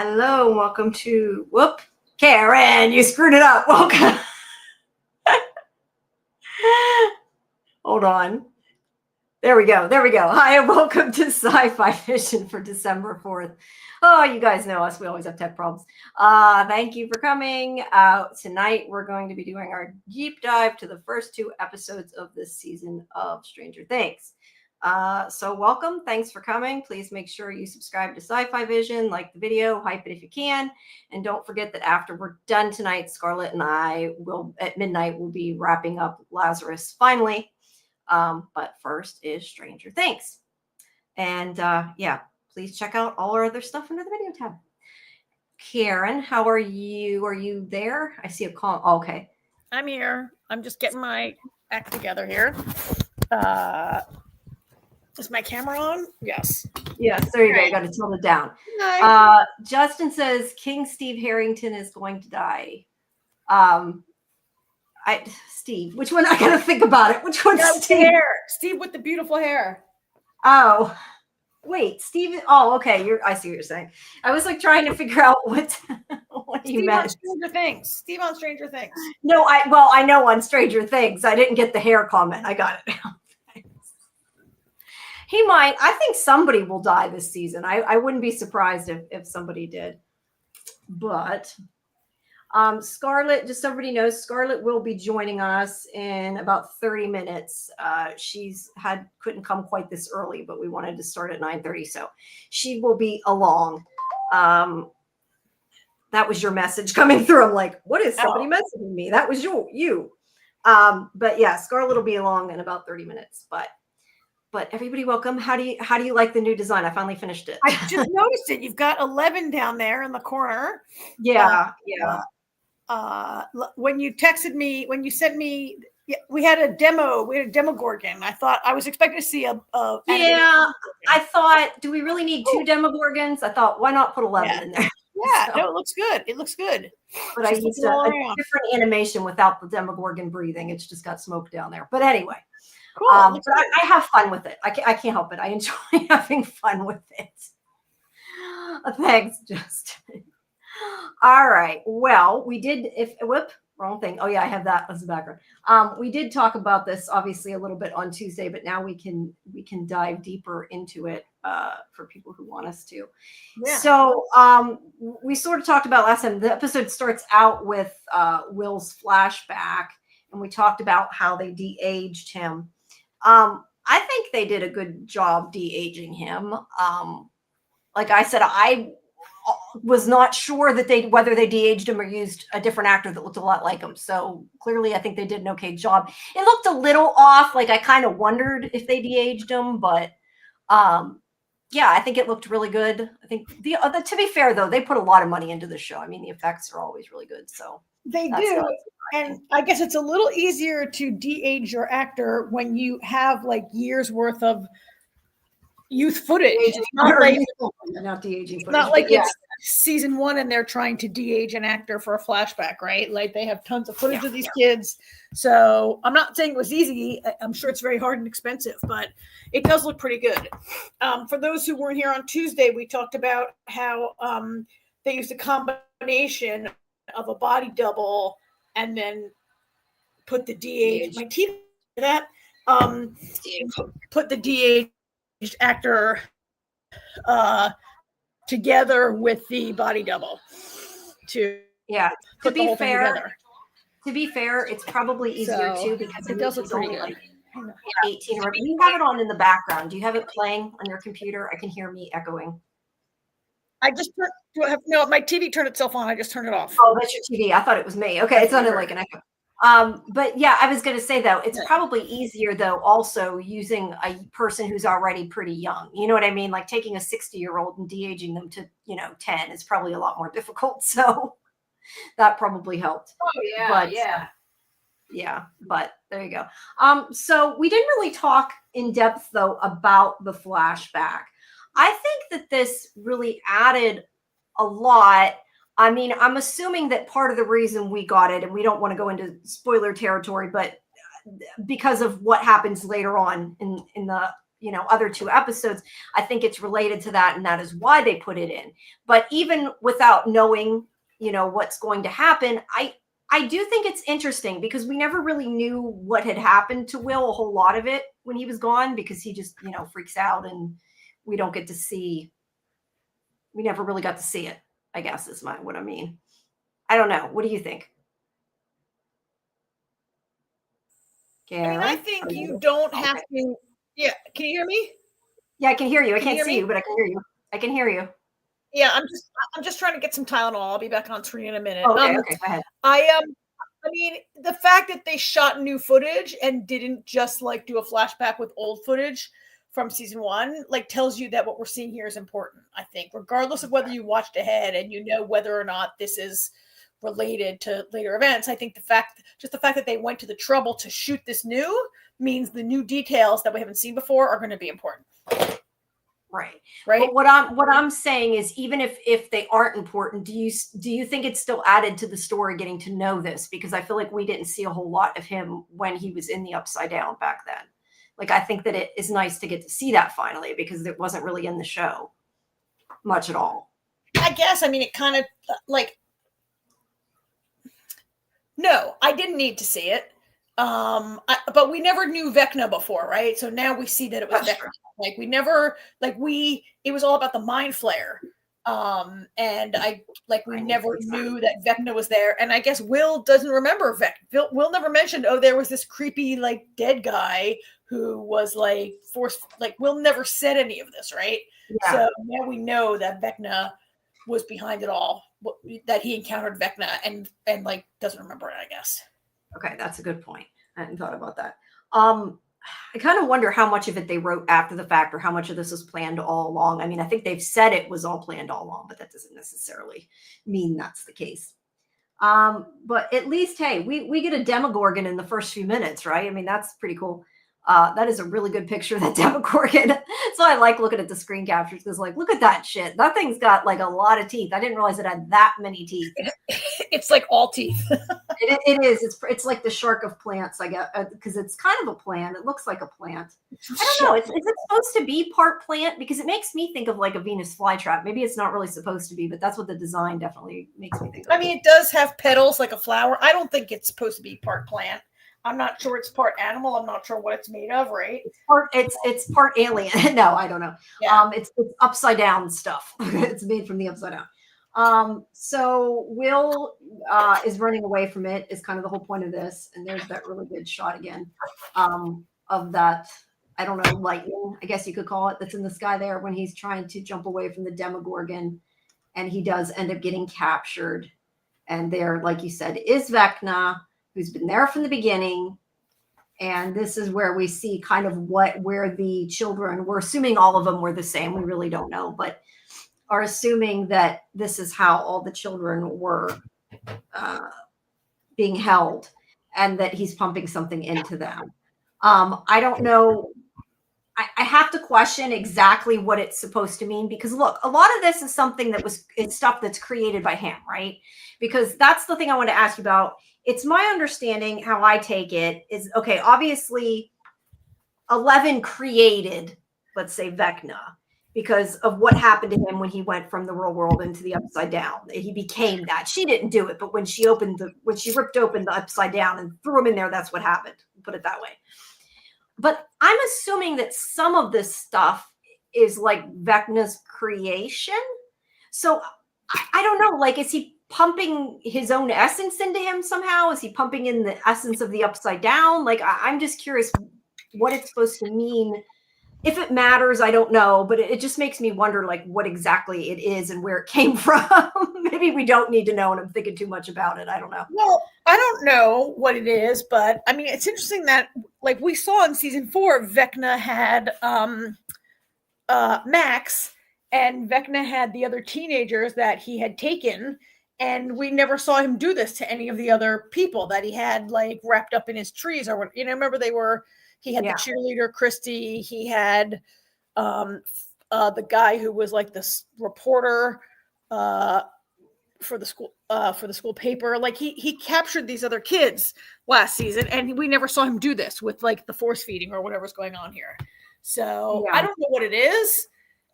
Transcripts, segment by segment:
Hello, welcome to, Karen, you screwed it up. Welcome. Hold on. There we go. Hi, and welcome to Sci-Fi-Vision for December 4th. Oh, you guys know us. We always have tech problems. Thank you for coming. Tonight, we're going to be doing our deep dive to the first 2 episodes of this season of Stranger Things. So welcome. Thanks for coming. Please make sure you subscribe to Sci-Fi-Vision, like the video, hype it if you can. And don't forget that after we're done tonight, Scarlet and I will, at midnight, we'll be wrapping up Lazarus finally. But first is Stranger Things. And please check out all our other stuff under the video tab. Karen, how are you? Are you there? I see a call. Oh, okay. I'm here. I'm just getting my act together here. Is my camera on? Yes. Yes, there you go. You got to tilt it down. Justin says King Steve Harrington is going to die. Steve, which one? I gotta think about it. Which one's Steve? Hair. Steve with the beautiful hair. Oh, wait, Steve. Oh, okay. I see what you're saying. I was like trying to figure out what you meant. Stranger Things. Steve on Stranger Things. No, I know on Stranger Things. I didn't get the hair comment. I got it now. He might. I think somebody will die this season. I wouldn't be surprised if somebody did. But Scarlet, just so everybody knows, Scarlet will be joining us in about 30 minutes. Couldn't come quite this early, but we wanted to start at 9:30, so she will be along. That was your message coming through. I'm like, what is somebody messaging me? That was you. But yeah, Scarlet will be along in about 30 minutes. But everybody, welcome. How do you like the new design? I finally finished it. I just noticed it. You've got 11 down there in the corner. Yeah. When you texted me, when you sent me, we had a Demogorgon. I was expecting to see a I thought, do we really need 2 Demogorgons? I thought, why not put 11 in there? Yeah, so, no, it looks good. It looks good. But I used a different animation without the Demogorgon breathing. It's just got smoke down there. But anyway. Cool. But I have fun with it. I can't help it. I enjoy having fun with it. Thanks, Justin. All right. Well, we did. Wrong thing. Oh yeah, I have that as the background. We did talk about this obviously a little bit on Tuesday, but now we can dive deeper into it for people who want us to. Yeah. So we sort of talked about last time. The episode starts out with Will's flashback, and we talked about how they de-aged him. I think they did a good job de-aging him. Like I said, I was not sure that whether they de-aged him or used a different actor that looked a lot like him. So clearly I think they did an okay job. It looked a little off. Like I kind of wondered if they de-aged him, but I think it looked really good. I think to be fair though, they put a lot of money into the show. I mean, the effects are always really good. So they do. And I guess it's a little easier to de-age your actor when you have like years worth of youth footage. It's not like de-aging footage. Not like it's season 1 and they're trying to de-age an actor for a flashback, right? Like they have tons of footage of these kids. So I'm not saying it was easy. I'm sure it's very hard and expensive, but it does look pretty good. For those who weren't here on Tuesday, we talked about how they used a combination of a body double and then put the de-age. My teeth that put the de-aged actor together with the body double to be fair, it's probably easier too because it does look pretty good. 18 or you have it on in the background. Do you have it playing on your computer? I can hear me echoing. My TV turned itself on. I just turned it off. Oh, that's your TV. I thought it was me. Okay, it sounded like an echo. But yeah, I was going to say though, it's probably easier though also using a person who's already pretty young. You know what I mean? Like taking a 60-year-old and de-aging them to 10 is probably a lot more difficult. So that probably helped. Oh yeah, but there you go. So we didn't really talk in depth though about the flashback. I think that this really added a lot. I mean, I'm assuming that part of the reason we got it, and we don't want to go into spoiler territory, but because of what happens later on in the other 2 episodes. I think it's related to that, and that is why they put it in. But even without knowing, what's going to happen, I do think it's interesting because we never really knew what had happened to Will, a whole lot of it, when he was gone, because he just, freaks out, and we never really got to see it, I guess is what I mean. I don't know. What do you think? I mean, I think you don't have to. Yeah. Can you hear me? Yeah, I can hear you. I can't see you, but I can hear you. I can hear you. Yeah, I'm just trying to get some Tylenol. I'll be back on screen in a minute. Okay, go ahead. I mean, the fact that they shot new footage and didn't just like do a flashback with old footage from season 1, like tells you that what we're seeing here is important, I think, regardless of whether you watched ahead and whether or not this is related to later events. I think the fact that they went to the trouble to shoot this new means the new details that we haven't seen before are going to be important. Right. Right. But what I'm saying is, even if they aren't important, do you think it's still added to the story getting to know this? Because I feel like we didn't see a whole lot of him when he was in the Upside Down back then. Like, I think that it is nice to get to see that finally, because it wasn't really in the show much at all. I guess. I mean, it kind of like, no, I didn't need to see it. But we never knew Vecna before, right? So now we see that it was Vecna. True. Like we never, it was all about the mind flare. And we never knew that Vecna was there. And I guess Will doesn't remember Vecna. Will never mentioned, there was this creepy, dead guy who was forced, Will never said any of this, right? Yeah. So now we know that Vecna was behind it all, that he encountered Vecna and doesn't remember it, I guess. Okay, that's a good point. I hadn't thought about that. I kind of wonder how much of it they wrote after the fact, or how much of this was planned all along. I mean, I think they've said it was all planned all along, but that doesn't necessarily mean that's the case. But at least, hey, we get a Demogorgon in the first few minutes, right? I mean, that's pretty cool. That is a really good picture of that Demogorgon. So I like looking at the screen captures, because look at that shit. That thing's got a lot of teeth. I didn't realize it had that many teeth. It's all teeth. It is. It's like the shark of plants, I guess, because it's kind of a plant. It looks like a plant. I don't know. Is it supposed to be part plant? Because it makes me think of a Venus flytrap. Maybe it's not really supposed to be, but that's what the design definitely makes me think of. I mean, it does have petals like a flower. I don't think it's supposed to be part plant. I'm not sure it's part animal. I'm not sure what it's made of, right? It's part alien. No, I don't know. Yeah. It's upside down stuff. It's made from the upside down. So Will is running away from it, is kind of the whole point of this. And there's that really good shot again of that, I don't know, lightning, I guess you could call it, that's in the sky there when he's trying to jump away from the Demogorgon. And he does end up getting captured. And there, like you said, is Vecna, who's been there from the beginning. And this is where we see kind of where the children, we're assuming all of them were the same. We really don't know, but are assuming that this is how all the children were being held, and that he's pumping something into them. I don't know. I have to question exactly what it's supposed to mean, because look, a lot of this is something it's stuff that's created by him, right? Because that's the thing I want to ask you about. It's my understanding, how I take it is, okay, obviously 11 created, let's say, Vecna, because of what happened to him when he went from the real world into the upside down. He became that. She didn't do it, but when she ripped open the upside down and threw him in there, that's what happened. Put it that way. But I'm assuming that some of this stuff is Vecna's creation. So I don't know, is he pumping his own essence into him somehow? Is he pumping in the essence of the upside down? I'm just curious what it's supposed to mean. If it matters, I don't know, but it just makes me wonder what exactly it is and where it came from. Maybe we don't need to know, and I'm thinking too much about it. I don't know. Well, I don't know what it is, but I mean, it's interesting that we saw in season 4, Vecna had Max, and Vecna had the other teenagers that he had taken. And we never saw him do this to any of the other people that he had wrapped up in his trees or what, remember he had the cheerleader, Christy. He had the guy who was this reporter for the school paper. He captured these other kids last season, and we never saw him do this with the force feeding or whatever's going on here. So I don't know what it is,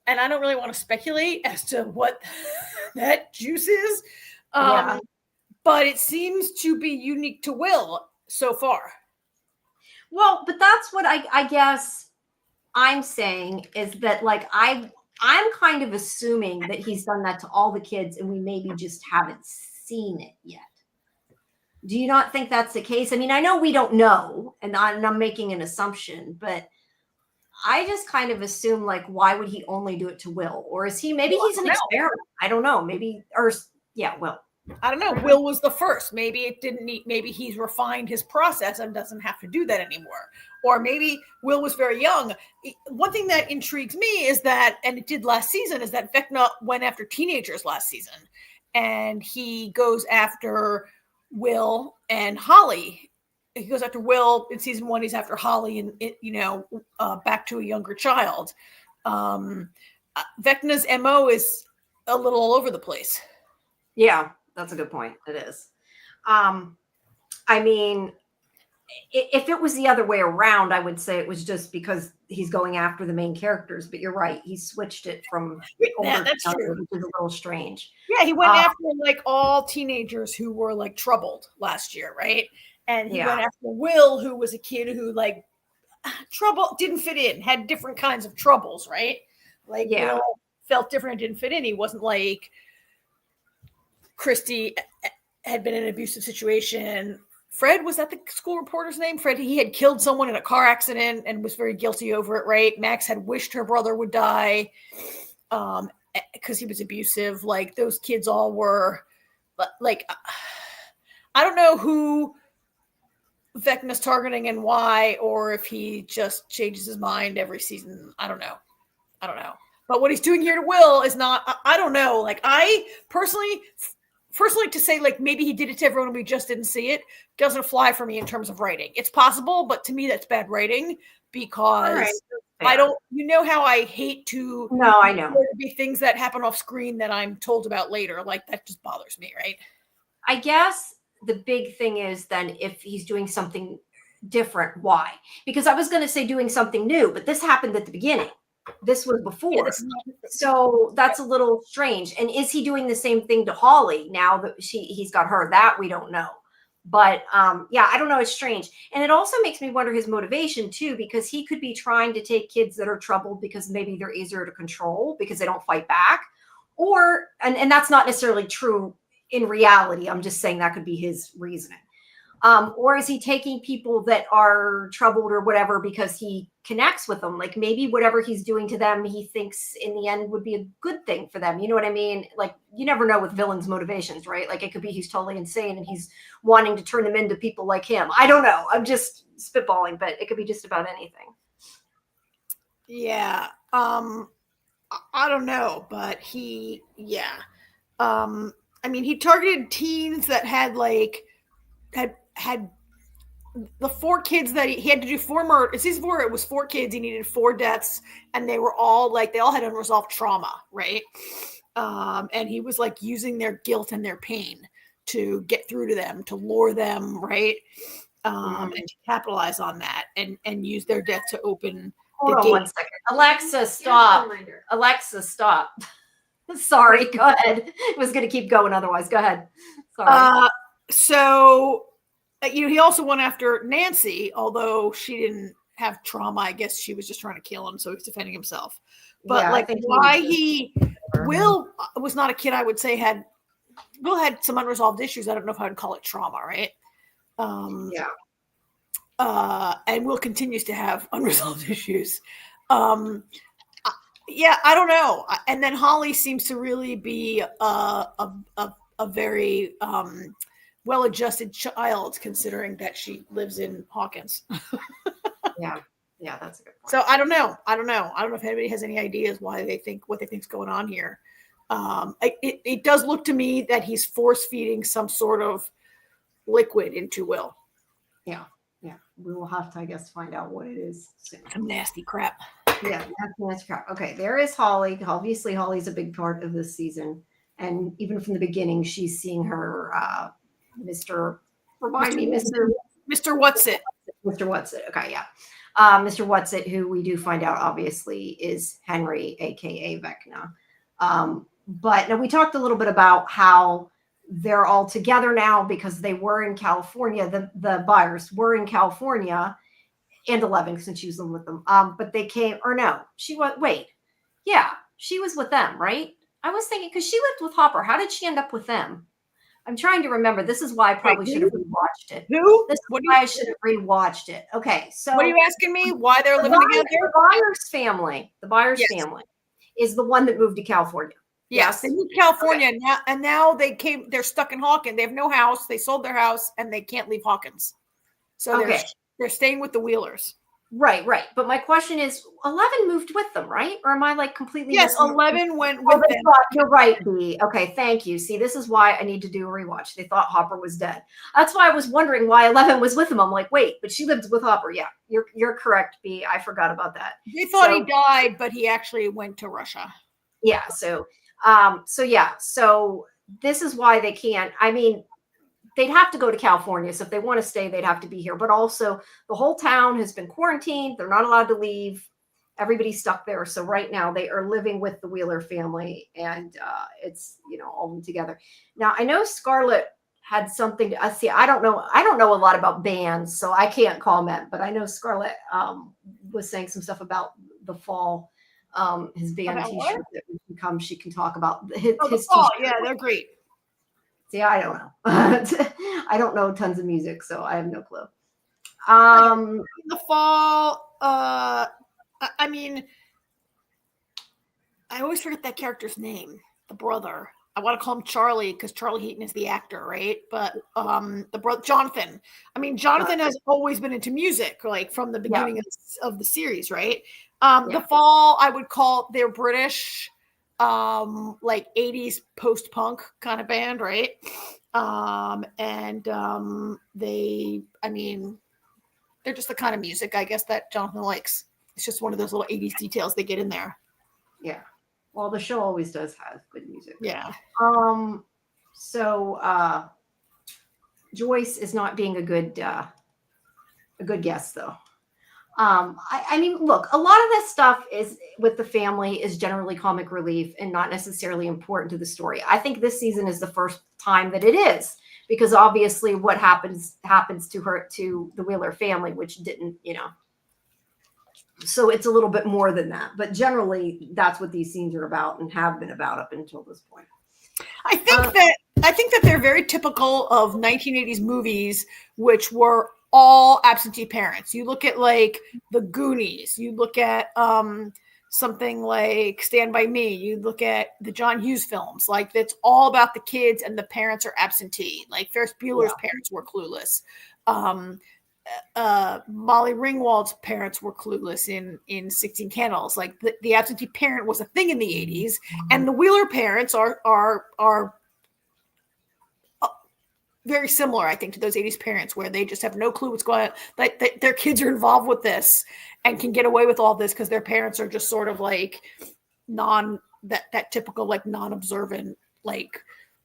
and I don't really want to speculate as to what that juice is. But it seems to be unique to Will so far. Well, but that's what I guess I'm saying is that, like, I'm kind of assuming that he's done that to all the kids and we maybe just haven't seen it yet. Do you not think that's the case? I mean, I know we don't know, and I'm making an assumption, but I just kind of assume, like, why would he only do it to Will? Or is he, maybe he's an experiment. I don't know. Maybe, or yeah, Will. I don't know. Will was the first. Maybe it didn't need, maybe he's refined his process and doesn't have to do that anymore. Or maybe Will was very young. One thing that intrigues me is that, and it did last season, is that Vecna went after teenagers last season. And he goes after Will and Holly. He goes after Will in season 1. He's after Holly and, back to a younger child. Vecna's MO is a little all over the place. Yeah, that's a good point. It is. I mean, if it was the other way around, I would say it was just because he's going after the main characters. But you're right. He switched it from older that's to younger, true. which is a little strange. Yeah, he went after like all teenagers who were like troubled last year, right? And he went after Will, who was a kid who like didn't fit in, had different kinds of troubles, right? Like Will felt different, didn't fit in. He wasn't like Christy had been in an abusive situation. Fred, was that the school reporter's name? Fred, he had killed someone in a car accident and was very guilty over it, right? Max had wished her brother would die because he was abusive. Like, those kids all were, like, I don't know who Vecna's targeting and why, or if he just changes his mind every season. I don't know. But what he's doing here to Will is not, I don't know. Like, I personally to say, like, maybe he did it to everyone and we just didn't see it, doesn't fly for me in terms of writing. It's possible, but to me that's bad writing because I don't, how I hate to, I know there to be things that happen off screen that I'm told about later. Like, that just bothers me, right? I guess the big thing is then if he's doing something different, why? Because I was going to say doing something new, but this happened at the beginning. This was before. So that's a little strange. And is he doing the same thing to Holly now that he's got her? That we don't know. But I don't know. It's strange. And it also makes me wonder his motivation too, because he could be trying to take kids that are troubled because maybe they're easier to control because they don't fight back. Or, and that's not necessarily true in reality. I'm just saying that could be his reasoning. Or is he taking people that are troubled or whatever because he connects with them? Like, maybe whatever he's doing to them, he thinks in the end would be a good thing for them. You know what I mean? Like, you never know with villains' motivations, right? Like, it could be he's totally insane and he's wanting to turn them into people like him. I don't know. I'm just spitballing, but it could be just about anything. Yeah. I don't know, but he targeted teens that had like, had the 4 kids that he had to do 4 murder. In season 4, it was 4 kids. He needed 4 deaths, and they were all like, they all had unresolved trauma, right? And he was like using their guilt and their pain to get through to them, to lure them, right? And to capitalize on that and use their death to open. Hold on 1 second. Alexa, stop. Alexa, stop. Sorry, go ahead. It was going to keep going otherwise. Go ahead. Sorry. So, he also went after Nancy, although she didn't have trauma. I guess she was just trying to kill him, so he's defending himself. But Will was not a kid I would say Will had some unresolved issues. I don't know if I would call it trauma, right? And Will continues to have unresolved issues. I don't know. And then Holly seems to really be a very well-adjusted child, considering that she lives in Hawkins. Yeah, that's a good point. So I don't know if anybody has any ideas what they think's going on here. It does look to me that he's force-feeding some sort of liquid into Will. Yeah. We will have to, I guess, find out what it is soon. Some nasty crap. Yeah, nasty crap. Okay, there is Holly. Obviously, Holly's a big part of this season. And even from the beginning, she's seeing her Mr. What's it? Mr. What's it? Okay, yeah. Mr. Whatsit, who we do find out obviously is Henry, aka Vecna. But now we talked a little bit about how they're all together now because they were in California. The buyers were in California, and 11 since she was living with them. But they came, or no, she was. Wait, yeah, she was with them, right? I was thinking because she lived with Hopper. How did she end up with them? I'm trying to remember. This is why I probably should have rewatched it. Who? This is why I should have rewatched it. Okay, so what are you asking me? Why they're living together? The Byers family. The Byers family is the one that moved to California. Yes, they moved to California, and now they're stuck in Hawkins. They have no house. They sold their house, and they can't leave Hawkins. So they're staying with the Wheelers. Right. But my question is, 11 moved with them, right? Or am I like completely? Yes, 11 went with them. You're right, B. Okay, thank you. See, this is why I need to do a rewatch. They thought Hopper was dead. That's why I was wondering why 11 was with him. I'm like, wait, but she lived with Hopper. Yeah, you're correct, B. I forgot about that. They thought he died, but he actually went to Russia. Yeah. So this is why they can't. I mean, they'd have to go to California. So if they want to stay, they'd have to be here. But also the whole town has been quarantined. They're not allowed to leave. Everybody's stuck there. So right now they are living with the Wheeler family, and it's, all of them together. Now I know Scarlet had something to see. I don't know a lot about bands, so I can't comment, but I know Scarlet was saying some stuff about the fall. His band t-shirt that can come, she can talk about his fall. Yeah, they're great. See, I don't know. I don't know tons of music, so I have no clue. The fall, I mean, I always forget that character's name, the brother. I want to call him Charlie because Charlie Heaton is the actor, right? But the brother, Jonathan. I mean, Jonathan has always been into music, like from the beginning of the series, right? The fall, I would call, they're British, like 80s post-punk kind of band, right? They're just the kind of music, I guess, that Jonathan likes. It's just one of those little 80s details they get in there. Yeah. Well, the show always does have good music. Yeah. So Joyce is not being a good guest, though. I mean, look, a lot of this stuff is with the family is generally comic relief and not necessarily important to the story. I think this season is the first time that it is, because obviously what happens to the Wheeler family, which didn't, so it's a little bit more than that. But generally, that's what these scenes are about and have been about up until this point. I think that they're very typical of 1980s movies, which were all absentee parents. You look at like the Goonies, you look at something like Stand By Me, you look at the John Hughes films, like that's all about the kids and the parents are absentee. Like Ferris Bueller's parents were clueless. Molly Ringwald's parents were clueless in 16 Candles. Like the absentee parent was a thing in the 80s, and the Wheeler parents are very similar, I think, to those 80s parents, where they just have no clue what's going on. Like their kids are involved with this and can get away with all this because their parents are just sort of like that typical like non-observant, like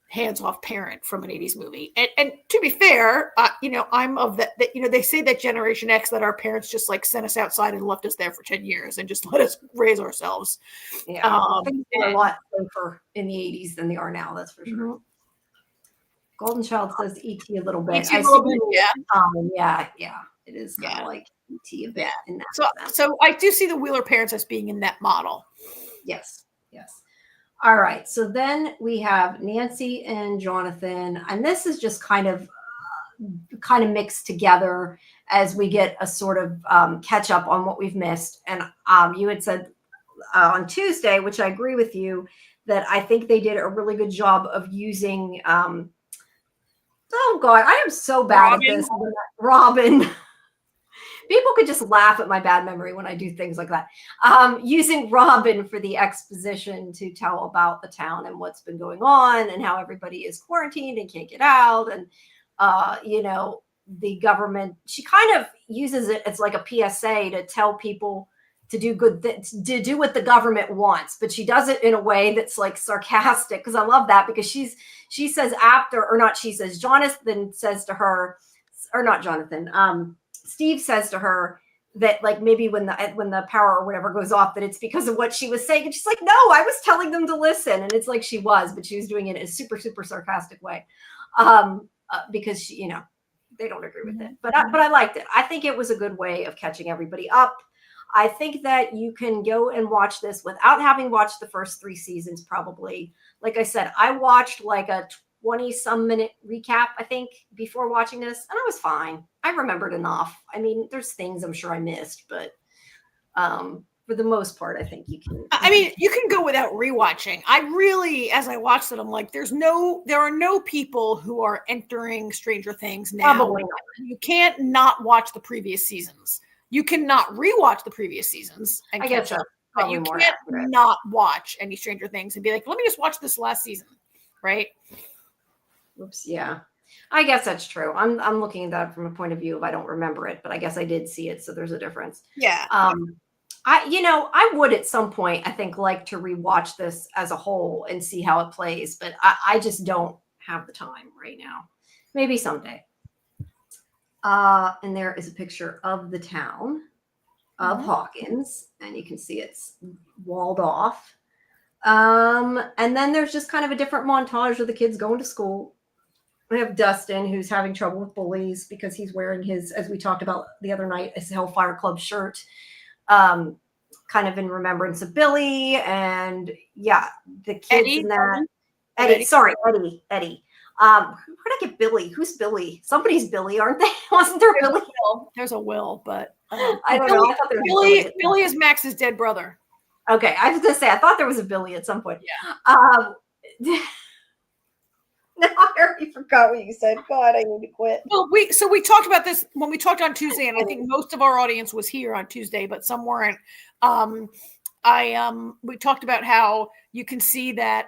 hands-off parent from an 80s movie. And to be fair, I'm of that, they say that Generation X, that our parents just like sent us outside and left us there for 10 years and just let us raise ourselves. Yeah, things are a lot safer in the 80s than they are now, that's for sure. Mm-hmm. Golden Child says E.T. a little bit. Yeah. It is kind of like E.T. a bit in that. So I do see the Wheeler parents as being in that model. Yes. All right. So then we have Nancy and Jonathan, and this is just kind of mixed together as we get a sort of catch up on what we've missed. And you had said on Tuesday, which I agree with you, that I think they did a really good job of using. Oh God, I am so bad at this. Robin. People could just laugh at my bad memory when I do things like that. Using Robin for the exposition to tell about the town and what's been going on and how everybody is quarantined and can't get out. And, the government, she kind of uses it as like a PSA to tell people to do good things, to do what the government wants. But she does it in a way that's like sarcastic, because I love that, because she says Jonathan says to her, or not Jonathan, Steve says to her that like maybe when the power or whatever goes off, that it's because of what she was saying. And she's like, no, I was telling them to listen. And it's like she was, but she was doing it in a super, super sarcastic way. Because she, they don't agree with it. But I liked it. I think it was a good way of catching everybody up. I think that you can go and watch this without having watched the first 3 seasons, probably. Like I said, I watched like a 20-some minute recap, I think, before watching this, and I was fine. I remembered enough. I mean, there's things I'm sure I missed, but for the most part, I think you can. I mean, you can go without rewatching. I really, as I watched it, I'm like, there are no people who are entering Stranger Things now. Probably not. You can't not watch the previous seasons. You cannot rewatch the previous seasons and catch up. But you can't not watch any Stranger Things and be like, let me just watch this last season, right? Oops, yeah. I guess that's true. I'm looking at that from a point of view of I don't remember it, but I guess I did see it, so there's a difference. Yeah. I would at some point, I think, like to rewatch this as a whole and see how it plays, but I just don't have the time right now. Maybe someday. And there is a picture of the town of Hawkins, and you can see it's walled off. And then there's just kind of a different montage of the kids going to school. We have Dustin, who's having trouble with bullies because he's wearing his, as we talked about the other night, his Hellfire Club shirt, kind of in remembrance of Billy. And yeah, the kids Eddie, in that. Eddie. Where did I get Billy? Who's Billy? Somebody's Billy, aren't they? Wasn't there Billy? There's a Will, but I don't know. I thought there was Billy is Max's dead brother. Okay, I was gonna say I thought there was a Billy at some point. Yeah. No, I already forgot what you said. God, I need to quit. Well, we talked about this when we talked on Tuesday, and I think most of our audience was here on Tuesday, but some weren't. We talked about how you can see that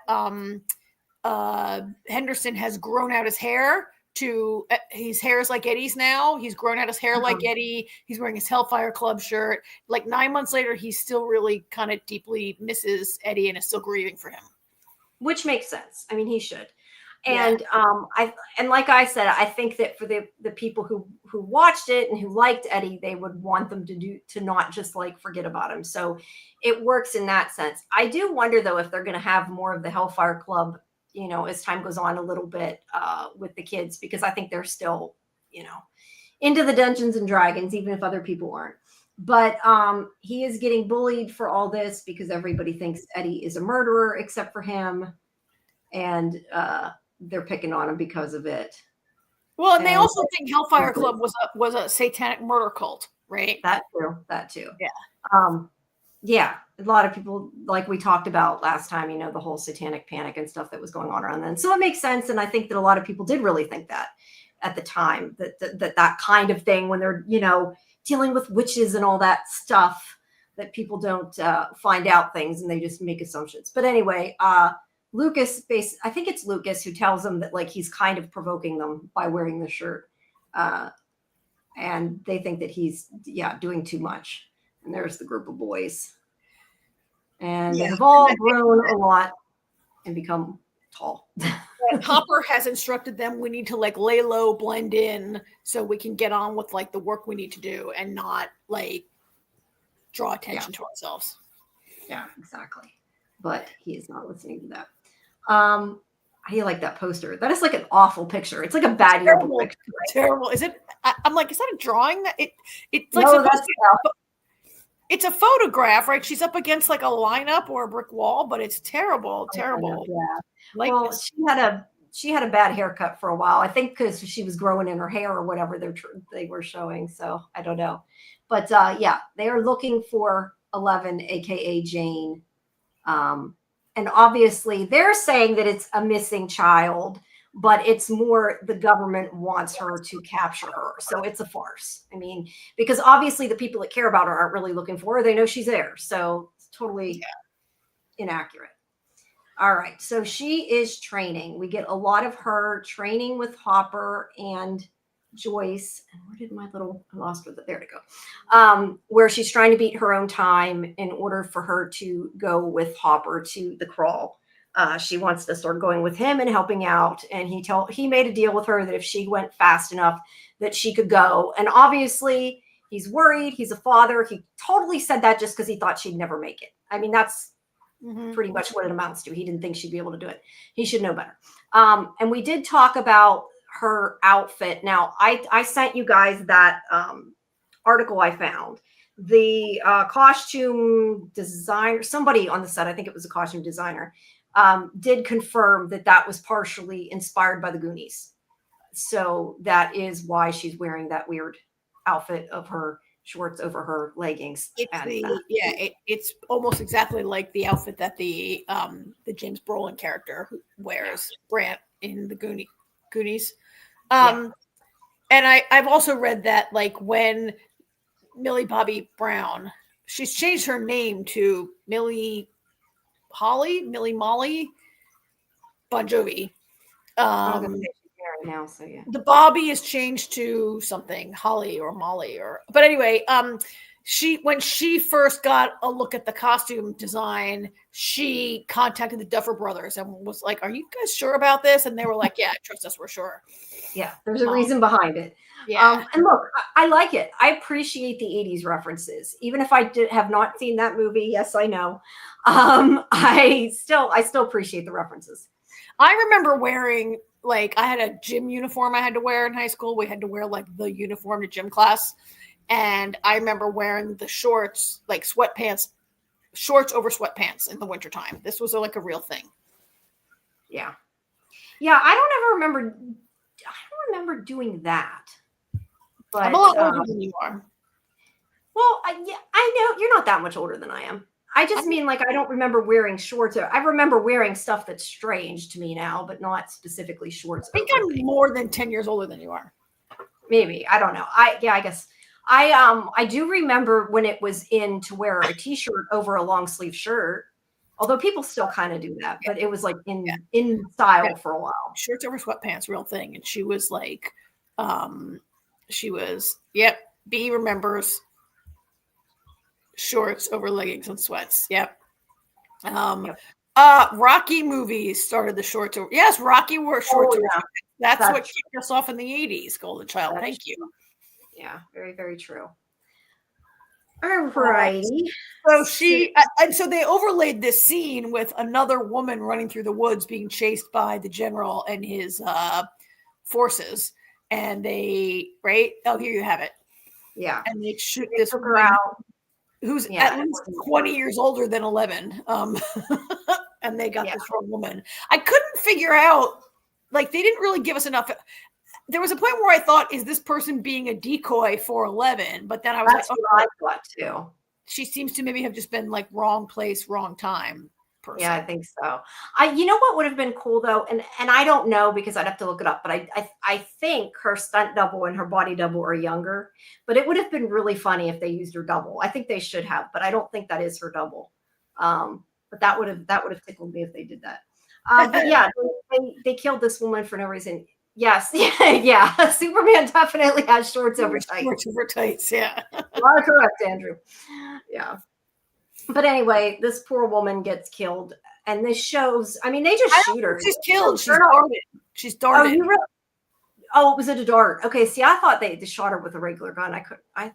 Henderson has grown out his hair to his hair is like Eddie's now. He's grown out his hair like Eddie. He's wearing his Hellfire Club shirt. Like 9 months later, he still really kind of deeply misses Eddie and is still grieving for him. Which makes sense. I mean, he should. And like I said, I think that for the people who watched it and who liked Eddie, they would want them to not just like forget about him. So it works in that sense. I do wonder though if they're going to have more of the Hellfire Club, as time goes on a little bit with the kids, because I think they're still, into the Dungeons and Dragons, even if other people aren't. But he is getting bullied for all this because everybody thinks Eddie is a murderer except for him. And they're picking on him because of it. Well, and they also think Hellfire Club was a satanic murder cult, right? That too. Yeah. Yeah. A lot of people, like we talked about last time, the whole satanic panic and stuff that was going on around then. So it makes sense. And I think that a lot of people did really think that at the time, that kind of thing when they're, dealing with witches and all that stuff, that people don't find out things and they just make assumptions. But anyway, Lucas, I think it's Lucas who tells them that like he's kind of provoking them by wearing the shirt. And they think that he's, doing too much. And there's the group of boys. And they have all grown a lot and become tall. Hopper has instructed them we need to like lay low, blend in so we can get on with like the work we need to do and not like draw attention to ourselves. Yeah, exactly. But he is not listening to that. How do you like that poster? That is like an awful picture. It's like a bad yearbook picture. Right? Terrible. Is it? I'm like, is that a drawing? It's like it's a photograph, right? She's up against like a lineup or a brick wall, but it's terrible. Yeah. Well, she had a bad haircut for a while. I think because she was growing in her hair or whatever they were showing. So I don't know. But they are looking for 11, aka Jane. And obviously they're saying that it's a missing child, but it's more the government wants her to capture her. So it's a farce. I mean, because obviously the people that care about her aren't really looking for her. They know she's there. So it's totally inaccurate. All right. So she is training. We get a lot of her training with Hopper and Joyce. And where did I lost her. There to go. Where she's trying to beat her own time in order for her to go with Hopper to the crawl. She wants to start going with him and helping out. And he made a deal with her that if she went fast enough that she could go. And obviously He's worried. He's a father. He totally said that just because he thought she'd never make it. I mean, that's pretty much what it amounts to. He didn't think she'd be able to do it. He should know better. And we did talk about her outfit. Now, I sent you guys that article I found. The costume designer, somebody on the set, I think it was a costume designer, did confirm that that was partially inspired by the Goonies. So that is why she's wearing that weird outfit of her shorts over her leggings. It's almost exactly like the outfit that the James Brolin character wears, Grant in the Goonies. And I've also read that like when Millie Bobby Brown, she's changed her name to Millie Molly Bon Jovi. Now, so yeah, the Bobby is changed to something Holly or Molly but anyway, when she first got a look at the costume design, she contacted the Duffer Brothers and was like, "Are you guys sure about this?" And they were like, "Yeah, trust us, we're sure." Yeah, there's a reason behind it. Yeah, and look, I like it. I appreciate the '80s references, even if I have not seen that movie. Yes, I know. I still appreciate the references. I remember wearing, like, I had a gym uniform I had to wear in high school. We had to wear like the uniform to gym class. And I remember wearing the shorts, like sweatpants, shorts over sweatpants in the wintertime. This was like a real thing. Yeah. Yeah. I don't remember doing that. But I'm a lot older than you are. Well, I know you're not that much older than I am. I just mean, like, I don't remember wearing shorts. I remember wearing stuff that's strange to me now, but not specifically shorts. I think I'm more than 10 years older than you are. Maybe. I don't know. I guess I do remember when it was in to wear a t-shirt over a long sleeve shirt, although people still kind of do that, but it was like in style for a while. Shirts over sweatpants, real thing. And she was like, B remembers shorts over leggings and sweats. Yep. Rocky movies started the shorts over. Yes, Rocky wore shorts over. That's what kicked us off in the 80s, Golden Child. Thank you. Yeah, very, very true. All right. So they overlaid this scene with another woman running through the woods being chased by the general and his forces. And here you have it. Yeah. And they shoot this girl out who's at least 20 years older than 11. And they got this wrong woman. I couldn't figure out, like, they didn't really give us enough. There was a point where I thought, is this person being a decoy for 11? But then I was what I thought too. She seems to maybe have just been like wrong place, wrong time person. Yeah, I think so. You know what would have been cool though, and I don't know because I'd have to look it up, but I think her stunt double and her body double are younger. But it would have been really funny if they used her double. I think they should have, but I don't think that is her double. But that would have tickled me if they did that. But yeah, they killed this woman for no reason. Yes, yeah. Superman definitely has shorts over tights. Shorts over tights, yeah. You are correct, Andrew. Yeah. But anyway, this poor woman gets killed, and this shows. I mean, they just shoot her. She's killed. She's darted. She's darted. Oh, was it a dart? Okay. See, I thought they shot her with a regular gun.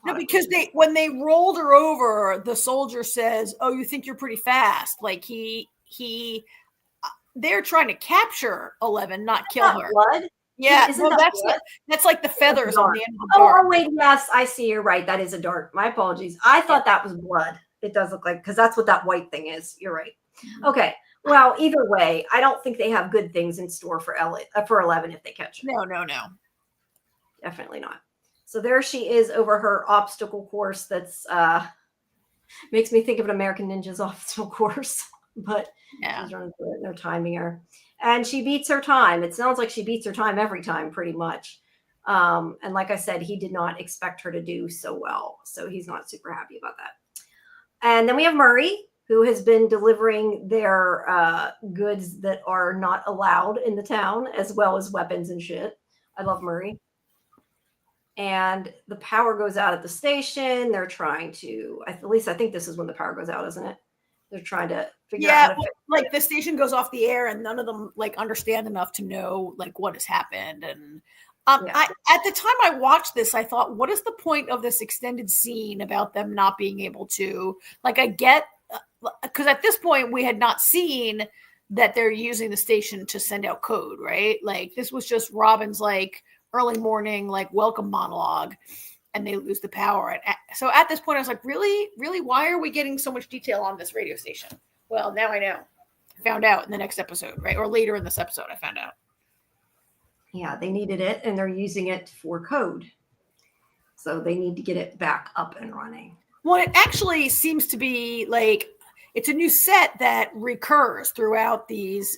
No, because when they rolled her over, the soldier says, "Oh, you think you're pretty fast?" Like they're trying to capture 11, not kill her. Blood. Yeah, that's like the feathers on the end of the dart. Oh, wait, yes, I see. You're right. That is a dart. My apologies. I thought that was blood. It does look like, because that's what that white thing is. You're right. Okay. Well, either way, I don't think they have good things in store for 11 if they catch her. No. Definitely not. So there she is over her obstacle course. That's makes me think of an American Ninja's obstacle course. But she's running through it and they're timing her. And she beats her time. It sounds like she beats her time every time, pretty much. And like I said, he did not expect her to do so well. So he's not super happy about that. And then we have Murray, who has been delivering their goods that are not allowed in the town, as well as weapons and shit. I love Murray. And the power goes out at the station. They're trying to, at least I think this is when the power goes out, isn't it? They're trying to figure out how to fix it. Like the station goes off the air and none of them like understand enough to know like what has happened. And Yeah. At the time I watched this, I thought, what is the point of this extended scene about them not being able to, like, I get, because at this point we had not seen that they're using the station to send out code, right? Like, this was just Robin's, like, early morning, like, welcome monologue, and they lose the power. And so at this point, I was like, really? Really? Why are we getting so much detail on this radio station? Well, now I know. I found out in the next episode, right? Or later in this episode, I found out. Yeah, they needed it, and they're using it for code. So they need to get it back up and running. Well, it actually seems to be like it's a new set that recurs throughout these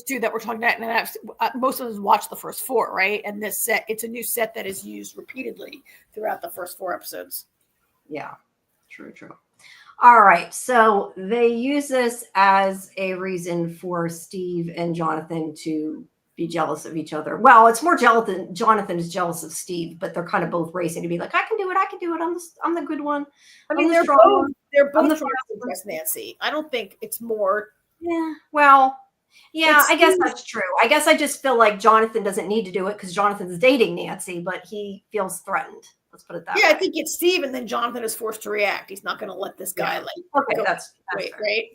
two that we're talking about. And most of us watched the first 4, right? And this set, it's a new set that is used repeatedly throughout the first 4 episodes. Yeah, true. All right, so they use this as a reason for Steve and Jonathan to be jealous of each other. Well, it's more Jonathan is jealous of Steve, but they're kind of both racing to be like, I can do it. I'm the good one. I mean, they're both trying to impress Nancy. I don't think it's more. Yeah. Well, yeah, I guess that's true. I guess I just feel like Jonathan doesn't need to do it because Jonathan's dating Nancy, but he feels threatened. Let's put it that way. Yeah, I think it's Steve, and then Jonathan is forced to react. He's not going to let this guy Okay, that's right.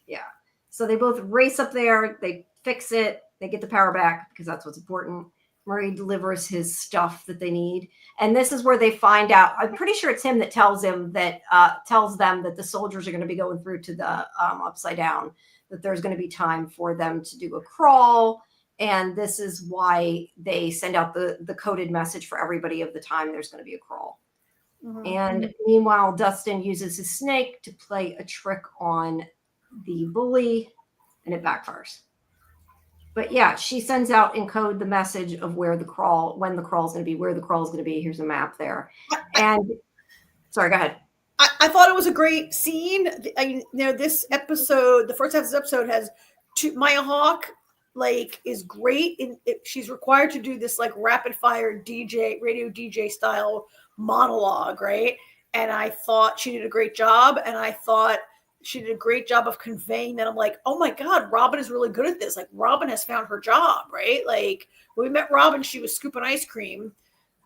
Yeah. So they both race up there. They fix it. They get the power back because that's what's important. Murray delivers his stuff that they need. And this is where they find out. I'm pretty sure it's him that tells them that the soldiers are going to be going through to the upside down, that there's going to be time for them to do a crawl. And this is why they send out the coded message for everybody of the time there's going to be a crawl. Mm-hmm. And meanwhile, Dustin uses his snake to play a trick on the bully, and it backfires. But yeah, she sends out in code the message of when the crawl is going to be, where the crawl is going to be. Here's a map there. And sorry, go ahead. I thought it was a great scene. This episode, the first half of this episode has Maya Hawke, like, is great. She's required to do this like rapid fire radio DJ style monologue, right? And I thought she did a great job. And I thought she did a great job of conveying that. I'm like, oh my God, Robin is really good at this. Like, Robin has found her job, right? Like, when we met Robin, she was scooping ice cream.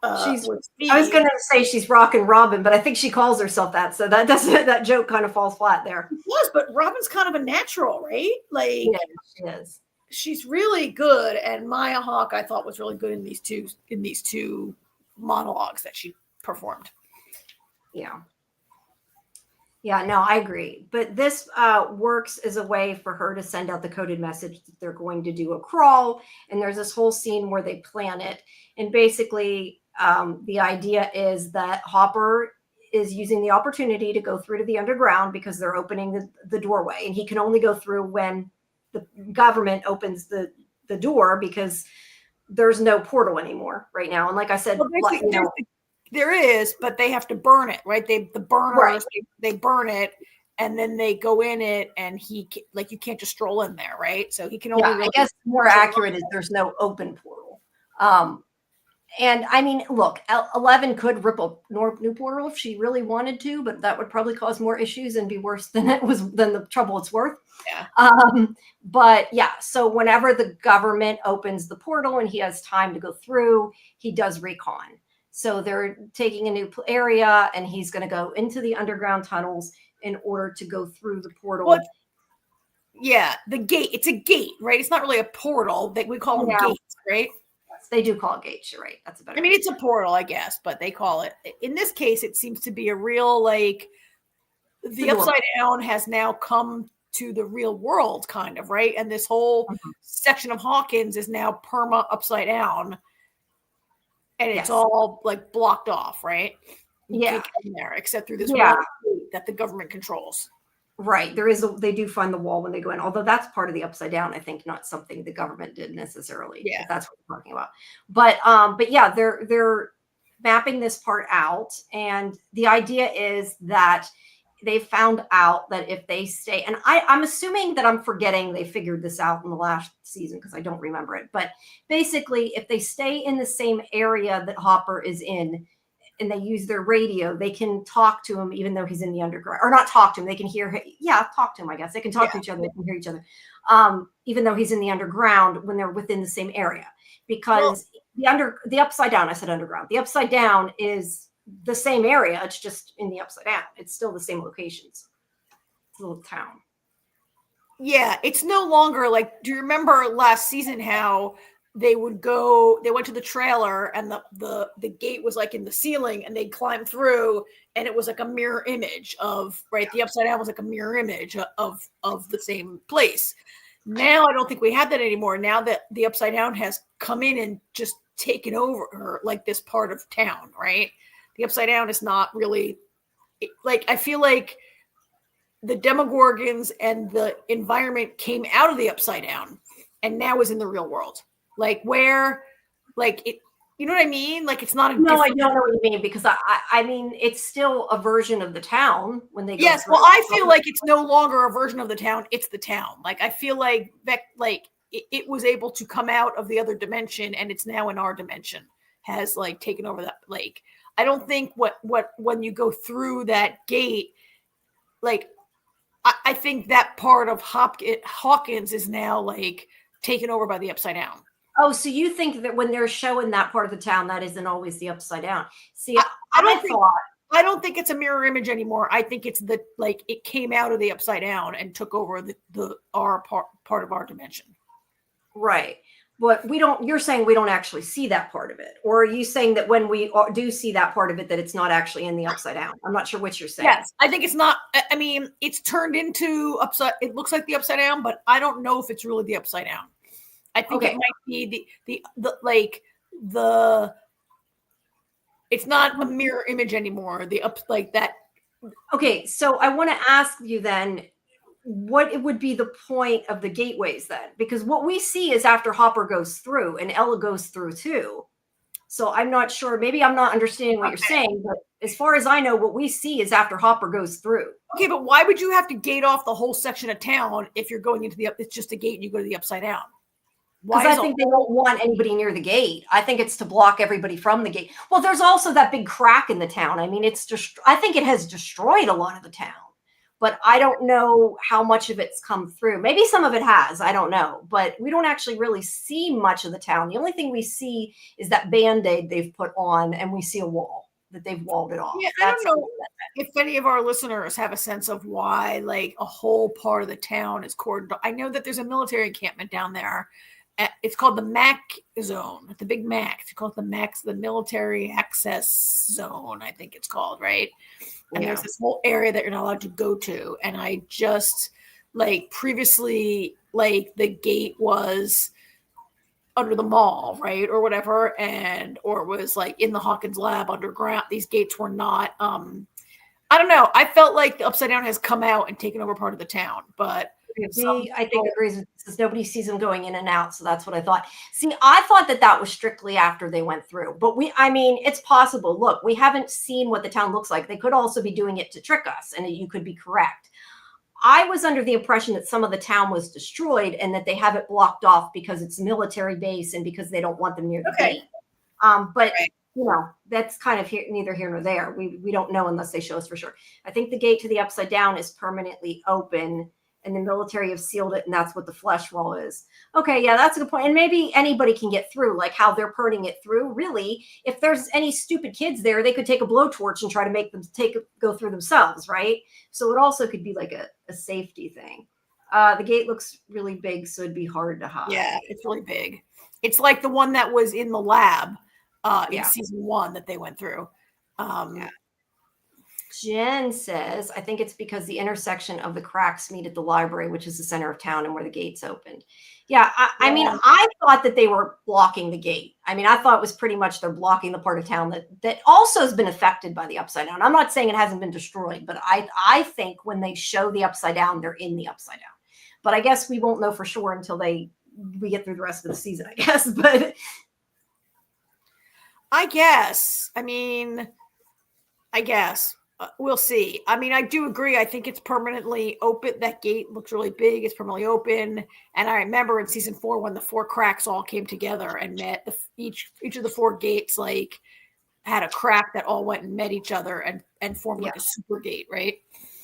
I was going to say she's rocking Robin, but I think she calls herself that. So that joke kind of falls flat there. Yes, but Robin's kind of a natural, right? Like, yeah, she is. She's really good. And Maya Hawke, I thought, was really good in these two monologues that she performed. Yeah. Yeah, no, I agree. But this works as a way for her to send out the coded message that they're going to do a crawl. And there's this whole scene where they plan it. And basically, the idea is that Hopper is using the opportunity to go through to the underground because they're opening the doorway. And he can only go through when the government opens the door because there's no portal anymore right now. And like I said, there is, but they have to burn it, right? The burners, they burn it, and then they go in it, and you can't just stroll in there, right? So he can only. Yeah, I guess more accurate is there's no open portal. And I mean, look, 11 could rip a new portal if she really wanted to, but that would probably cause more issues and be worse than the trouble it's worth. Yeah. But yeah, so whenever the government opens the portal and he has time to go through, he does recon. So they're taking a new area, and he's going to go into the underground tunnels in order to go through the portal. Well, yeah, the gate. It's a gate, right? It's not really a portal. We call them gates, right? Yes, they do call it gates. You're right. That's a better. I mean, it's a portal, I guess, but they call it. In this case, it seems to be a real, like, the upside down has now come to the real world, kind of, right? And this whole section of Hawkins is now perma upside down. And it's all like blocked off, right? You can't get in there except through this wall that the government controls. Right. They do find the wall when they go in, although that's part of the upside down, I think, not something the government did necessarily. Yeah. That's what we're talking about. But yeah, they're mapping this part out. And the idea is that they found out that if they stay, and I'm assuming that I'm forgetting they figured this out in the last season because I don't remember it. But basically, if they stay in the same area that Hopper is in and they use their radio, they can talk to him even though he's in the underground. Or not talk to him, they can hear him. Yeah, talk to him, I guess. They can talk to each other, they can hear each other. Even though he's in the underground when they're within the same area. Because the upside down. I said underground. The upside down is the same area. It's just in the upside down. It's still the same locations. It's a little town. Yeah, it's no longer like, do you remember last season how they went to the trailer and the gate was like in the ceiling and they'd climb through and it was like a mirror image of, right? The upside down was like a mirror image of the same place. Now I don't think we have that anymore. Now that the upside down has come in and just taken over like this part of town, right? The upside down is not really like, I feel like the Demogorgons and the environment came out of the upside down and now is in the real world. Like where, like it, you know what I mean? Like it's not a No, I don't know what you mean, because I mean, it's still a version of the town when they go Yes, through. well, I feel like it's no longer a version of the town. It's the town. Like I feel like it was able to come out of the other dimension and it's now in our dimension, has like taken over that. Like I don't think when you go through that gate, like I think that part of Hawkins is now like taken over by the upside down. Oh, so you think that when they're showing that part of the town, that isn't always the upside down? See, I don't think it's a mirror image anymore. I think it's it came out of the upside down and took over our part of our dimension. Right. But you're saying we don't actually see that part of it. Or are you saying that when we do see that part of it, that it's not actually in the upside down? I'm not sure what you're saying. Yes, I think it's not. I mean, it's turned into upside. It looks like the upside down, but I don't know if it's really the upside down. I think it might be it's not a mirror image anymore. Okay, so I want to ask you then, what it would be the point of the gateways then? Because what we see is after Hopper goes through and Ella goes through too. So I'm not sure. Maybe I'm not understanding what you're saying, but as far as I know, what we see is after Hopper goes through. Okay, but why would you have to gate off the whole section of town if you're going into it's just a gate and you go to the upside down? Because I think they don't want anybody near the gate. I think it's to block everybody from the gate. Well, there's also that big crack in the town. I mean, I think it has destroyed a lot of the town, but I don't know how much of it's come through. Maybe some of it has. I don't know, but we don't actually really see much of the town. The only thing we see is that Band-Aid they've put on, and we see a wall that they've walled it off. Yeah, I don't know if any of our listeners have a sense of why, like, a whole part of the town is cordoned off. I know that there's a military encampment down there. It's called the MAC zone, the big MAC. It's called the military access zone, I think it's called, right? And there's this whole area that you're not allowed to go to. And I just, like, previously, like, the gate was under the mall, right? Or whatever. Or it was, like, in the Hawkins lab underground. These gates were not, I don't know. I felt like the Upside Down has come out and taken over part of the town, but I think agrees with this. Nobody sees them going in and out, so that's what I thought. See, I thought that was strictly after they went through, but I mean, it's possible. Look, we haven't seen what the town looks like. They could also be doing it to trick us, and you could be correct. I was under the impression that some of the town was destroyed and that they have it blocked off because it's a military base and because they don't want them near the gate. But you know, that's kind of neither here nor there. We don't know unless they show us for sure. I think the gate to the Upside Down is permanently open, and the military have sealed it, and that's what the flesh wall is. Okay, yeah, that's a good point. And maybe anybody can get through, like how they're putting it through. Really, if there's any stupid kids there, they could take a blowtorch and try to make them go through themselves, right? So it also could be like a safety thing. The gate looks really big, so it'd be hard to hide. Yeah, it's really big. It's like the one that was in the lab in season 1 that they went through. Jen says, I think it's because the intersection of the cracks meet at the library, which is the center of town and where the gates opened. Yeah, I mean, I thought that they were blocking the gate. I mean, I thought it was pretty much they're blocking the part of town that also has been affected by the Upside Down. I'm not saying it hasn't been destroyed, but I think when they show the Upside Down, they're in the Upside Down. But I guess we won't know for sure until we get through the rest of the season, I guess. But I guess. We'll see. I mean, I do agree. I think it's permanently open. That gate looks really big. It's permanently open. And I remember in season 4 when the 4 cracks all came together and met, each of the 4 gates like had a crack that all went and met each other and formed like a super gate, right?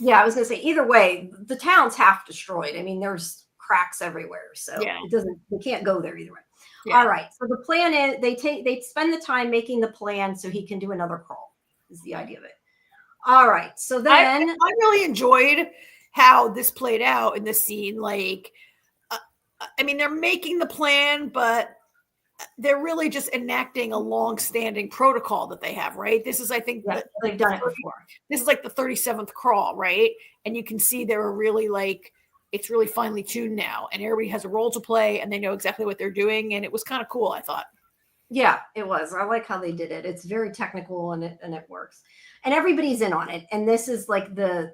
Yeah, I was going to say, either way, the town's half destroyed. I mean, there's cracks everywhere. So we can't go there either way. All right. So the plan is they spend the time making the plan so he can do another crawl. Is the idea of it. All right. So then I really enjoyed how this played out in this scene. Like, I mean, they're making the plan, but they're really just enacting a long-standing protocol that they have, right? This is, I think, they've done it before. This is like the 37th crawl, right? And you can see they're really like, it's really finely tuned now, and everybody has a role to play, and they know exactly what they're doing, and it was kind of cool, I thought. Yeah, it was. I like how they did it. It's very technical, and it works, and everybody's in on it. And this is like the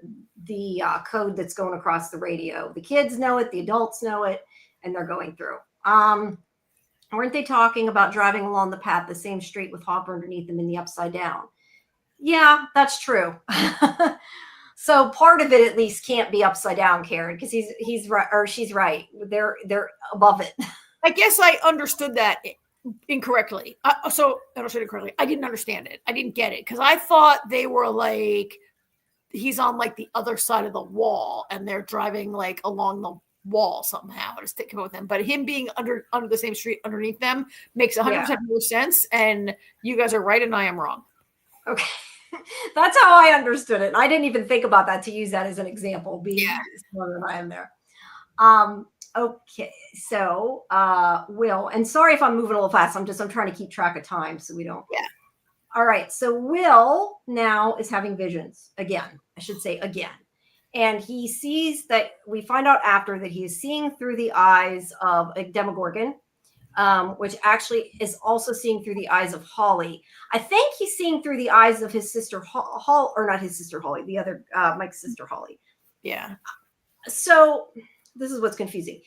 code that's going across the radio. The kids know it, the adults know it, and they're going through. Weren't they talking about driving along the path, the same street with Hopper underneath them in the upside down? Yeah, that's true. So part of it at least can't be upside down, Karen, because he's right or she's right. They're above it. I guess I understood that incorrectly. So I understood it correctly. I didn't understand it. I didn't get it because I thought they were like he's on like the other side of the wall and they're driving like along the wall somehow to stick with them, but him being under the same street underneath them makes 100% more sense, and you guys are right and I am wrong. Okay. That's how I understood it. I didn't even think about that to use that as an example, being smarter than I am there. Okay, so Will, and sorry if I'm moving a little fast, I'm trying to keep track of time so we don't. All right, so Will now is having visions again, I should say again. And he sees that we find out after that he is seeing through the eyes of a Demogorgon, which actually is also seeing through the eyes of Holly. I think he's seeing through the eyes of his sister Holly, or not his sister Holly, the other Mike's sister Holly. Yeah. So this is what's confusing.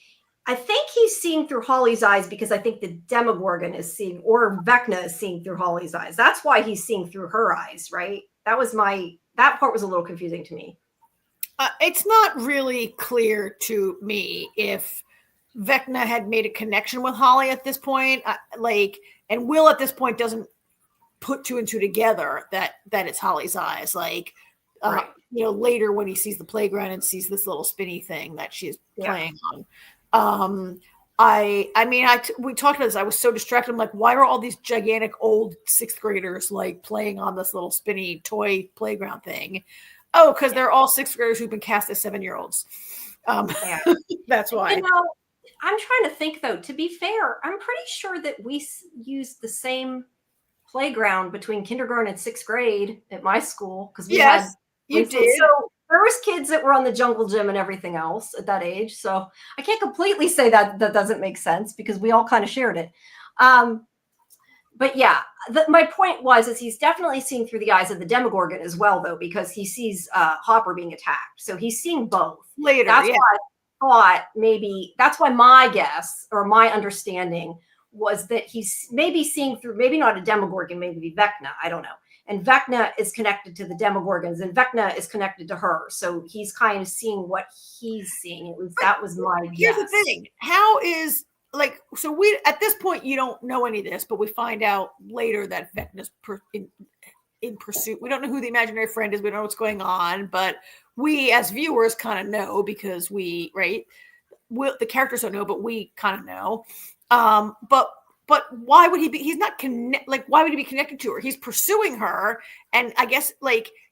I think he's seeing through Holly's eyes because I think the Demogorgon is seeing, or Vecna is seeing through Holly's eyes. That's why he's seeing through her eyes, right? That part was a little confusing to me. It's not really clear to me if Vecna had made a connection with Holly at this point, and Will at this point doesn't put two and two together that it's Holly's eyes. Like, later when he sees the playground and sees this little spinny thing that she's playing on. We talked about this. I was so distracted. I'm like, why are all these gigantic old sixth graders like playing on this little spinny toy playground thing? Oh, because they're all sixth graders who've been cast as 7-year-olds. That's why. I'm trying to think, though, to be fair, I'm pretty sure that we used the same playground between kindergarten and sixth grade at my school. Because you did. So there was kids that were on the jungle gym and everything else at that age. So I can't completely say that doesn't make sense because we all kind of shared it. But yeah, my point is he's definitely seeing through the eyes of the Demogorgon as well, though, because he sees Hopper being attacked. So he's seeing both. Later, that's why I thought maybe that's why my guess or my understanding was that he's maybe seeing through, maybe not a Demogorgon, maybe Vecna. I don't know. And Vecna is connected to the Demogorgons, and Vecna is connected to her. So he's kind of seeing what he's seeing. That was my guess. Here's the thing: how is so we at this point you don't know any of this, but we find out later that Vecna's in pursuit. We don't know who the imaginary friend is. We don't know what's going on, but we as viewers kind of know because the characters don't know, but we kind of know. But why would he be? He's not why would he be connected to her? He's pursuing her, and I guess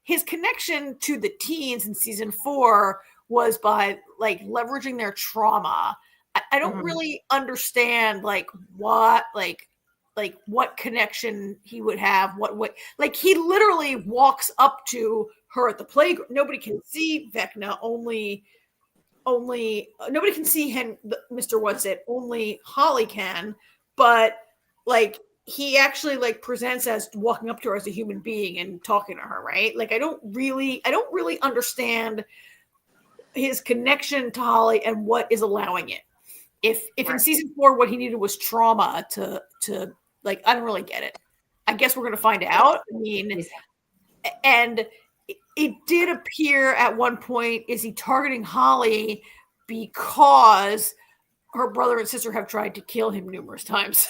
his connection to the teens in season 4 was by leveraging their trauma. I don't really understand what connection he would have. What he literally walks up to her at the playground. Nobody can see Vecna. Only nobody can see him. Mr. What's It? Only Holly can. But he actually presents as walking up to her as a human being and talking to her, right? I don't really understand his connection to Holly and what is allowing it. If in season 4 what he needed was trauma to I don't really get it. I guess we're gonna find out. I mean, and it did appear at one point, is he targeting Holly because her brother and sister have tried to kill him numerous times?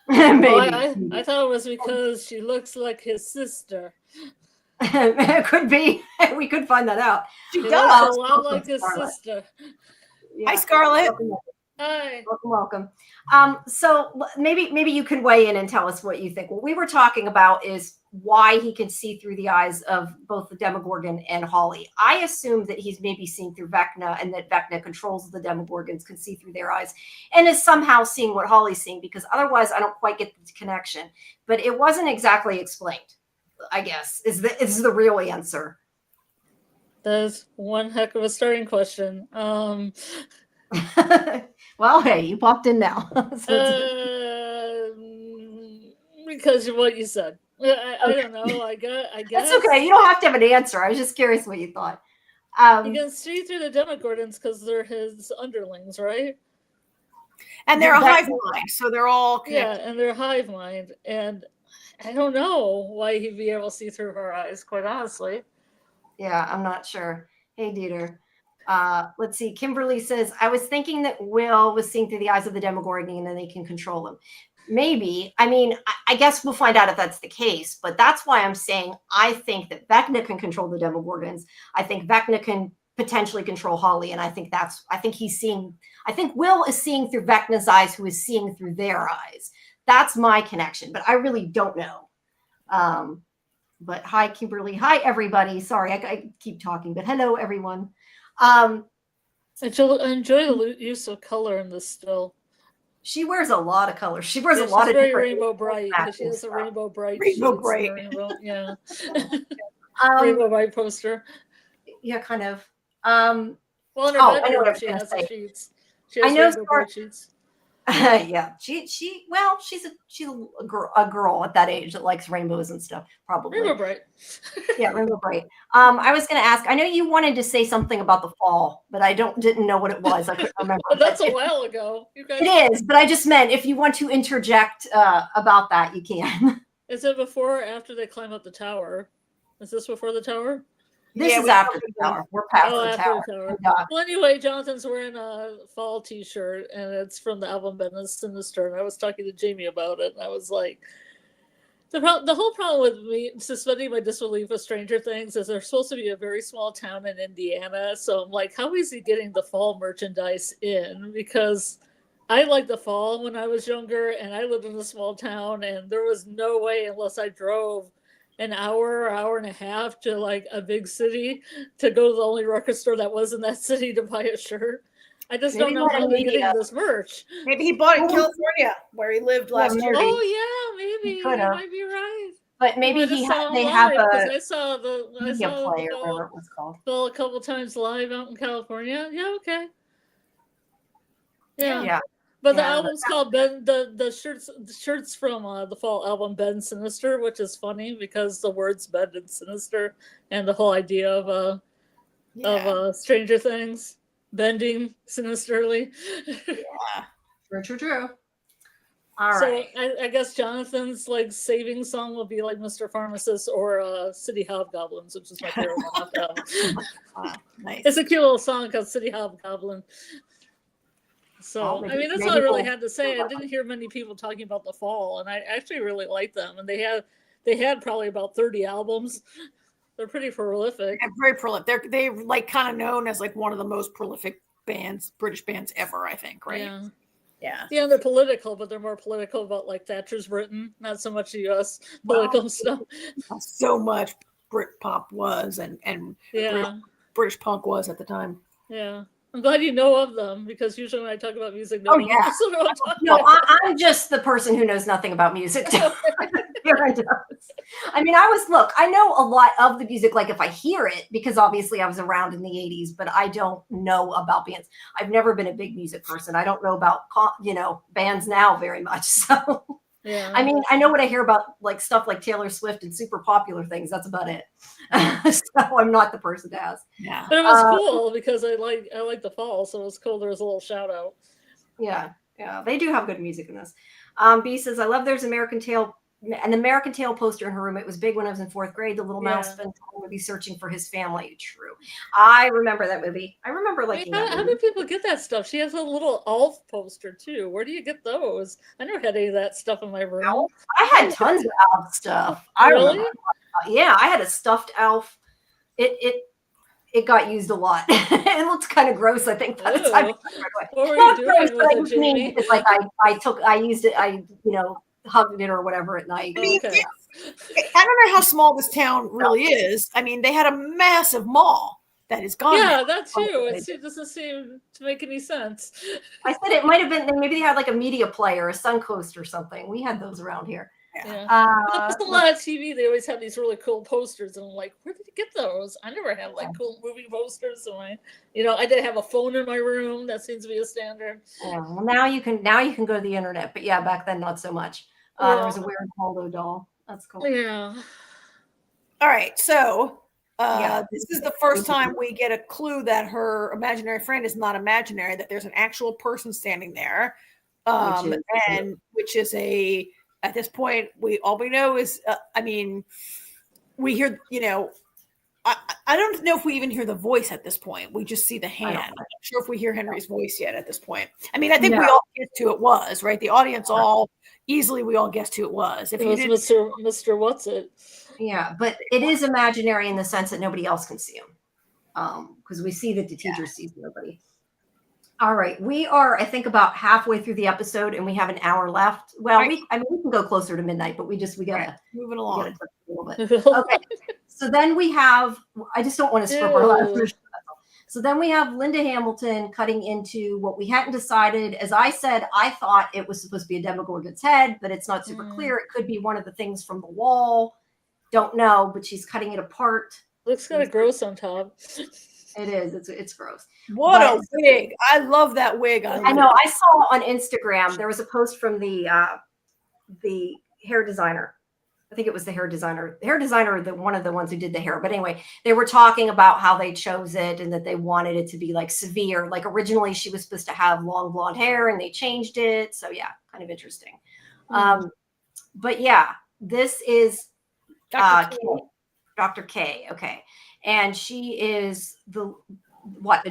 I thought it was because she looks like his sister. It could be. We could find that out. She does does a lot like his sister. Yeah. Hi, Scarlet. Hi. Welcome. So maybe you can weigh in and tell us what you think. What we were talking about is why he can see through the eyes of both the Demogorgon and Holly. I assume that he's maybe seeing through Vecna, and that Vecna controls the Demogorgons, can see through their eyes, and is somehow seeing what Holly's seeing, because otherwise I don't quite get the connection. But it wasn't exactly explained, I guess, is the real answer. That's one heck of a starting question. Well, hey, you popped in now. Because of what you said. I don't know. I guess. That's okay. You don't have to have an answer. I was just curious what you thought. You can see through the Demogorgons because they're his underlings, right? And they're a hive mind, so they're all connected. Yeah, and they're hive mind. And I don't know why he'd be able to see through her eyes, quite honestly. Yeah, I'm not sure. Hey, Dieter. Let's see. Kimberly says, I was thinking that Will was seeing through the eyes of the Demogorgon and then they can control him. Maybe. I mean, I guess we'll find out if that's the case, but that's why I'm saying I think that Vecna can control the Demogorgons. I think Vecna can potentially control Holly, and I think Will is seeing through Vecna's eyes, who is seeing through their eyes. That's my connection, but I really don't know. But hi, Kimberly. Hi, everybody. Sorry, I keep talking, but hello, everyone. I enjoy the use of color in this still. She wears a lot of colors. She wears a lot of very different rainbow bright. She has a rainbow bright. Rainbow bright. Yeah. Rainbow bright poster. Yeah, kind of. Well, in her bedroom, she has the sheets. She has rainbow bright sheets. Yeah, she's a girl at that age that likes rainbows and stuff, probably. Rainbow bright. Yeah, rainbow bright. I was going to ask. I know you wanted to say something about the fall, but I didn't know what it was. I couldn't remember. But that's a while ago. It is, but I just meant if you want to interject about that, you can. Is it before or after they climb up the tower? Is this before the tower? This is after the tower. We're past the tower. Well, anyway, Jonathan's wearing a fall T-shirt, and it's from the album Ben and Sinister. And I was talking to Jamie about it, and I was like, the whole problem with me suspending my disbelief of Stranger Things is they're supposed to be a very small town in Indiana. So I'm like, how is he getting the fall merchandise in? Because I liked the fall when I was younger, and I lived in a small town, and there was no way unless I drove an hour and a half to like a big city to go to the only record store that was in that city to buy a shirt. I just don't know how they're getting this merch. Maybe he bought it in California where he lived last year. Oh yeah, maybe. You might be right. But maybe they have I saw the player, whatever it was called. Bill a couple times live out in California. Yeah, okay. Yeah. But the album's called Ben. The shirts from the fall album Ben Sinister, which is funny because the words Ben and Sinister and the whole idea of Stranger Things bending sinisterly. Yeah, true. All right. So I guess Jonathan's like saving song will be like Mr. Pharmacist or City Hobgoblins, which is my favorite one off the album. Nice. It's a cute little song called City Hobgoblin. So, I mean, that's all I really had to say. I didn't hear many people talking about the fall, and I actually really like them. And they had probably about 30 albums. They're pretty prolific. Yeah, very prolific. They're like kind of known as like one of the most prolific bands, British bands ever, I think, right? Yeah. Yeah, they're political, but they're more political about like Thatcher's Britain, not so much the U.S. political stuff. So much Britpop was, and British punk was at the time. Yeah. I'm glad you know of them because usually when I talk about music, I'm just the person who knows nothing about music. I mean, I know a lot of the music, like if I hear it, because obviously I was around in the 80s, but I don't know about bands. I've never been a big music person. I don't know about, bands now very much. So, yeah. I mean, I know what I hear about like stuff like Taylor Swift and super popular things. That's about it. So I'm not the person to ask. Yeah. But it was cool because I like the fall. So it was cool. There was a little shout out. Yeah. They do have good music in this. B says, I love there's American Tail. An American Tail poster in her room. It was big when I was in 4th grade. The little mouse spent time would be searching for his family. True. I remember that movie. I remember liking that movie. How do people get that stuff? She has a little Alf poster too. Where do you get those? I never had any of that stuff in my room. Alf? I had tons of Alf stuff. Really? Yeah, I had a stuffed Alf. It it got used a lot. It looked kind of gross, I think, by the time. Ew. What were you doing with it, Jamie? It's like I used it, hugged it or whatever at night. Okay. I don't know how small this town really is. I mean, they had a massive mall that is gone. Yeah, now. that too. It doesn't seem to make any sense. I said it might have been, maybe they had like a media player, a Suncoast or something. We had those around here. Yeah. There's a lot of TV. They always have these really cool posters, and I'm like, where did you get those? I never had like cool movie posters. So I did have a phone in my room. That seems to be a standard. Yeah. Well, now you can go to the internet, but yeah, back then not so much. There was a weird Holdo doll. That's cool. Yeah. All right, so this is the first time we get a clue that her imaginary friend is not imaginary, that there's an actual person standing there, which is a. At this point, all we know is, we hear, I don't know if we even hear the voice at this point. We just see the hand. I'm not sure if we hear Henry's voice yet at this point. I mean, I think we all guessed who it was, right? The audience we all guessed who it was. If it was Mr. What's It? Yeah, but it is imaginary in the sense that nobody else can see him. Because we see that the teacher sees nobody. All right, we are, I think, about halfway through the episode, and we have an hour left. Well, we can go closer to midnight, but we gotta moving along a little bit. Okay, so then we have. I just don't want to skip our last. So then we have Linda Hamilton cutting into what we hadn't decided. As I said, I thought it was supposed to be a Demogorgon's head, but it's not super clear. It could be one of the things from the wall. Don't know, but she's cutting it apart. Looks kind of gross on top. It is. It's gross. What a wig! I love that wig. I know. I saw on Instagram there was a post from the hair designer. I think it was the hair designer. The hair designer, one of the ones who did the hair. But anyway, they were talking about how they chose it and that they wanted it to be like severe. Like originally, she was supposed to have long blonde hair, and they changed it. So yeah, kind of interesting. But yeah, this is Dr. K. Okay. And she is the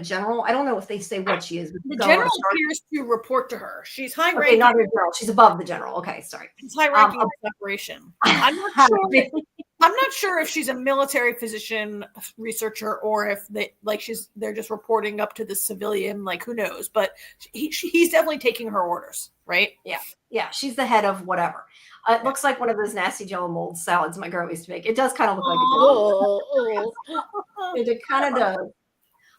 general? I don't know if they say what she is. The general appears to report to her. She's high ranking. Okay, not the general. She's above the general. Okay, sorry. She's high ranking in the separation. I'm not sure if she's a military physician researcher or if they're just reporting up to the civilian. Like who knows? But he's definitely taking her orders, right? Yeah. She's the head of whatever. It looks like one of those nasty jello mold salads my girl used to make. It does kind of look like it kind of does.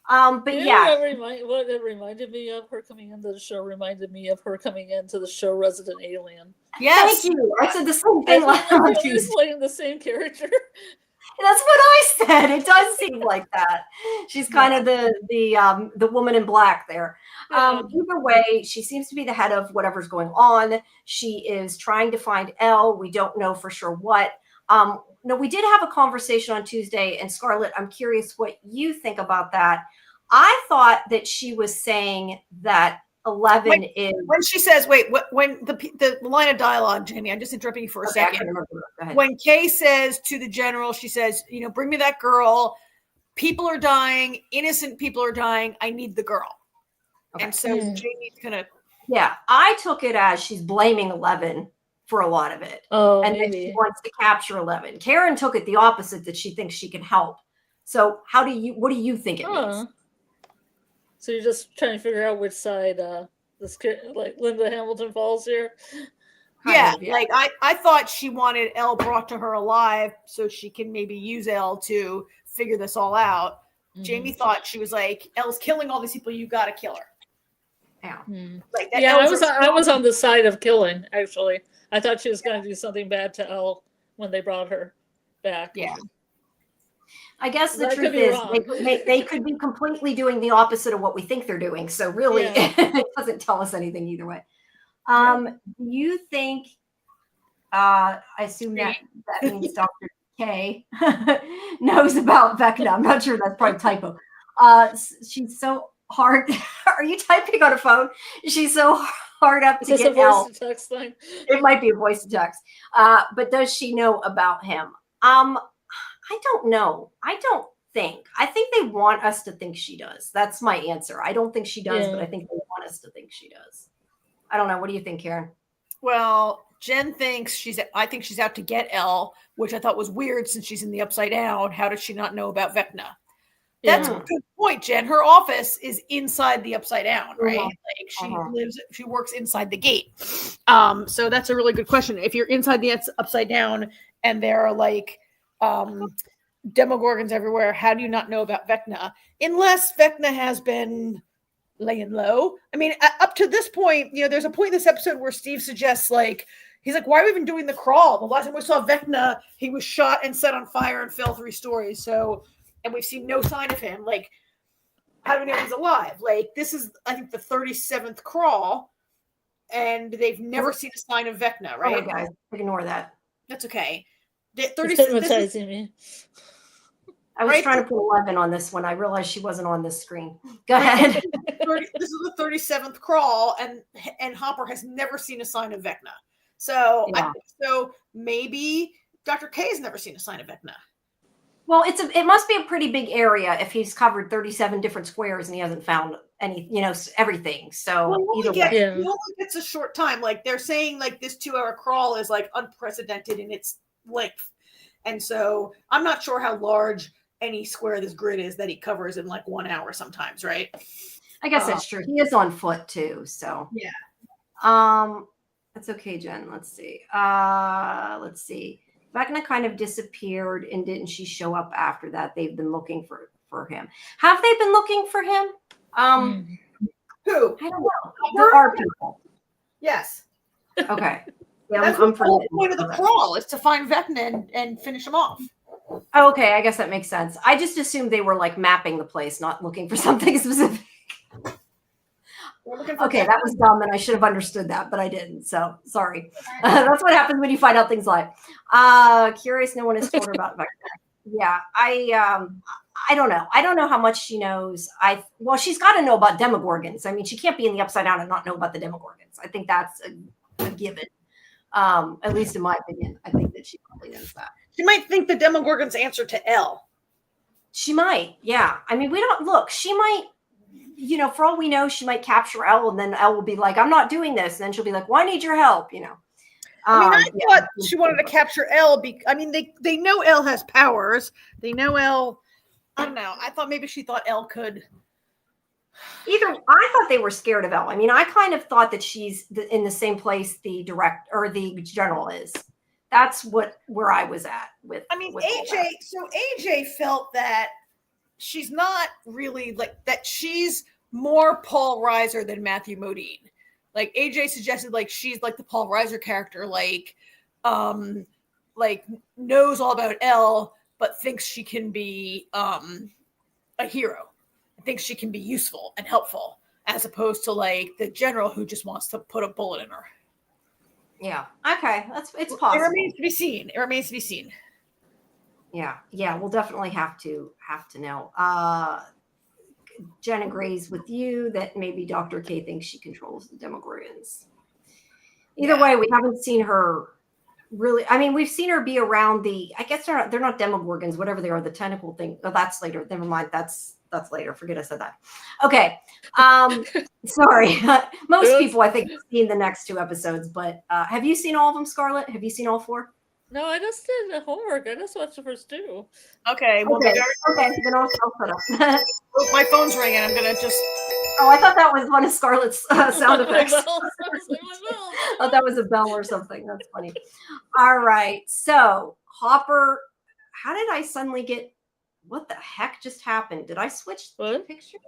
But what it reminded me of her coming into the show reminded me of her coming into the show Resident Alien. Yes. Thank you. I said the same thing last time. She's playing the same character. That's what I said. It does seem like that. She's kind of the woman in black there. Either way, she seems to be the head of whatever's going on. She is trying to find Elle. We don't know for sure what. No, we did have a conversation on Tuesday, and Scarlet, I'm curious what you think about that. I thought that she was saying that 11 is when she says, when the line of dialogue, Jamie, I'm just interrupting you for a second. When Kay says to the general, she says, bring me that girl. People are dying. Innocent people are dying. I need the girl. Okay. And so Jamie's gonna. Yeah, I took it as she's blaming 11 for a lot of it. And then she wants to capture 11. Karen took it the opposite, that she thinks she can help. So what do you think it means? So you're just trying to figure out which side Linda Hamilton falls here? Yeah. Like I thought she wanted Elle brought to her alive so she can maybe use Elle to figure this all out. Mm-hmm. Jamie thought she was like, Elle's killing all these people, you gotta kill her. Yeah. Like that. Yeah, I was on the side of killing, actually. I thought she was going to do something bad to Elle when they brought her back. Yeah. I guess the truth is they could be completely doing the opposite of what we think they're doing. So really, it doesn't tell us anything either way. You think, I assume that means Dr. K knows about Vecna. I'm not sure, that's probably typo. She's so hard. Are you typing on a phone? She's so hard up to get help. Voice to text thing? It might be a voice to text. But does she know about him? I don't know. I think they want us to think she does. That's my answer. I don't think she does, but I think they want us to think she does. I don't know. What do you think, Karen? Well, Jen thinks I think she's out to get Elle, which I thought was weird since she's in the Upside Down. How does she not know about Vecna? That's Yeah. a good point, Jen. Her office is inside the Upside Down, right? Uh-huh. Like she works inside the gate. So that's a really good question. If you're inside the Upside Down and there are like Demogorgons everywhere, how do you not know about Vecna? Unless Vecna has been laying low. I mean, up to this point, there's a point in this episode where Steve suggests he's like, why are we even doing the crawl? The last time we saw Vecna, he was shot and set on fire and fell 3 stories. So, and we've seen no sign of him. Like, how do we know he's alive? Like, this is, I think, the 37th crawl, and they've never seen a sign of Vecna, right? Oh, guys, ignore that. That's okay. It's hypnotizing me. I was trying to put 11 on this one. I realized she wasn't on this screen. Go ahead. This is the 37th crawl, and Hopper has never seen a sign of Vecna. So, Yeah. So maybe Dr. K has never seen a sign of Vecna. Well, it must be a pretty big area if he's covered 37 different squares and he hasn't found any, everything. So he only gets a short time. Like they're saying, like this 2-hour crawl is like unprecedented in its length, and so I'm not sure how large any square of this grid is that he covers in like 1 hour sometimes, right? I guess that's true. He is on foot too, so yeah. That's okay, Jen. Let's see. Vecna kind of disappeared, and didn't she show up after that? They've been looking for him. Have they been looking for him? Who? I don't know. There are people. Yes. Okay. Yeah, That's I'm the whole point of the crawl is to find Vecna and finish him off. Okay, I guess that makes sense. I just assumed they were like mapping the place, not looking for something specific. Okay, that was dumb, and I should have understood that, but I didn't. So sorry. That's what happens when you find out things live. Curious, no one has told her about Vecna. Yeah, I don't know. I don't know how much she knows. She's got to know about Demogorgons. I mean, she can't be in the Upside Down and not know about the Demogorgons. I think that's a given. At least in my opinion, I think that she probably knows that. She might think the Demogorgon's answer to L. She might, yeah. I mean, we don't look. She might, for all we know, she might capture Elle, and then Elle will be like, "I'm not doing this," and then she'll be like, "Well, I need your help," I thought she wanted to capture Elle. They know Elle has powers. They know Elle. I don't know. I thought maybe she thought Elle could. I thought they were scared of Elle. I mean, I kind of thought that she's in the same place the general is. That's where I was at with. I mean, AJ. So AJ felt that she's not really like that. She's more Paul Reiser than Matthew Modine. Like AJ suggested, like she's like the Paul Reiser character, like knows all about Elle, but thinks she can be a hero. Thinks she can be useful and helpful, as opposed to like the general who just wants to put a bullet in her. Yeah. Okay. It's possible. It remains to be seen. Yeah. We'll definitely have to know. Jen agrees with you that maybe Dr. K thinks she controls the Demogorgons. Either way, we haven't seen her really. I mean, we've seen her be around I guess they're not Demogorgons, whatever they are, the tentacle thing. Oh, that's later. Never mind. That's later. Forget I said that. Okay. Sorry. Most people, I think, have seen the next 2 episodes, but have you seen all of them, Scarlett? Have you seen all 4? No, I just did the homework. I just watched the first 2. Okay. Well, okay. Then I'll put up. My phone's ringing. I'm gonna just. Oh, I thought that was one of Scarlett's sound effects. Oh, that was a bell or something. That's funny. All right. So Hopper, how did I suddenly get? What the heck just happened? Did I switch the picture?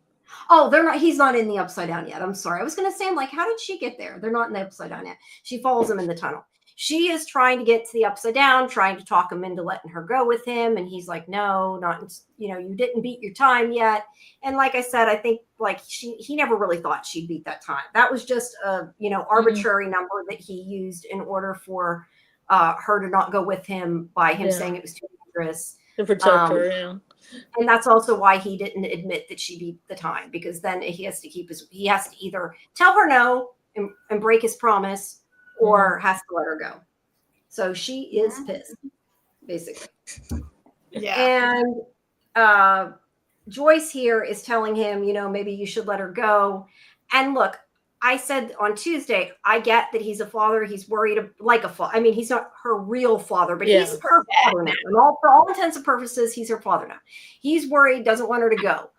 Oh, he's not in the Upside Down yet. I'm sorry. I was going to say, I'm like, how did she get there? They're not in the Upside Down yet. She follows him in the tunnel. She is trying to get to the Upside Down, trying to talk him into letting her go with him. And he's like, no, not, you didn't beat your time yet. And like I said, I think like he never really thought she'd beat that time. That was just a, arbitrary number that he used in order for her to not go with him by him saying it was too dangerous. To protect her, yeah. And that's also why he didn't admit that she beat the time, because then he has to either tell her no and break his promise, or has to let her go. So she is pissed, basically. Yeah. And Joyce here is telling him, maybe you should let her go. And look, I said on Tuesday, I get that he's a father. He's worried like a father. I mean, he's not her real father, but Yeah. he's her father now. And for all intents and purposes, he's her father now. He's worried, doesn't want her to go.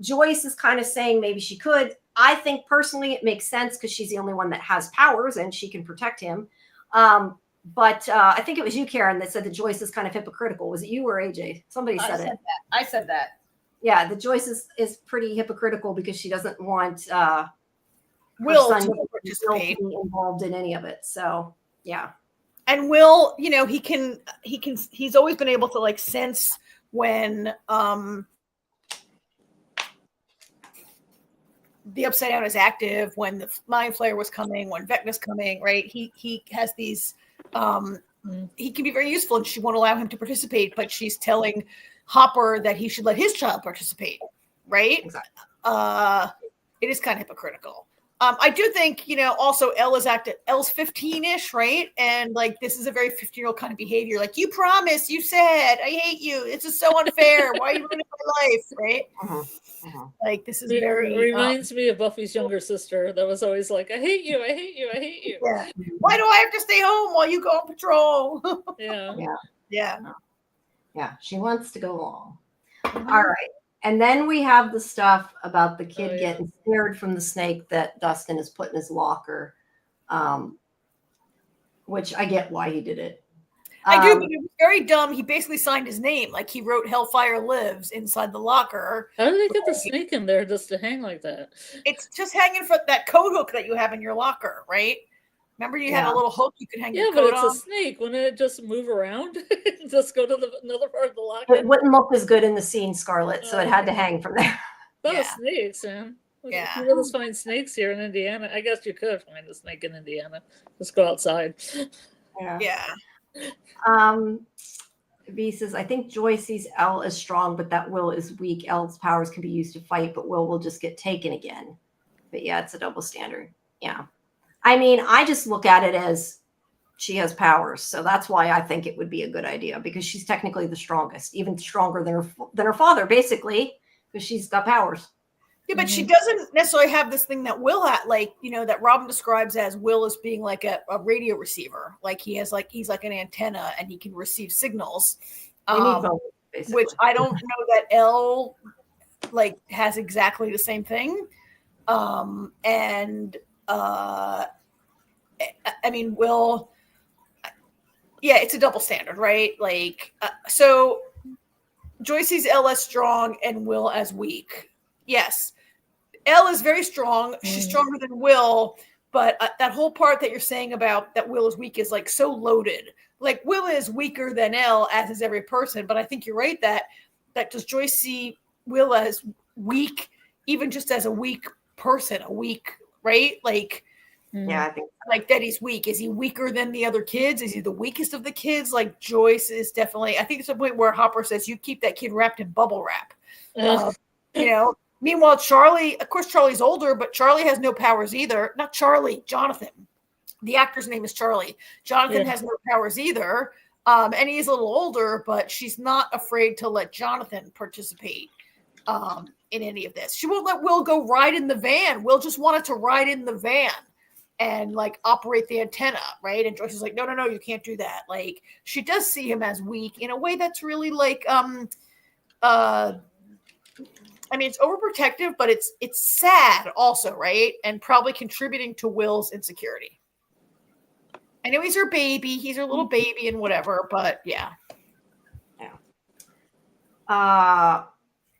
Joyce is kind of saying maybe she could. I think personally it makes sense because she's the only one that has powers and she can protect him. But I think it was you, Karen, that said that Joyce is kind of hypocritical. Was it you or AJ? Somebody said it. I said that. Yeah, the Joyce is pretty hypocritical because she doesn't want Will son to participate. to be involved in any of it. So yeah. And Will, he's always been able to like sense when the Upside Down is active, when the Mind Flayer was coming, when Vecna's coming, right? He has these he can be very useful and she won't allow him to participate, but she's telling Hopper that he should let his child participate, right? Exactly. It is kind of hypocritical. I do think, also Elle's 15-ish, right? And like, this is a very 15-year-old kind of behavior. Like, you promised, you said, I hate you. This is so unfair. Why are you ruining my life, right? Like, this is very... reminds me of Buffy's younger sister that was always like, I hate you, I hate you, I hate you. Yeah. Why do I have to stay home while you go on patrol? Yeah, she wants to go along. All right. And then we have the stuff about the kid getting scared from the snake that Dustin has put in his locker, which I get why he did it. I do, but it was very dumb. He basically signed his name. Like, he wrote Hellfire Lives inside the locker. How did they get the snake in there just to hang like that? It's just hanging from that coat hook that you have in your locker, right? Remember you had a little hook you could hang your coat on? Yeah, but it's a snake. Wouldn't it just move around? Just go to another part of the locker? It wouldn't look as good in the scene, Scarlet, so it had to hang from there. That was snakes, man. Yeah. You really find snakes here in Indiana. I guess you could find a snake in Indiana. Just go outside. Yeah. V says, I think Joy sees Elle as strong, but that Will is weak. Elle's powers can be used to fight, but Will just get taken again. But yeah, it's a double standard. Yeah. I mean, I just look at it as she has powers. So that's why I think it would be a good idea, because she's technically the strongest, even stronger than her father, basically, because she's got powers. Yeah, but she doesn't necessarily have this thing that Will had, like, that Robin describes as Will as being like a radio receiver. Like, he's like an antenna and he can receive signals. Both, which I don't know that Elle like has exactly the same thing. I mean, Will, yeah, it's a double standard, right? Like, so Joy sees Elle as strong and Will as weak. Yes. Elle is very strong. She's stronger than Will, but that whole part that you're saying about that Will is weak is like so loaded. Like, Will is weaker than Elle, as is every person, but I think you're right that does Joyce see Will as weak, even just as a weak person, right? Like, yeah, I think so. Like that he's weak. Is he weaker than the other kids? Is he the weakest of the kids? Like, Joyce is definitely, I think it's a point where Hopper says, you keep that kid wrapped in bubble wrap. Meanwhile, Charlie, of course, Charlie's older, but Charlie has no powers either. Not Charlie, Jonathan. The actor's name is Charlie. Jonathan has no powers either. And he's a little older, but she's not afraid to let Jonathan participate in any of this. She won't let Will go ride in the van. Will just wanted to ride in the van and like operate the antenna, right? And Joyce is like, no, you can't do that. Like, she does see him as weak in a way that's really like, I mean, it's overprotective, but it's sad also, right? And probably contributing to Will's insecurity. I know he's her baby. He's her little baby and whatever, but yeah. Yeah.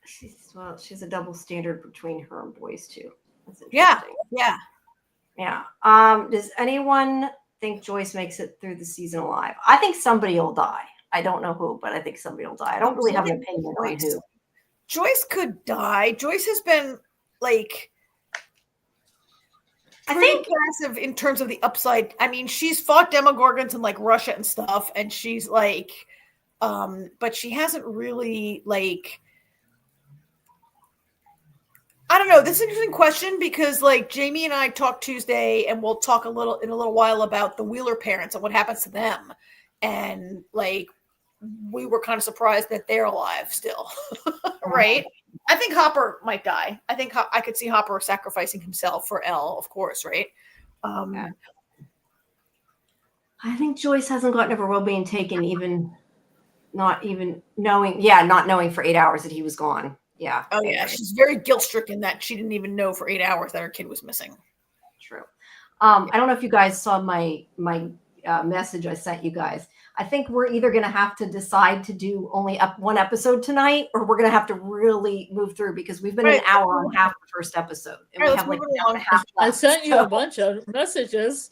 She's a double standard between her and boys too. That's interesting. Yeah. Does anyone think Joyce makes it through the season alive? I think somebody will die. I don't know who, but I think somebody will die. I don't really have an opinion on who. Joyce could die. Joyce has been like, I think, aggressive in terms of the upside. I mean, she's fought Demogorgons in like Russia and stuff, and she's like, but she hasn't really like, I don't know. This is an interesting question because like Jamie and I talked Tuesday, and we'll talk in a little while about the Wheeler parents and what happens to them. And like, we were kind of surprised that they're alive still, right? I think Hopper might die. I think I could see Hopper sacrificing himself for Elle, of course, right? Yeah. I think Joyce hasn't gotten over Will being taken, not knowing for 8 hours that he was gone. Yeah. Oh yeah, she's very guilt stricken that she didn't even know for 8 hours that her kid was missing. True. I don't know if you guys saw my message I sent you guys. I think we're either going to have to decide to do only one episode tonight, or we're going to have to really move through because we've been an hour on half the first episode, and we have like an hour and a half left. I sent you a bunch of messages.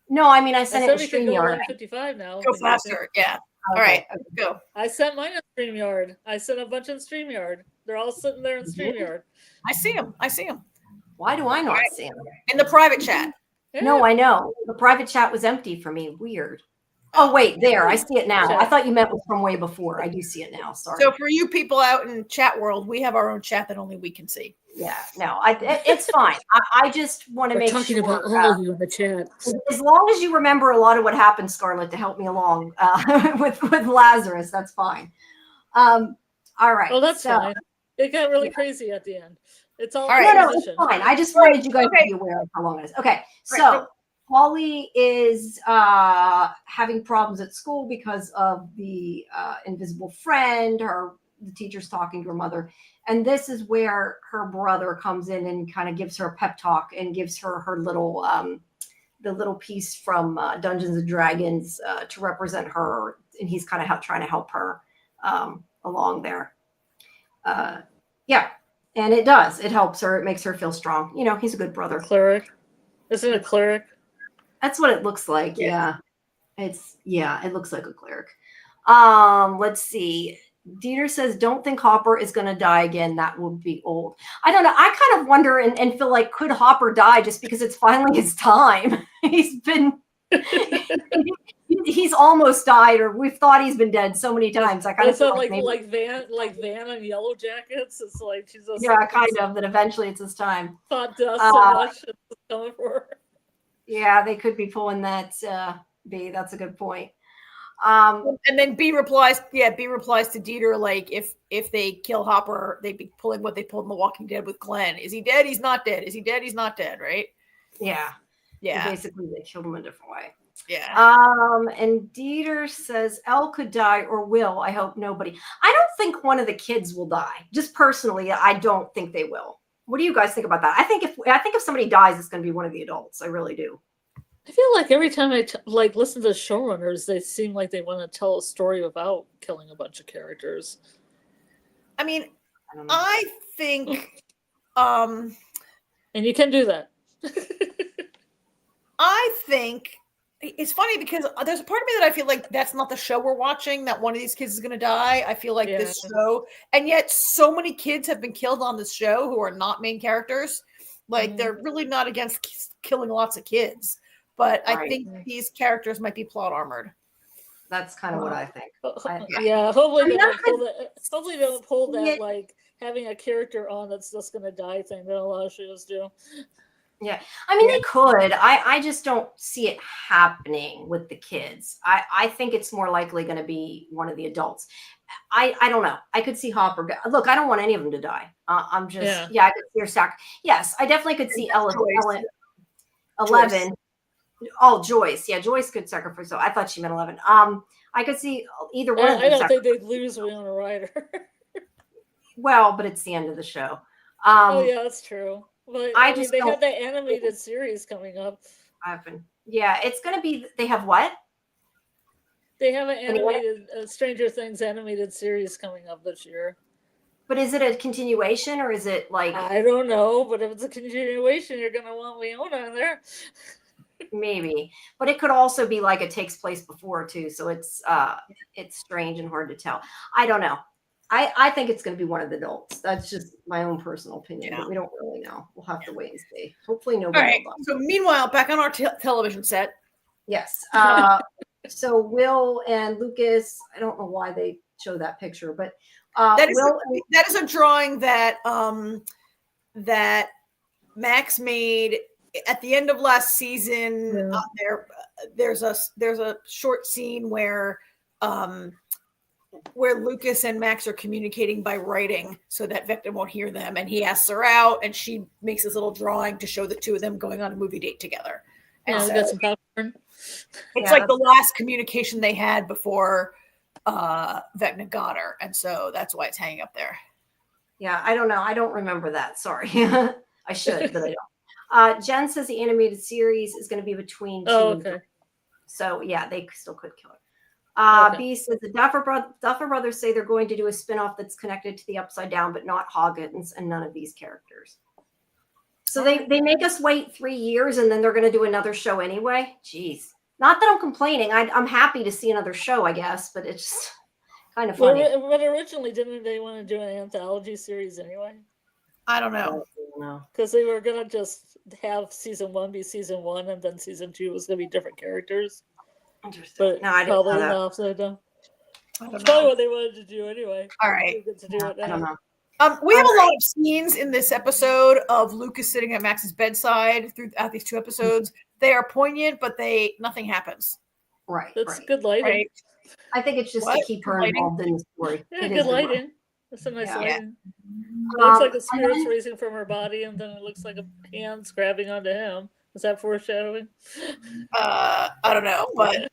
No, I mean I sent it to StreamYard. StreamYard. 155 now. Go faster, yeah. Okay. All right, go. I sent mine on StreamYard. I sent a bunch on StreamYard. They're all sitting there in StreamYard. I see them. Why do I not see them? In the private chat. Yeah. No, I know. The private chat was empty for me. Weird. Oh, wait, there. I see it now. I thought you meant it was from way before. I do see it now. Sorry. So for you people out in chat world, we have our own chat that only we can see. Yeah, no, it's fine. I just want to make sure. Talking about all of you in the chat. As long as you remember a lot of what happened, Scarlet, to help me along with Lazarus, that's fine. All right. Oh, that's fine. It got really crazy at the end. It's all right. No, it's fine. I just wanted you guys to be aware of how long it is. Okay, so Holly is having problems at school because of the invisible friend. The teacher's talking to her mother. And this is where her brother comes in and kind of gives her a pep talk and gives her little, the little piece from Dungeons and Dragons to represent her. And he's kind of trying to help her along there. Yeah. And it does. It helps her. It makes her feel strong. You know, he's a good brother. Cleric. Isn't it a cleric? That's what it looks like. Yeah. It looks like a cleric. Let's see. Dieter says, don't think Hopper is going to die again. That would be old. I don't know. I kind of wonder and feel like, could Hopper die just because it's finally his time? He's almost died, or we've thought he's been dead so many times. I kind of feel like Van on Yellow Jackets. It's like she's kind of that eventually it's his time. Hot dust so much it's coming for her. Yeah, they could be pulling that. B. That's a good point. And then B replies to Dieter, like if they kill Hopper, they'd be pulling what they pulled in The Walking Dead with Glenn. Is he dead? He's not dead. Is he dead? He's not dead, right? Yeah. Yeah. Basically they killed him a different way. Yeah. And Dieter says Elle could die or will. I hope nobody. I don't think one of the kids will die. Just personally, I don't think they will. What do you guys think about that? I think if somebody dies, it's going to be one of the adults. I really do. I feel like every time I listen to showrunners, they seem like they want to tell a story without killing a bunch of characters. I mean, I think, and you can do that. I think it's funny because there's a part of me that I feel like that's not the show we're watching, that one of these kids is going to die. I feel like this show, and yet so many kids have been killed on this show who are not main characters. Like they're really not against killing lots of kids. But I think these characters might be plot armored. That's kind of what I think. Hopefully they don't pull that. Hopefully they don't pull that like having a character on that's just going to die thing that a lot of shows do. Yeah, I mean they could. I just don't see it happening with the kids. I think it's more likely going to be one of the adults. I don't know. I could see Hopper. Look, I don't want any of them to die. I'm just I could see her stack. Yes, I definitely could see Ellen 11. Joyce. Oh, Joyce. Yeah, Joyce could sacrifice. So I thought she meant 11. I could see either one of them. I don't think they'd lose Winona Ryder. Well, but it's the end of the show. That's true. But I mean, they have the animated series coming up. It's going to be. They have what? They have an animated Stranger Things animated series coming up this year. But is it a continuation or is it like? I don't know, but if it's a continuation, you're going to want Winona in there. Maybe, but it could also be like it takes place before too, so it's strange and hard to tell. I don't know. I think it's going to be one of the adults. That's just my own personal opinion, but we don't really know. We'll have to wait and see. Hopefully nobody. All right. So meanwhile, back on our television set. Yes. So Will and Lucas. I don't know why they show that picture, but that is a drawing that that Max made at the end of last season. There's a short scene where where Lucas and Max are communicating by writing so that Vecna won't hear them. And he asks her out and she makes this little drawing to show the two of them going on a movie date together. And Yeah, so we got some popcorn. it's like the last communication they had before Vecna got her. And so that's why it's hanging up there. Yeah, I don't know. I don't remember that. Sorry. I should, but I don't. Jen says the animated series is going to be between 2 and 3. So, yeah, they still could kill her. B says the Duffer Brothers say they're going to do a spinoff that's connected to the Upside Down, but not Hoggins and none of these characters. So they make us wait 3 years and then they're going to do another show anyway. Jeez. Not that I'm complaining. I'm happy to see another show, I guess, but it's just kind of funny. But originally, didn't they want to do an anthology series anyway? I don't know. Because they were going to just have season 1 be season 1 and then season 2 was going to be different characters. Interesting. But no, I didn't know that. Upside down. It's probably what they wanted to do anyway. All right. To do it now. I don't know. We have a lot of scenes in this episode of Lucas sitting at Max's bedside throughout these 2 episodes. They are poignant, but nothing happens. Right. That's good lighting. Right. I think it's just to keep her involved in the story. Yeah, good lighting. That's a nice lighting. It Yeah. looks like the spirit's raising from her body, and then it looks like a hand's grabbing onto him. Is that foreshadowing? I don't know, but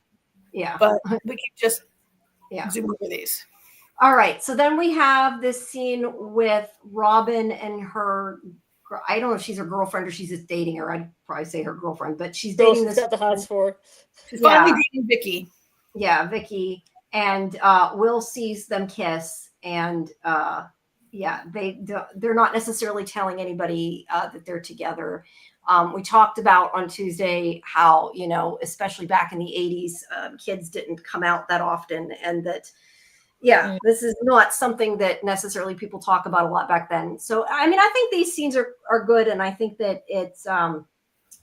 yeah. But we can just zoom over these. All right. So then we have this scene with Robin and her. I don't know if she's her girlfriend or she's just dating her. I'd probably say her girlfriend, but she's dating this. Got the hots for. She's finally dating Vicky. Yeah, Vicky, and Will sees them kiss, and they're not necessarily telling anybody that they're together. We talked about on Tuesday how, especially back in the 80s, kids didn't come out that often, and that this is not something that necessarily people talk about a lot back then. So I mean, I think these scenes are good, and I think that it's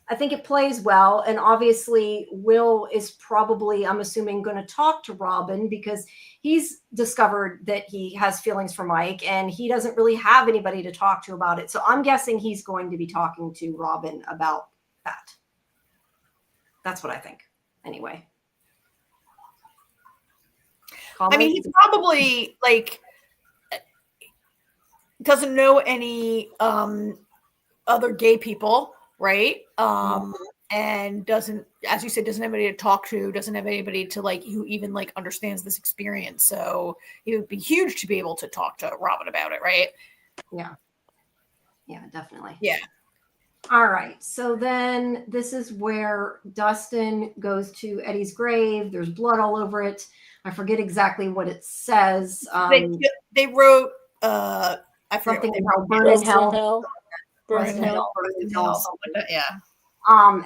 I think it plays well. And obviously Will is probably, I'm assuming, going to talk to Robin because he's discovered that he has feelings for Mike and he doesn't really have anybody to talk to about it. So I'm guessing he's going to be talking to Robin about that. That's what I think. Anyway. I mean, he's probably doesn't know any other gay people. Right. And doesn't, as you said, doesn't have anybody to talk to, doesn't have anybody to who even understands this experience. So it would be huge to be able to talk to Robin about it. Right. Yeah. Yeah, definitely. Yeah. All right. So then this is where Dustin goes to Eddie's grave. There's blood all over it. I forget exactly what it says. They wrote, I forget something what about burn in hell. Yeah.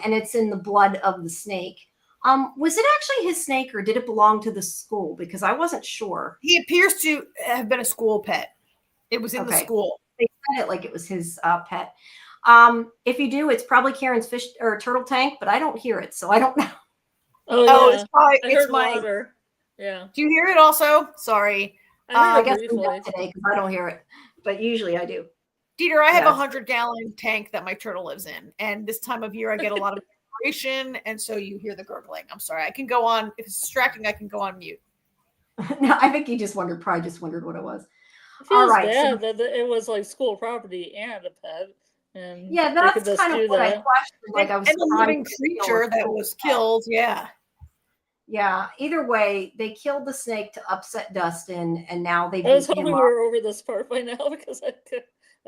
And it's in the blood of the snake. Was it actually his snake or did it belong to the school? Because I wasn't sure. He appears to have been a school pet. It was in the school. They said it like it was his pet. If you do, it's probably Karen's fish or turtle tank, but I don't hear it, so I don't know. Oh, it's probably I heard water. Yeah. Do you hear it also? Sorry. I guess today because I don't hear it, but usually I do. Dieter, I have a 100-gallon tank that my turtle lives in, and this time of year I get a lot of vibration, and so you hear the gurgling. I'm sorry. I can go on. If it's distracting, I can go on mute. No, I think he probably just wondered what it was. All right. Bad that it was school property and a pet. And that's kind of what I questioned. I was and a living creature that was killed. Yeah. Yeah. Either way, they killed the snake to upset Dustin, and now they. I was hoping we were over this part by now because I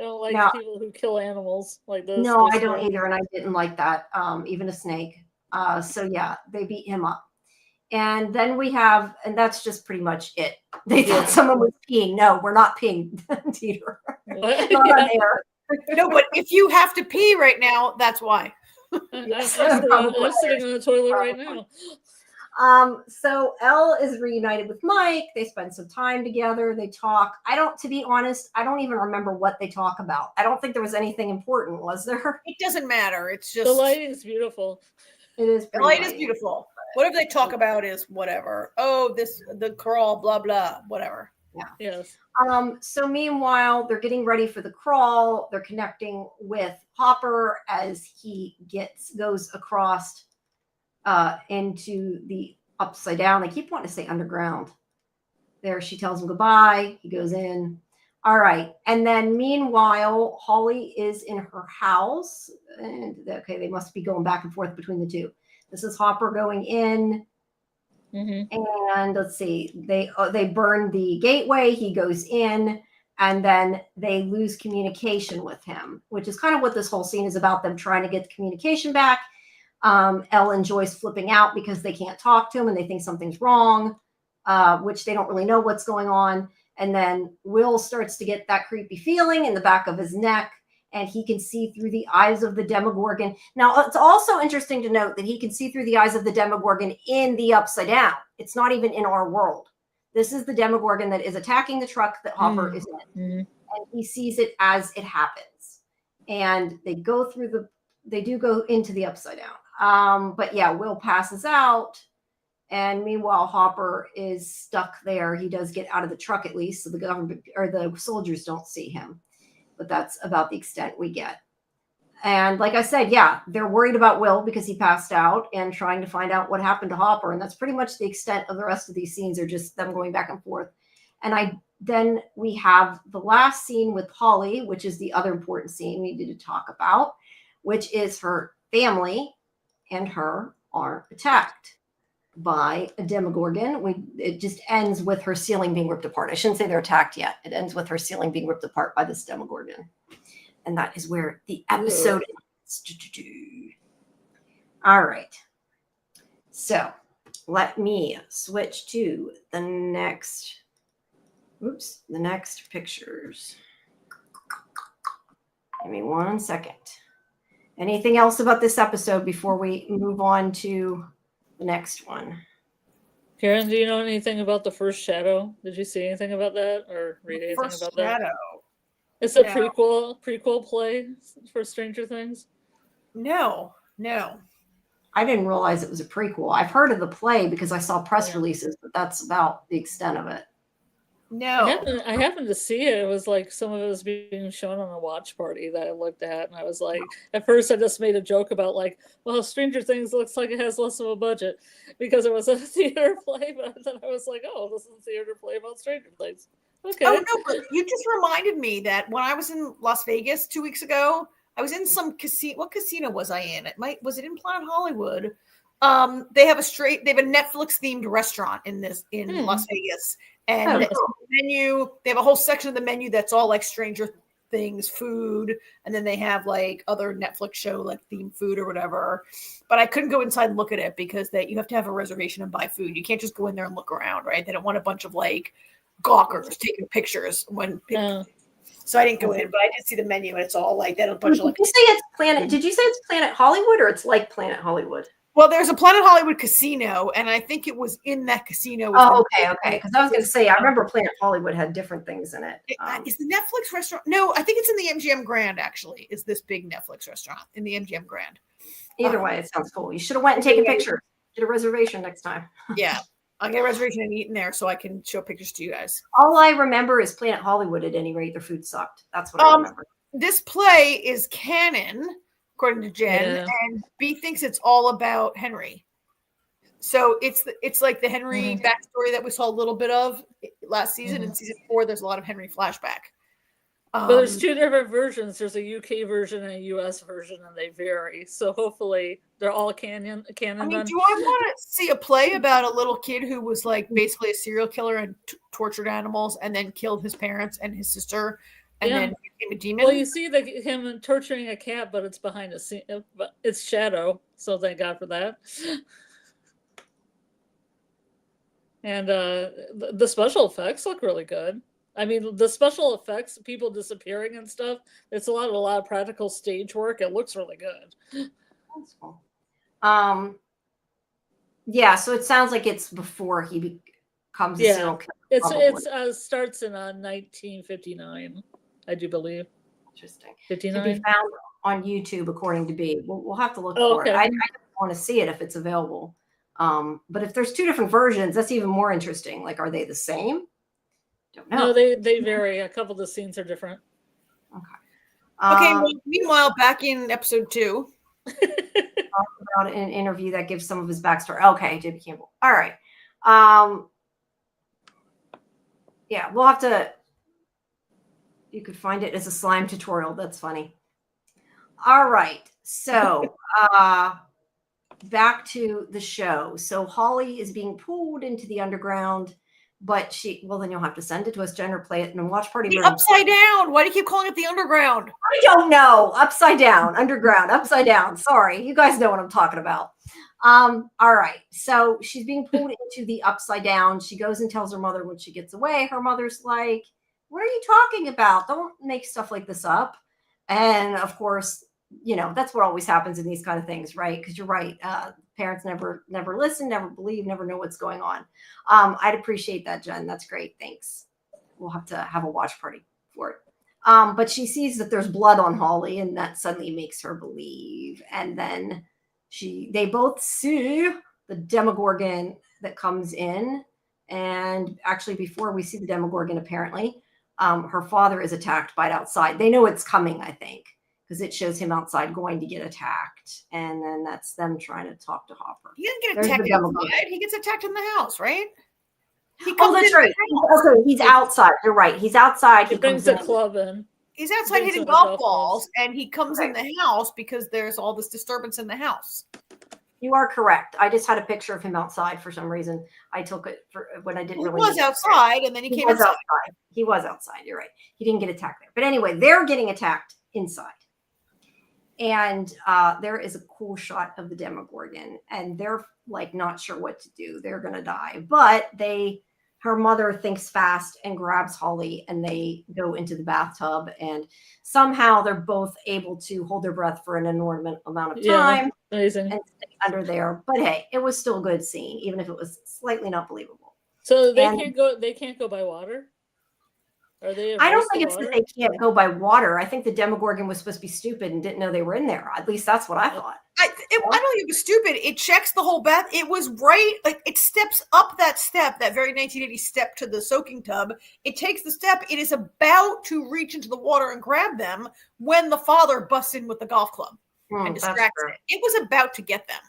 don't like people who kill animals like this. No, I don't either, and I didn't like that. Even a snake. So yeah, they beat him up, and then we have, and that's just pretty much it. They thought someone was peeing. No, we're not peeing, Dieter. Not on air. No, but if you have to pee right now, that's why. I'm sitting on the toilet right now. So Elle is reunited with Mike. They spend some time together. They talk. To be honest, I don't even remember what they talk about. I don't think there was anything important, was there? It doesn't matter. It's just the lighting's beautiful. It is. The light is beautiful. Whatever they talk about is whatever. Oh, the crawl, blah blah, whatever. Yeah. Yes. So meanwhile, they're getting ready for the crawl. They're connecting with Hopper as he goes across into the upside down. I keep wanting to say underground. there she tells him goodbye. He goes in. All right. And then meanwhile, Holly is in her house. And okay, they must be going back and forth between the two. This is Hopper going in. And let's see, they burn the gateway. He goes in, and then they lose communication with him, which is kind of what this whole scene is about, them trying to get the communication back. Elle and Joyce flipping out because they can't talk to him and they think something's wrong, which they don't really know what's going on. And then Will starts to get that creepy feeling in the back of his neck, and he can see through the eyes of the Demogorgon. Now, it's also interesting to note that he can see through the eyes of the Demogorgon in the Upside Down. It's not even in our world. This is the Demogorgon that is attacking the truck that Hopper is in. And he sees it as it happens. And they do go into the Upside Down. But yeah, Will passes out. And meanwhile, Hopper is stuck there. He does get out of the truck at least, so the government or the soldiers don't see him. But that's about the extent we get. And like I said, yeah, they're worried about Will because he passed out and trying to find out what happened to Hopper. And that's pretty much the extent of the rest of these scenes, are just them going back and forth. And then we have the last scene with Holly, which is the other important scene we need to talk about, which is her family and her are attacked by a Demogorgon. It just ends with her ceiling being ripped apart. I shouldn't say they're attacked yet. It ends with her ceiling being ripped apart by this Demogorgon. And that is where the episode ends. All right. So let me switch to the next pictures. Give me 1 second. Anything else about this episode before we move on to the next one? Karen, do you know anything about the first shadow? Did you see anything about that or read anything about that? It's a prequel play for Stranger Things. No. I didn't realize it was a prequel. I've heard of the play because I saw press releases, but that's about the extent of it. No. I happened to see it. It was like some of it was being shown on a watch party that I looked at, and I was like, at first I just made a joke about like, well, Stranger Things looks like it has less of a budget because it was a theater play, but then I was like, oh, this is a theater play about Stranger Things. Okay. Oh no, but you just reminded me that when I was in Las Vegas 2 weeks ago, I was in some casino. What casino was I in? Was it in Planet Hollywood? They have a Netflix themed restaurant in Las Vegas. And the menu, they have a whole section of the menu that's all like Stranger Things food, and then they have like other Netflix show like themed food or whatever. But I couldn't go inside and look at it because you have to have a reservation and buy food. You can't just go in there and look around, right? They don't want a bunch of like gawkers taking pictures so I didn't go in, but I did see the menu, and it's all like that. A bunch of like. Did you say it's Planet Hollywood, or it's like Planet Hollywood? Well, there's a Planet Hollywood casino, and I think it was in that casino. Oh, okay. Because I was going to say, I remember Planet Hollywood had different things in it. Is the Netflix restaurant? No, I think it's in the MGM Grand. Actually, is this big Netflix restaurant in the MGM Grand? Either way, it sounds cool. You should have went and taken pictures. Get a reservation next time. Yeah. I'll get a reservation and eat in there so I can show pictures to you guys. All I remember is Planet Hollywood. At any rate, their food sucked. That's what I remember. This play is canon, according to Jen, and B thinks it's all about Henry. So it's like the Henry backstory that we saw a little bit of last season. In season 4, there's a lot of Henry flashback. But there's 2 different versions. There's a UK version and a US version, and they vary. So hopefully they're all canon. I mean, do I want to see a play about a little kid who was like basically a serial killer and tortured animals and then killed his parents and his sister and then became a demon? Well, you see him torturing a cat, but it's behind a scene. It's shadow. So thank God for that. And the special effects look really good. I mean, the special effects, people disappearing and stuff, it's a lot of practical stage work. It looks really good. That's cool. Yeah, so it sounds like it's before he becomes a serial killer. It starts in 1959, I do believe. Interesting. 59. To be found on YouTube, according to B. We'll have to look for it. I want to see it if it's available. But if there's 2 different versions, that's even more interesting. Like, are they the same? Don't know. No, they vary. A couple of the scenes are different. Okay. Well, meanwhile, back in episode 2, talk about an interview that gives some of his backstory. Okay, J.B. Campbell. All right. Yeah, we'll have to. You could find it as a slime tutorial. That's funny. All right. So back to the show. So Holly is being pulled into the underground, but then you'll have to send it to us, Jen, or play it in a watch party The room. upside down. Why do you keep calling it the underground? I don't know. Upside down, underground, upside down. Sorry. You guys know what I'm talking about. All right. So she's being pulled into the upside down. She goes and tells her mother when she gets away. Her mother's like, what are you talking about? Don't make stuff like this up. And of course, that's what always happens in these kind of things, right? Because you're right. Parents never listen, never believe, never know what's going on. I'd appreciate that, Jen. That's great. Thanks. We'll have to have a watch party for it. But she sees that there's blood on Holly, and that suddenly makes her believe. And then they both see the Demogorgon that comes in. And actually, before we see the Demogorgon, apparently, her father is attacked by it outside. They know it's coming, I think, because it shows him outside going to get attacked. And then that's them trying to talk to Hopper. He doesn't get attacked outside. He gets attacked in the house, right? That's right. Okay, he's outside. You're right. He's outside. He brings the club in. He's outside hitting golf balls, and he comes in the house because there's all this disturbance in the house. You are correct. I just had a picture of him outside for some reason. I took it for when I didn't really. He was outside, and then he came inside. He was outside. You're right. He didn't get attacked there. But anyway, they're getting attacked inside. And there is a cool shot of the Demogorgon, and they're like not sure what to do. They're going to die. But her mother thinks fast and grabs Holly, and they go into the bathtub, and somehow they're both able to hold their breath for an inordinate amount of time. Yeah, amazing. And stay under there. But hey, it was still a good scene, even if it was slightly not believable. So they can't go by water? Are they? I don't think it's that they can't go by water. I think the Demogorgon was supposed to be stupid and didn't know they were in there. At least that's what I thought. I don't think it was stupid. It checks the whole bath. It was right. Like it steps up that step, that very 1980 step to the soaking tub. It takes the step. It is about to reach into the water and grab them when the father busts in with the golf club and distracts it. It was about to get them.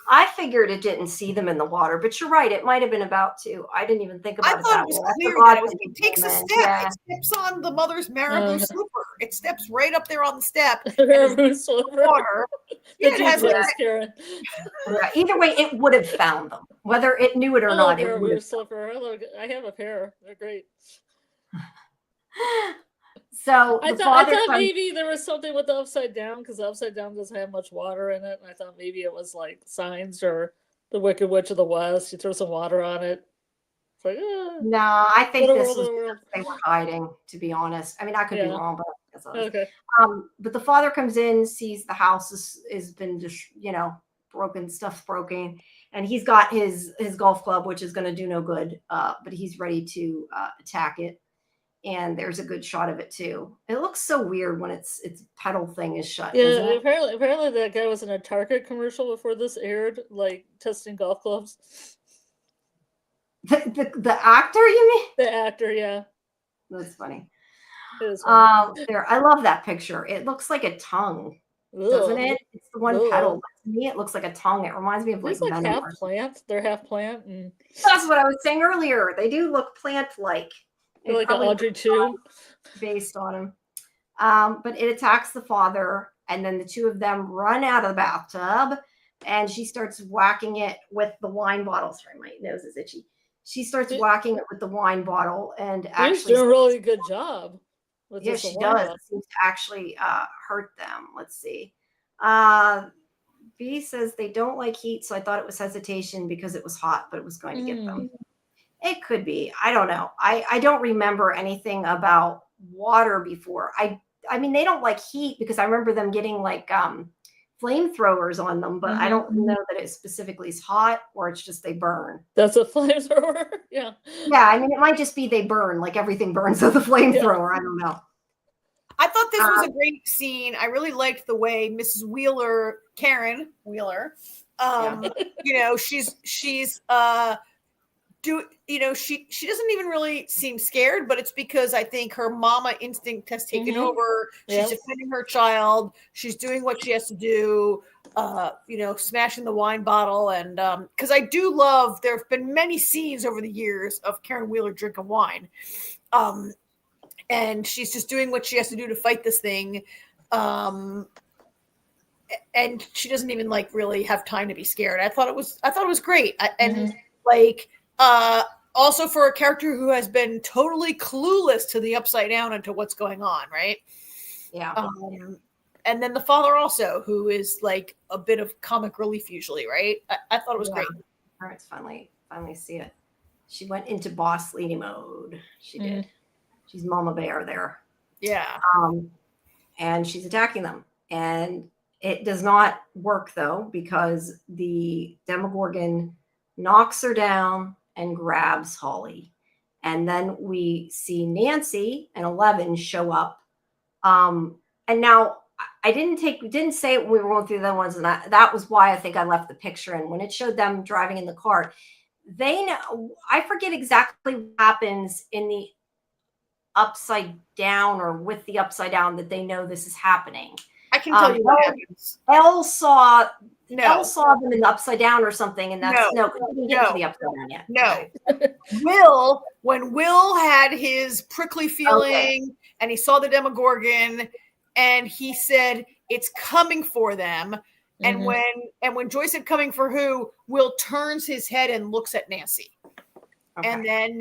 I figured it didn't see them in the water, but you're right. It might have been about to. I didn't even think about it. I thought it was clear that it takes a step. Yeah. It steps on the mother's marabou slipper. It steps right up there on the step. Marabou slipper. Water. Yeah, Karen. Either way, it would have found them, whether it knew it or not. It would have. Slipper. I have a pair. They're great. So I thought maybe there was something with the upside down, because the upside down doesn't have much water in it. And I thought maybe it was like Signs or the Wicked Witch of the West. You throw some water on it. It's like, no, I think this was they were hiding, to be honest. I mean, I could be wrong, but that's okay. But the father comes in, sees the house has been just, broken, stuff's broken. And he's got his golf club, which is going to do no good. But he's ready to attack it. And there's a good shot of it too. It looks so weird when its pedal thing is shut. Yeah, apparently that guy was in a Target commercial before this aired, like testing golf clubs. The actor, you mean? The actor, yeah. That's funny. It is funny. I love that picture. It looks like a tongue, doesn't it? It's the one pedal. To me, it looks like a tongue. It reminds me of like half plant. They're half plant, and that's what I was saying earlier. They do look plant-like. Like an Audrey too, based on him. But it attacks the father, and then the two of them run out of the bathtub, and she starts whacking it with the wine bottle. Sorry, my nose is itchy. She starts whacking it with the wine bottle, and actually she's doing a really good job. Yeah, she does. It seems to actually hurt them. Let's see. B says they don't like heat, so I thought it was hesitation because it was hot, but it was going to get them. It could be. I don't know. I don't remember anything about water before. I mean, they don't like heat because I remember them getting like flamethrowers on them, but I don't know that it specifically is hot or it's just they burn. That's a flamethrower? Yeah. Yeah, I mean, it might just be they burn, like everything burns with a flamethrower. I don't know. I thought this was a great scene. I really liked the way Mrs. Wheeler, Karen Wheeler, she's she doesn't even really seem scared, but it's because I think her mama instinct has taken over. She's defending her child. She's doing what she has to do, smashing the wine bottle. And because I do love, there have been many scenes over the years of Karen Wheeler drinking wine. And she's just doing what she has to do to fight this thing. And she doesn't even like really have time to be scared. I thought it was great. And like, also for a character who has been totally clueless to the upside down and to what's going on. Right. Yeah. And then the father also, who is like a bit of comic relief usually, right? I thought it was great. Parents finally see it. She went into boss lady mode. She did. She's Mama Bear there. Yeah. And she's attacking them. And it does not work though, because the Demogorgon knocks her down and grabs Holly. And then we see Nancy and 11 show up. And now I didn't say it when we were going through the other ones, and that was why I think I left the picture in. When it showed them driving in the car, they know, I forget exactly what happens in the upside down or with the upside down that they know this is happening. I can tell you what happens. Elle saw them in the upside down or something, and that's no, we didn't get to the upside down yet. No. Okay. When Will had his prickly feeling and he saw the Demogorgon and he said it's coming for them, and when Joyce said coming for who, Will turns his head and looks at Nancy. Okay. And then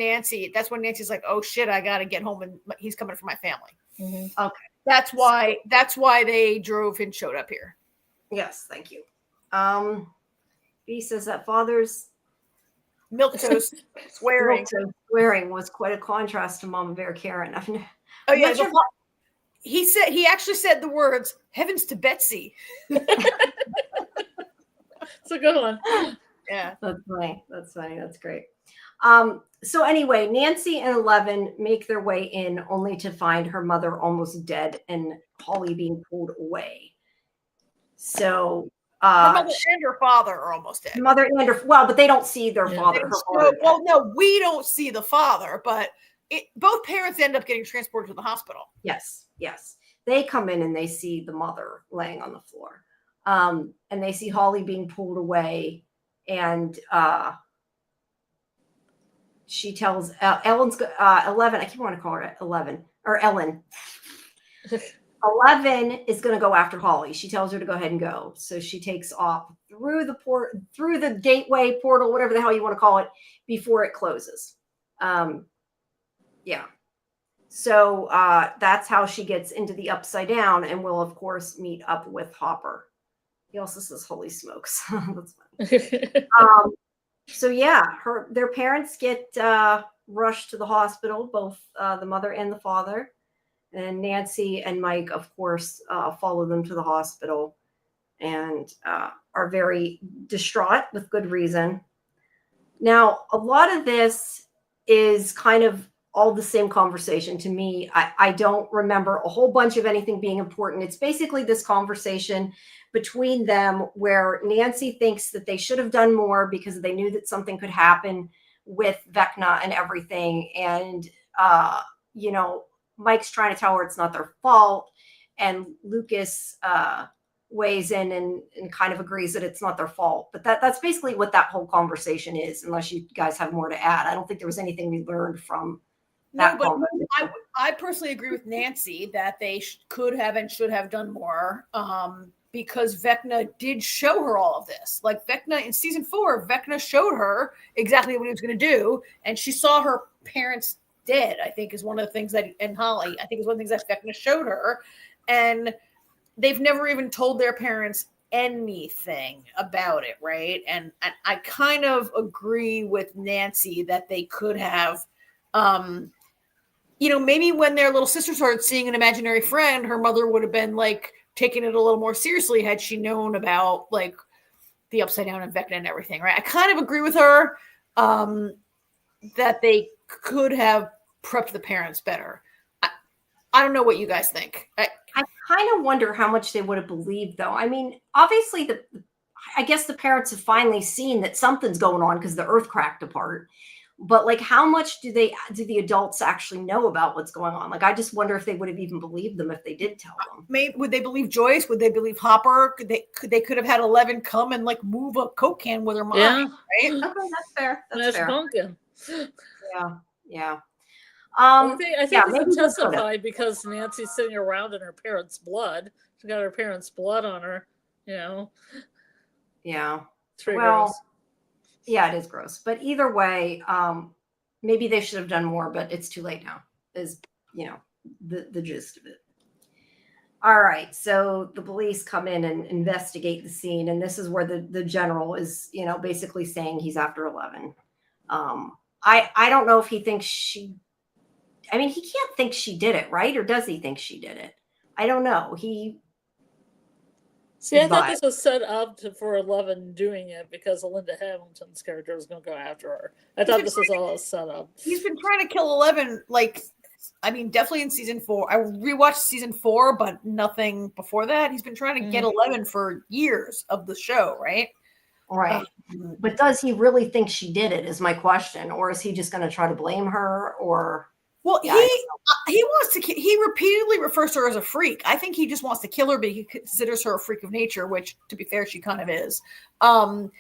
that's when Nancy's like, oh shit, I gotta get home, and he's coming for my family. Okay. That's why they drove and showed up here. Yes, thank you. B says that father's milquetoast swearing was quite a contrast to Mama Bear Karen. Oh yeah, he actually said the words "heavens to Betsy." It's a good one. Yeah, that's funny. That's great. So anyway, Nancy and 11 make their way in, only to find her mother almost dead and Holly being pulled away. So her mother and her father are almost dead. But they don't see their father. Well, no, we don't see the father, but both parents end up getting transported to the hospital. Yes. They come in and they see the mother laying on the floor. And they see Holly being pulled away, and she tells Ellen's 11. I keep wanting to call her 11 or Ellen. 11 is going to go after Holly. She tells her to go ahead and go. So she takes off through the gateway portal, whatever the hell you want to call it, before it closes. Yeah. So that's how she gets into the upside down, and will of course meet up with Hopper. He also says, "Holy smokes!" That's funny. So yeah, their parents get rushed to the hospital, both the mother and the father. And Nancy and Mike, of course, follow them to the hospital and are very distraught with good reason. Now, a lot of this is kind of all the same conversation to me. I don't remember a whole bunch of anything being important. It's basically this conversation between them where Nancy thinks that they should have done more because they knew that something could happen with Vecna and everything. And, Mike's trying to tell her it's not their fault. And Lucas weighs in and kind of agrees that it's not their fault. But that's basically what that whole conversation is, unless you guys have more to add. I don't think there was anything we learned from that. No, but I personally agree with Nancy that they could have and should have done more, because Vecna did show her all of this. Like Vecna in season 4, Vecna showed her exactly what he was going to do. And she saw her parents dead, I think is one of the things and Holly, I think is one of the things that Vecna showed her. And they've never even told their parents anything about it, right? And I kind of agree with Nancy that they could have, maybe when their little sister started seeing an imaginary friend, her mother would have been like taking it a little more seriously had she known about like the upside down and Vecna and everything, right? I kind of agree with her that they could have prepped the parents better. I don't know what you guys think. I kind of wonder how much they would have believed, though. I mean, obviously, I guess the parents have finally seen that something's going on because the earth cracked apart. But like, how much do the adults actually know about what's going on? Like, I just wonder if they would have even believed them if they did tell them. Would they believe Joyce? Would they believe Hopper? They could have had 11 come and like move a Coke can with her mom, right? Okay, that's fair. That's fair. Pumpkin. Yeah. I think yeah, he maybe can they could've. testify because Nancy's sitting around in her parents' blood. She got her parents' blood on her. Yeah. It's pretty Well, gross. yeah, it is gross. But either way, maybe they should have done more, but it's too late now, is, the gist of it. All right. So the police come in and investigate the scene. And this is where the general is, basically saying he's after 11. I don't know if he thinks he can't think she did it, right? Or does he think she did it? I don't know. See, I thought this was set up for 11 doing it because Linda Hamilton's character was going to go after her. I thought this was all set up. He's been trying to kill 11, definitely in season 4. I rewatched season 4, but nothing before that. He's been trying to get 11 for years of the show, right? Right. But does he really think she did it is my question. Or is he just going to try to blame her? Or... Well, he repeatedly refers to her as a freak. I think he just wants to kill her, but he considers her a freak of nature, which, to be fair, she kind of is. And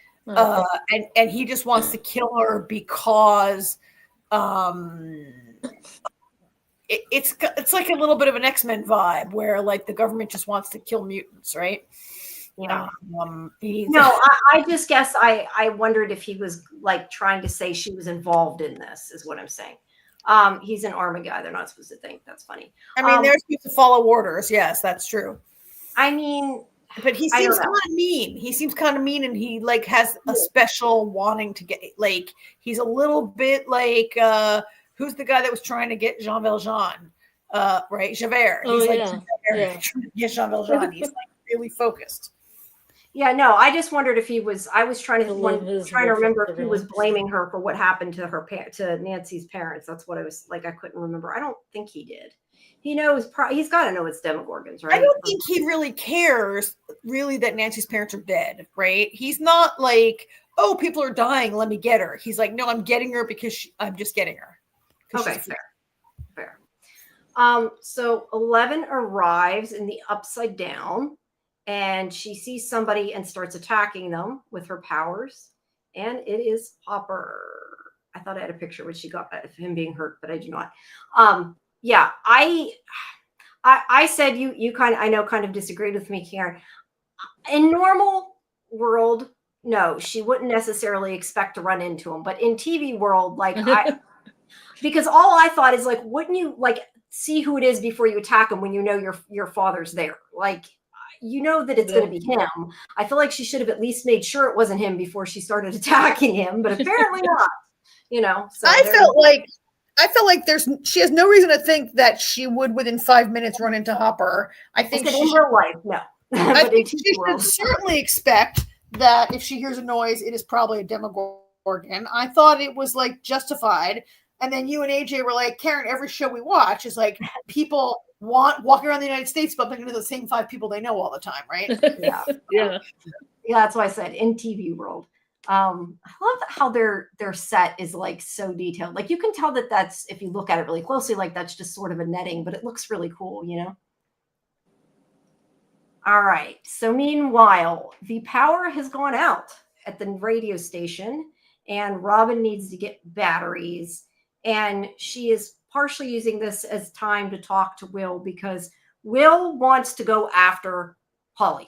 he just wants to kill her because it's like a little bit of an X-Men vibe where like the government just wants to kill mutants, right? Yeah. I just guess I wondered if he was like trying to say she was involved in this, is what I'm saying. He's an army guy. They're not supposed to think. That's funny. They're supposed to follow orders. Yes, that's true. But he seems kind of mean. He seems kind of mean, and he like has a special wanting to get like he's a little bit like who's the guy that was trying to get Jean Valjean? Right, Javert. He's Javert. Jean Valjean. He's like really focused. Yeah, no, I just wondered if he was. I was trying to remember if he was blaming her for what happened to Nancy's parents. That's what I was like. I couldn't remember. I don't think he did. He knows. He's got to know it's Demogorgons, right? I don't think he really cares. Really, that Nancy's parents are dead, right? He's not like, oh, people are dying. Let me get her. He's like, no, I'm getting her because I'm just getting her. Okay, fair. So 11 arrives in the Upside Down. And she sees somebody and starts attacking them with her powers. And it is Hopper. I thought I had a picture when she got of him being hurt, but I do not. Yeah, I said you kind of disagreed with me, Karen. In normal world, no, she wouldn't necessarily expect to run into him. But in TV world, like because all I thought is like, wouldn't you like see who it is before you attack him when you know your father's there? Like, you know that it's going to be him. I feel like she should have at least made sure it wasn't him before she started attacking him, but apparently not. So I felt like she has no reason to think that she would within 5 minutes run into Hopper. I think in real life, no. I think she should certainly expect that if she hears a noise, it is probably a Demogorgon. I thought it was like justified. And then you and AJ were like, Karen, every show we watch is like people walking around the United States bumping into the same 5 people they know all the time, right? Yeah. That's why I said in TV world. I love how their set is like so detailed. Like you can tell that's if you look at it really closely, like that's just sort of a netting, but it looks really cool, All right. So meanwhile, the power has gone out at the radio station, and Robin needs to get batteries, and she is partially using this as time to talk to Will because Will wants to go after Holly.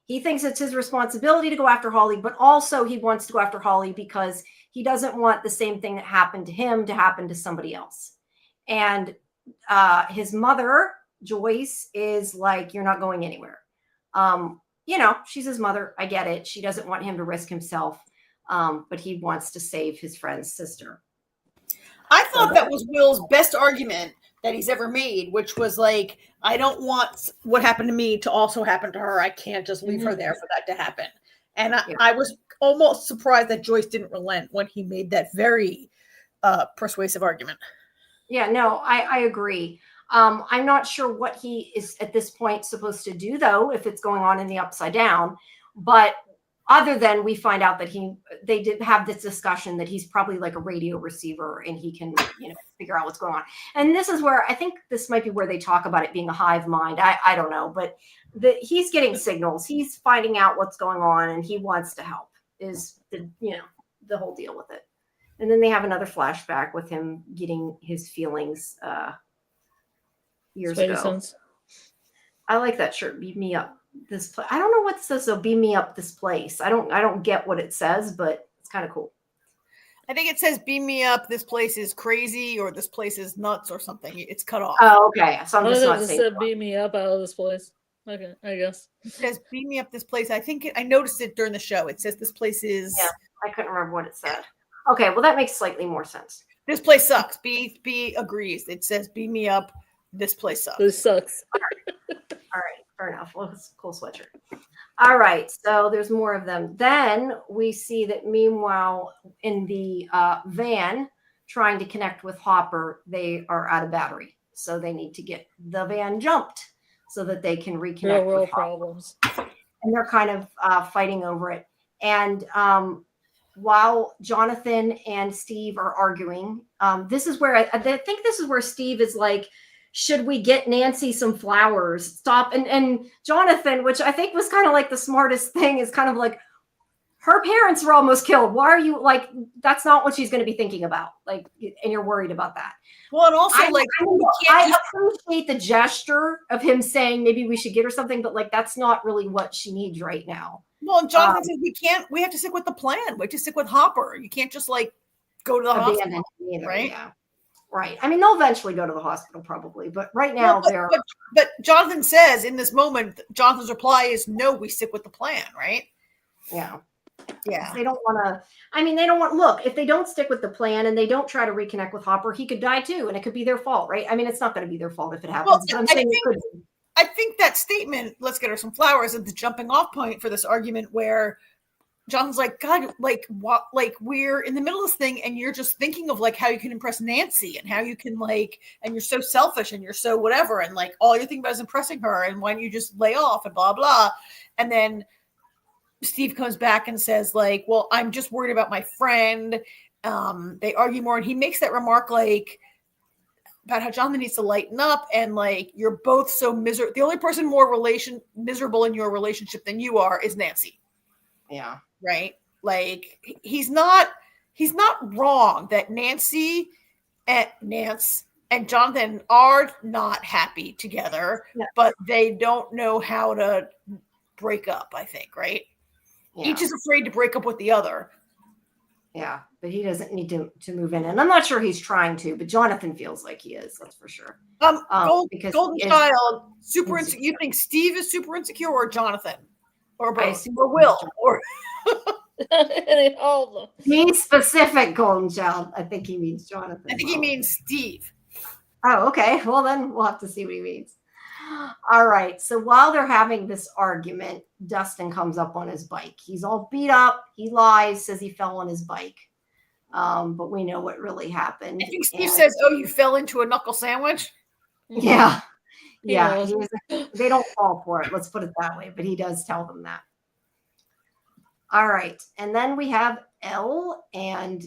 He thinks it's his responsibility to go after Holly, but also he wants to go after Holly because he doesn't want the same thing that happened to him to happen to somebody else. And his mother, Joyce, is like, you're not going anywhere. She's his mother. I get it. She doesn't want him to risk himself, but he wants to save his friend's sister. I thought that was Will's best argument that he's ever made, which was like, I don't want what happened to me to also happen to her. I can't just leave her there for that to happen. And I was almost surprised that Joyce didn't relent when he made that very persuasive argument. Yeah, no, I agree. I'm not sure what he is at this point supposed to do, though, if it's going on in the Upside Down. But other than we find out that they did have this discussion that he's probably like a radio receiver and he can, figure out what's going on. And this is where I think this might be where they talk about it being a hive mind. I don't know, but he's getting signals. He's finding out what's going on and he wants to help is the whole deal with it. And then they have another flashback with him getting his feelings years Spidey ago. sense. I like that shirt. Beam me up this place. I don't know what it says though. Beam me up this place. I don't get what it says, but it's kind of cool. I think it says beam me up. This place is crazy, or this place is nuts, or something. It's cut off. Oh, okay. So I'm Oh, just that not just saying. said beam me up out of this place. Okay, I guess. It says beam me up this place. I think I noticed it during the show. It says this place is. Yeah, I couldn't remember what it said. Okay, well that makes slightly more sense. This place sucks. B agrees. It says beam me up. This place sucks. This sucks. All right, fair enough. Well, it's a cool sweatshirt. All right, so there's more of them. Then we see that meanwhile in the van trying to connect with Hopper, they are out of battery. So they need to get the van jumped so that they can reconnect Real with world Hopper. problems. And they're kind of fighting over it. And while Jonathan and Steve are arguing, this is where I think this is where Steve is like, should we get Nancy some flowers? Stop. And Jonathan, which I think was kind of like the smartest thing, is kind of like, her parents were almost killed. Why are you like, that's not what she's going to be thinking about. Like, and you're worried about that. Well, and also I appreciate the gesture of him saying maybe we should get her something, but like, that's not really what she needs right now. Well, and Jonathan says we have to stick with the plan. We have to stick with Hopper. You can't just like go to the hospital, either, right? Yeah. Right. I mean, they'll eventually go to the hospital probably, but right now but Jonathan says in this moment, Jonathan's reply is no, we stick with the plan, right? Yeah. Yeah. They don't want to, I mean, they don't want, look, if they don't stick with the plan and they don't try to reconnect with Hopper, he could die too. And it could be their fault, right? I mean, it's not going to be their fault if it happens. Well, but I'm saying it could be. I think that statement, let's get her some flowers, is the jumping off point for this argument where John's like, God, like what, like we're in the middle of this thing and you're just thinking of like how you can impress Nancy and how you can like, and you're so selfish and you're so whatever. And like, all you're thinking about is impressing her. And why don't you just lay off and blah, blah. And then Steve comes back and says like, well, I'm just worried about my friend. They argue more. And he makes that remark like about how Jonathan needs to lighten up. And like, you're both so miserable. The only person more miserable in your relationship than you are is Nancy. Yeah. Right. Like he's not wrong that Nancy and Nance and Jonathan are not happy together, but they don't know how to break up, I think. Right. Yeah. Each is afraid to break up with the other. Yeah. But he doesn't need to move in. And I'm not sure he's trying to, but Jonathan feels like he is. That's for sure. Golden Child, super insecure. You think Steve is super insecure or Jonathan? Or both? Or Will? Or all of them. Be specific, Golden Child. I think he means Jonathan. I think he means Steve. Oh, okay. Well, then we'll have to see what he means. All right. So while they're having this argument, Dustin comes up on his bike. He's all beat up. He lies, says he fell on his bike. But we know what really happened. I think Steve says, "Oh, you fell into a knuckle sandwich." Yeah. Yeah. They don't fall for it. Let's put it that way. But he does tell them that. All right. And then we have Elle and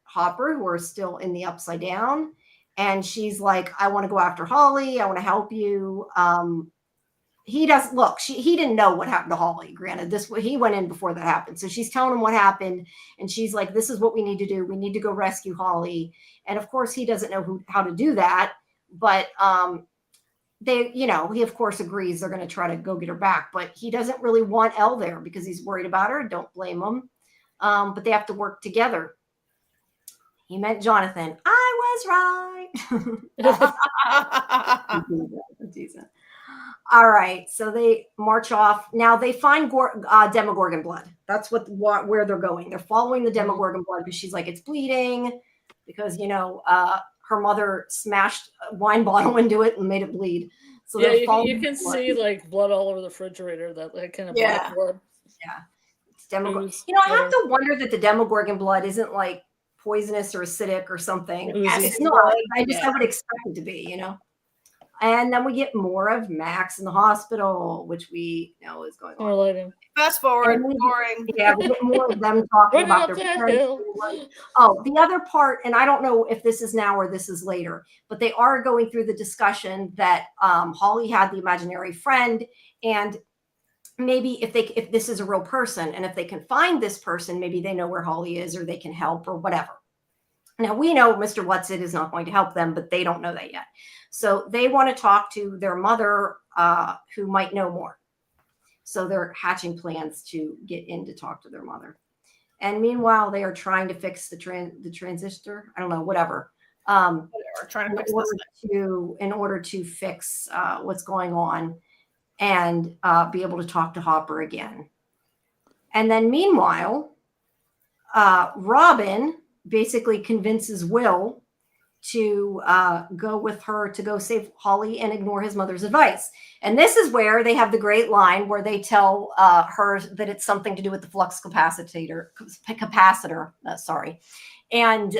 Hopper, who are still in the Upside Down. And she's like, I want to go after Holly. I want to help you. He didn't know what happened to Holly. Granted, he went in before that happened. So she's telling him what happened. And she's like, this is what we need to do. We need to go rescue Holly. And of course, he doesn't know how to do that. But he of course agrees they're going to try to go get her back, but he doesn't really want Elle there because he's worried about her. Don't blame him. But they have to work together. He meant Jonathan. I was right. All right. So they march off. Now they find Demogorgon blood. That's where they're going. They're following the Demogorgon blood because she's like, it's bleeding because, her mother smashed a wine bottle into it and made it bleed. So you can see like blood all over the refrigerator, that like kind of black blood. Yeah. It's Demogorgon. I have to wonder that the Demogorgon blood isn't like poisonous or acidic or something. It's not. I would expect it to be, And then we get more of Max in the hospital, which we know is going on. Lighting. Fast forward, boring. Yeah, we get more of them talking about their parents. Oh, the other part, and I don't know if this is now or this is later, but they are going through the discussion that Holly had the imaginary friend, and maybe if this is a real person, and if they can find this person, maybe they know where Holly is, or they can help, or whatever. Now we know Mr. Whatsit is not going to help them, but they don't know that yet. So they want to talk to their mother, who might know more. So they're hatching plans to get in to talk to their mother. And meanwhile, they are trying to fix the transistor. I don't know, whatever. Trying to fix in order to fix what's going on and be able to talk to Hopper again. And then meanwhile, Robin basically convinces Will to go with her to go save Holly and ignore his mother's advice. And this is where they have the great line where they tell her that it's something to do with the flux capacitor. And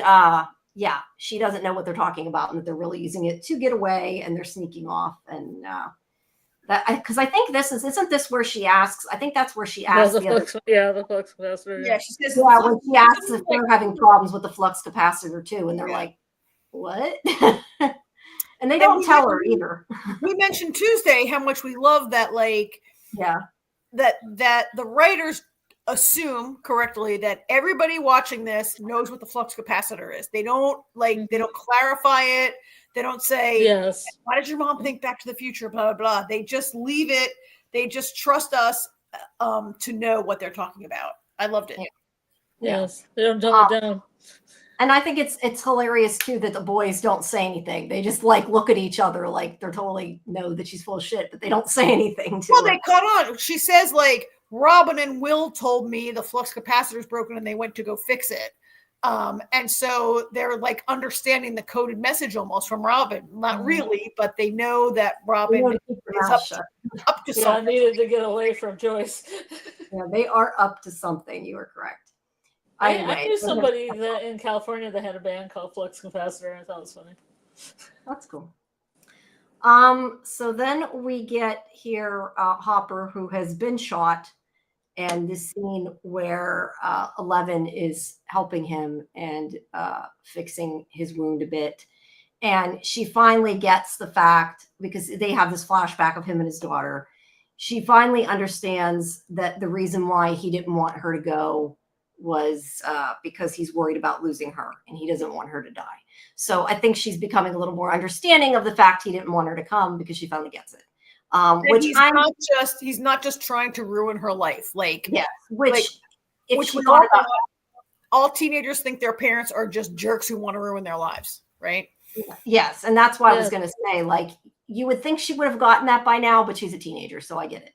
yeah, she doesn't know what they're talking about and that they're really using it to get away and they're sneaking off. And because I think isn't this where she asks? I think that's where she asks. The flux capacitor. Yeah, she says. Yeah, when she asks if they're having problems with the flux capacitor too, and they're like, "What?" And they don't tell her either. We mentioned Tuesday how much we love that, like, yeah, that the writers assume correctly that everybody watching this knows what the flux capacitor is. They don't clarify it. They don't say, yes, why did your mom think Back to the Future? Blah, blah, blah. They just leave it. They just trust us to know what they're talking about. I loved it. Yes, they don't dumb it down. And I think it's hilarious too that the boys don't say anything. They just like look at each other like they're totally know that she's full of shit, but they don't say anything to her. They caught on. She says, like, Robin and Will told me the flux capacitor is broken and they went to go fix it. And so they're like understanding the coded message almost from Robin. Not really, but they know that Robin is up to something. I needed to get away from Joyce. Yeah, they are up to something. You are correct. I knew somebody that in California that had a band called Flux Capacitor. I thought it was funny. That's cool. So then we get here Hopper, who has been shot, and this scene where 11 is helping him and fixing his wound a bit. And she finally gets the fact, because they have this flashback of him and his daughter. She finally understands that the reason why he didn't want her to go was because he's worried about losing her and he doesn't want her to die. So I think she's becoming a little more understanding of the fact he didn't want her to come because she finally gets it. He's not just trying to ruin her life. Like, yes, which all teenagers think their parents are just jerks who want to ruin their lives, right? Yes, and that's why I was going to say, like, you would think she would have gotten that by now, but she's a teenager, so I get it.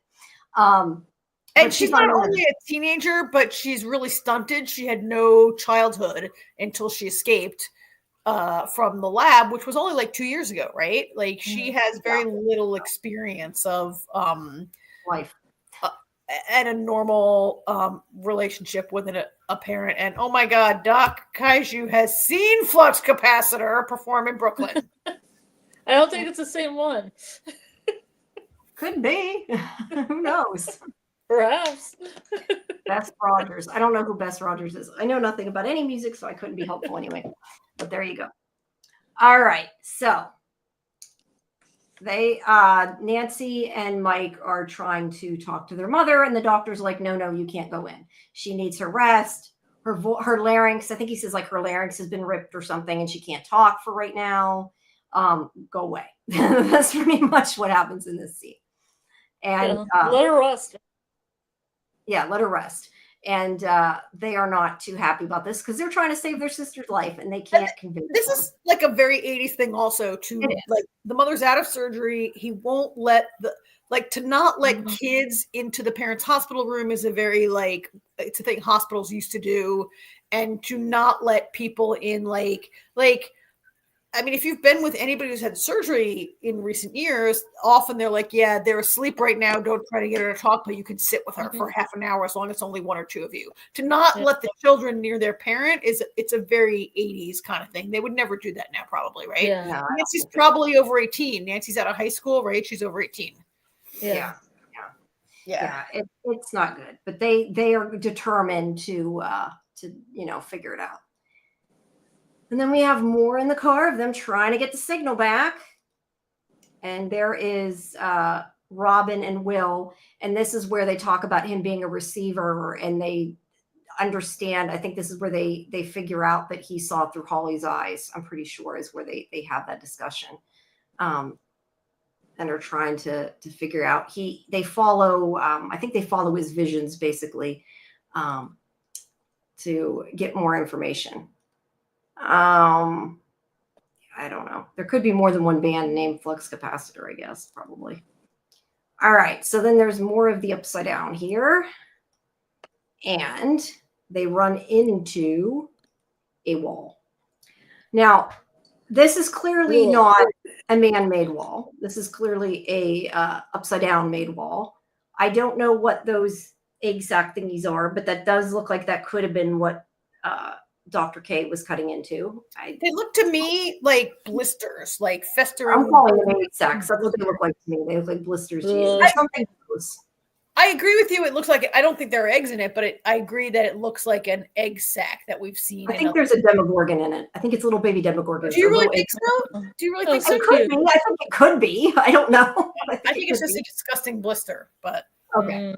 And she's not only a teenager, but she's really stunted. She had no childhood until she escaped from the lab, which was only like 2 years ago, right? Like, she has very little experience of life and a normal relationship with a parent. And oh my God, Doc Kaiju has seen Flux Capacitor perform in Brooklyn. I don't think it's the same one. Could be. Who knows? Perhaps. Bess Rogers. I don't know who Bess Rogers is. I know nothing about any music, so I couldn't be helpful anyway. But there you go. All right. So they Nancy and Mike are trying to talk to their mother, and the doctor's like, no, you can't go in. She needs her rest. Her larynx, I think he says like her larynx has been ripped or something, and she can't talk for right now. Go away. That's pretty much what happens in this scene. And let her rest. Yeah, let her rest. And they are not too happy about this because they're trying to save their sister's life and they can't convince This them. is like a very 80s thing also, to like, the mother's out of surgery. He won't let to not let kids into the parents' hospital room is a very, like, it's a thing hospitals used to do. And to not let people in, like I mean, if you've been with anybody who's had surgery in recent years, often they're like, yeah, they're asleep right now. Don't try to get her to talk, but you can sit with her for half an hour as long as it's only one or two of you. To not let the children near their parent it's a very 80s kind of thing. They would never do that now, probably, right? Yeah. No, Nancy's probably over 18. Nancy's out of high school, right? She's over 18. Yeah. It's not good, but they are determined to figure it out. And then we have more in the car of them trying to get the signal back. And there is Robin and Will. And this is where they talk about him being a receiver. And understand. I think this is where they figure out that he saw through Holly's eyes. I'm pretty sure is where they have that discussion, and are trying to figure out. They follow. I think they follow his visions basically, to get more information. I don't know. There could be more than one band named Flux Capacitor, I guess, probably. All right. So then there's more of the upside down here. And they run into a wall. Now, this is clearly not a man-made wall. This is clearly a upside down made wall. I don't know what those exact thingies are, but that does look like that could have been what Dr. K was cutting into. They look to me like blisters, like festering. I'm calling them egg sacs. That's what they look like to me. They look like blisters to you. There's something close. I agree with you. It looks like I don't think there are eggs in it, but I agree that it looks like an egg sack that we've seen. I think there's a Demogorgon in it. I think it's a little baby Demogorgon. Do you really think so? Do you really think so? It could be. I think it could be. I don't know. I think it's just a disgusting blister, but okay.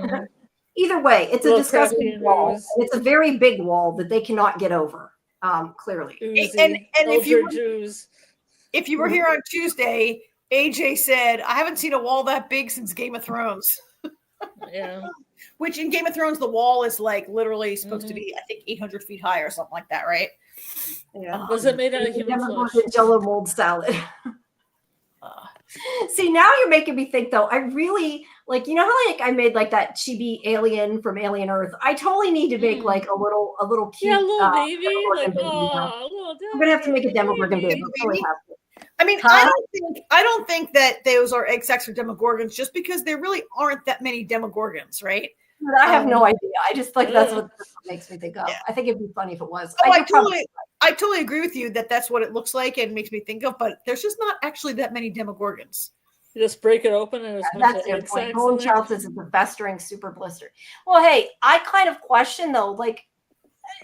Either way, it's a disgusting wall. And it's a very big wall that they cannot get over. Clearly. And if you were here on Tuesday, AJ said, "I haven't seen a wall that big since Game of Thrones." Yeah. Which in Game of Thrones, the wall is like literally supposed to be, I think, 800 feet high or something like that, right? Yeah. Was it made out of human flesh? Jello mold salad. See, now you're making me think, though. I really like, you know how like I made like that chibi alien from Alien Earth. I totally need to make like a little cute, little baby. Like, I'm gonna have to make a Demogorgon baby. I mean, I don't think that those are egg sacs or Demogorgons, just because there really aren't that many Demogorgons, right? But I have no idea. I just like that's what makes me think of. Yeah. I think it'd be funny if it was. Oh, I totally agree with you that that's what it looks like and makes me think of. But there's just not actually that many Demogorgons. You just break it open and that's your point. Golden Child says it's a festering super blister. Well, hey, I kind of question though, like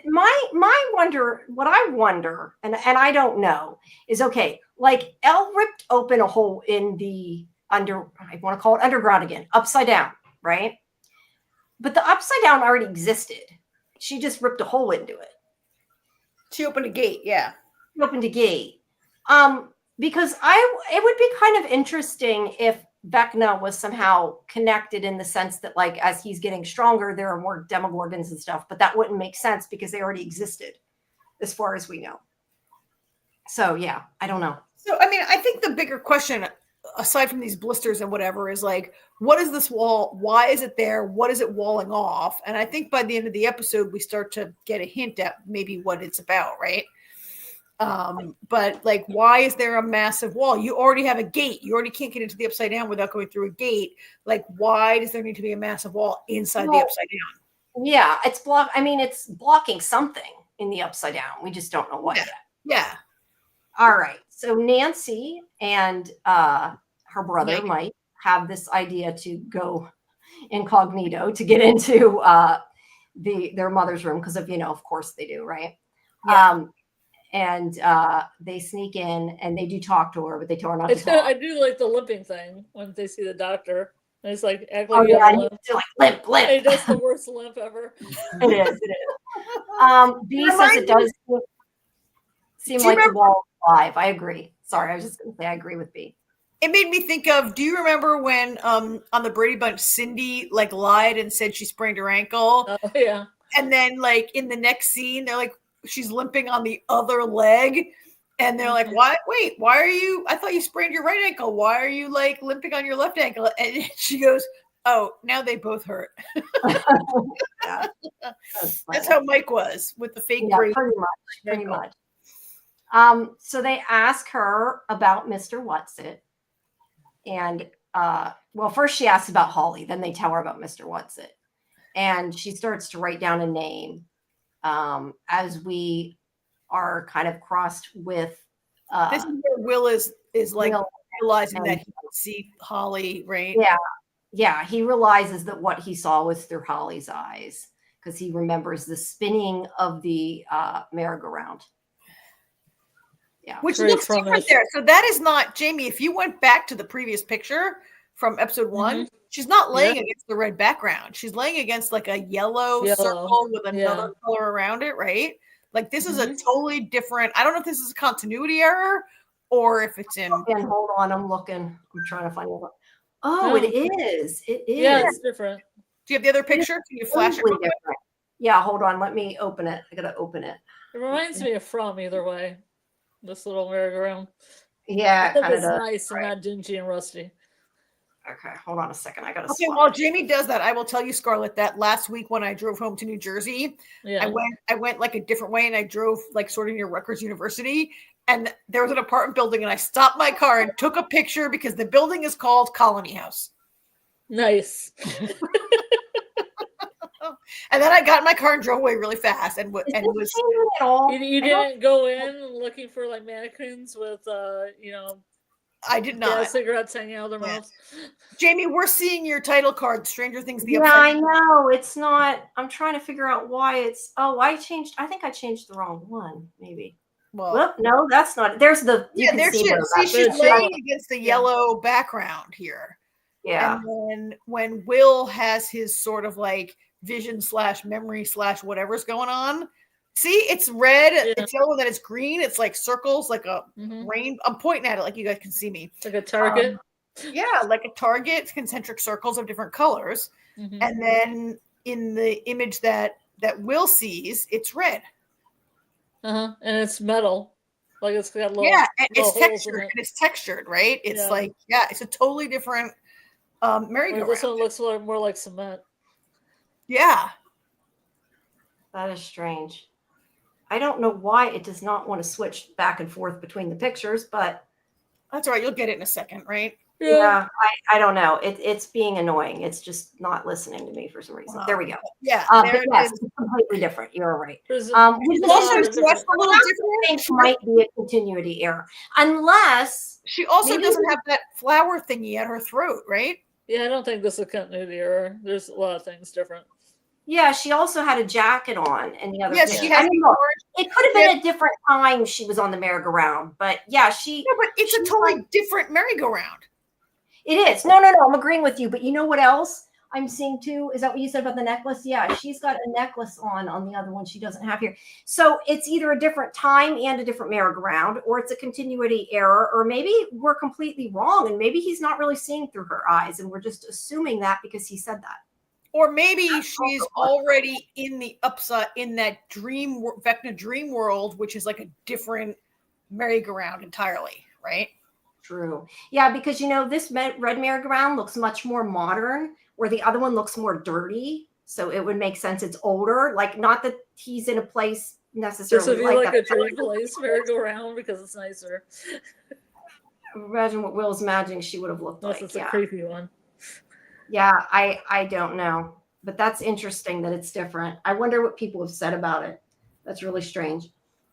my wonder, what I wonder, and I don't know, is okay. Like Elle ripped open a hole in the I want to call it underground again, upside down, right? But the upside down already existed. She just ripped a hole into it. She opened a gate, yeah. She opened a gate. Because it would be kind of interesting if Vecna was somehow connected in the sense that, like, as he's getting stronger, there are more Demogorgons and stuff, but that wouldn't make sense because they already existed, as far as we know. So, yeah, I don't know. So, I mean, I think the bigger question, aside from these blisters and whatever, is like, what is this wall? Why is it there? What is it walling off? And I think by the end of the episode, we start to get a hint at maybe what it's about, right? But like, why is there a massive wall? You already have a gate. You already can't get into the upside down without going through a gate. Like, why does there need to be a massive wall inside the upside down? Yeah, it's it's blocking something in the upside down. We just don't know what yet. Yeah. All right. So Nancy and her brother Mike have this idea to go incognito to get into their mother's room because of course they do, right? Yeah. And they sneak in and they do talk to her, but they tell her not to talk. I do like the limping thing when they see the doctor. And it's like, act like you have a limp. Like, limp. Hey, that's the worst limp ever. It is. B says it does seem like the wall is alive. I agree. Sorry, I was just going to say I agree with B. It made me think of, do you remember when on the Brady Bunch, Cindy like lied and said she sprained her ankle? Oh, yeah. And then like in the next scene, they're like, she's limping on the other leg. And they're like, why? Wait, why are you? I thought you sprained your right ankle. Why are you like limping on your left ankle? And she goes, oh, now they both hurt. Yeah, that's how Mike was with the fake brace. Pretty much. So they ask her about Mr. Whatsit. And well, first she asks about Holly, then they tell her about Mr. Whatsit. And she starts to write down a name as we are kind of crossed with this is where Will is like realizing that he can see Holly, right? Yeah, he realizes that what he saw was through Holly's eyes because he remembers the spinning of the merry-go-round. Yeah, which looks different there. So that is not Jamie. If you went back to the previous picture, from episode one. Mhm. She's not laying against the red background. She's laying against like a yellow circle with another color around it, right? Like this is a totally different. I don't know if this is a continuity error or if it's in. And hold on, I'm looking. I'm trying to find it. Oh, it is. It is. Yeah, it's different. Do you have the other picture? Can you flash it? Different. Yeah, hold on. Let me open it. I gotta open it. It reminds me of From either way. This little merry-go-round. Yeah, I think it's nice and not dingy and rusty. Okay, hold on a second. I gotta. Okay, while Jamie does that, I will tell you, Scarlett, that last week when I drove home to New Jersey, I went like a different way, and I drove like sort of near Rutgers University, and there was an apartment building, and I stopped my car and took a picture because the building is called Colony House. Nice. And then I got in my car and drove away really fast, and was. You didn't go in looking for like mannequins with I did not. Cigarettes hanging out of their mouths. Jamie, we're seeing your title card, Stranger Things. I know. It's not. I'm trying to figure out why it's. Oh, I think I changed the wrong one. Maybe. Well, no, that's not. There's the. There she is. See, she's laying against the yellow background here. Yeah. And then when Will has his sort of like vision / memory / whatever's going on. See, it's red, it's yellow, and then it's green. It's like circles, like a rain. I'm pointing at it like you guys can see me. Like a target. Like a target, concentric circles of different colors. And then in the image that Will sees, it's red. And it's metal. Like it's got little it's textured. And it's textured, right? It's like it's a totally different merry-go-round. This one looks more like cement. Yeah. That is strange. I don't know why it does not want to switch back and forth between the pictures, but that's all right. You'll get it in a second, right? Yeah. I don't know. It's being annoying. It's just not listening to me for some reason. There we go. Yeah. But yes, it's completely different. You're right. Which also dressed a little different. Might be a continuity error, unless she also doesn't have that flower thingy at her throat, right? Yeah, I don't think this is a continuity error. There's a lot of things different. Yeah, she also had a jacket on, and the other. Yes, she has. It could have been a different time she was on the merry-go-round, but yeah, but it's a totally different merry-go-round. It is. No. I'm agreeing with you, but you know what else I'm seeing too? Is that what you said about the necklace? Yeah, she's got a necklace on the other one she doesn't have here. So it's either a different time and a different merry-go-round, or it's a continuity error, or maybe we're completely wrong, and maybe he's not really seeing through her eyes, and we're just assuming that because he said that. Or maybe she's already in the upside, in that Vecna dream world, which is like a different merry-go-round entirely, right? True. Yeah, because this red merry-go-round looks much more modern, where the other one looks more dirty. So it would make sense. It's older. Like, not that he's in a place necessarily. This would be like a dream place merry-go-round because it's nicer. Imagine what Will's imagining she would have looked like. It's a creepy one. Yeah, I don't know, but that's interesting that it's different. I wonder what people have said about it. That's really strange.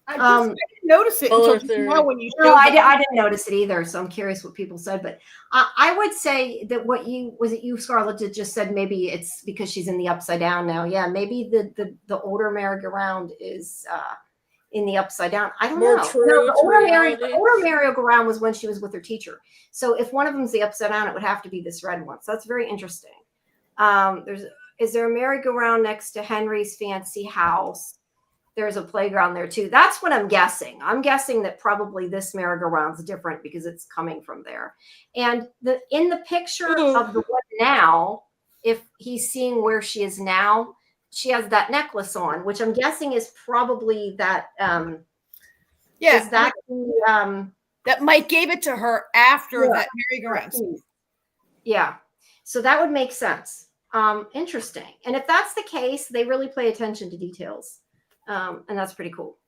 I didn't notice it until now when you. No, I didn't notice it either. So I'm curious what people said, but I would say that you, Scarlett, just said maybe it's because she's in the upside down now. Yeah, maybe the older merry-go-round is in the upside down. I don't know. The older merry-go-round was when she was with her teacher. So if one of them's the upside down, it would have to be this red one. So that's very interesting. Is there a merry-go-round next to Henry's fancy house? There's a playground there too. That's what I'm guessing. I'm guessing that probably this merry-go-round's different because it's coming from there. And in the picture of the one now, if he's seeing where she is now, she has that necklace on, which I'm guessing is probably that. Is that that Mike gave it to her after that merry-go-round? Yeah, so that would make sense. Interesting. And if that's the case, they really pay attention to details, and that's pretty cool.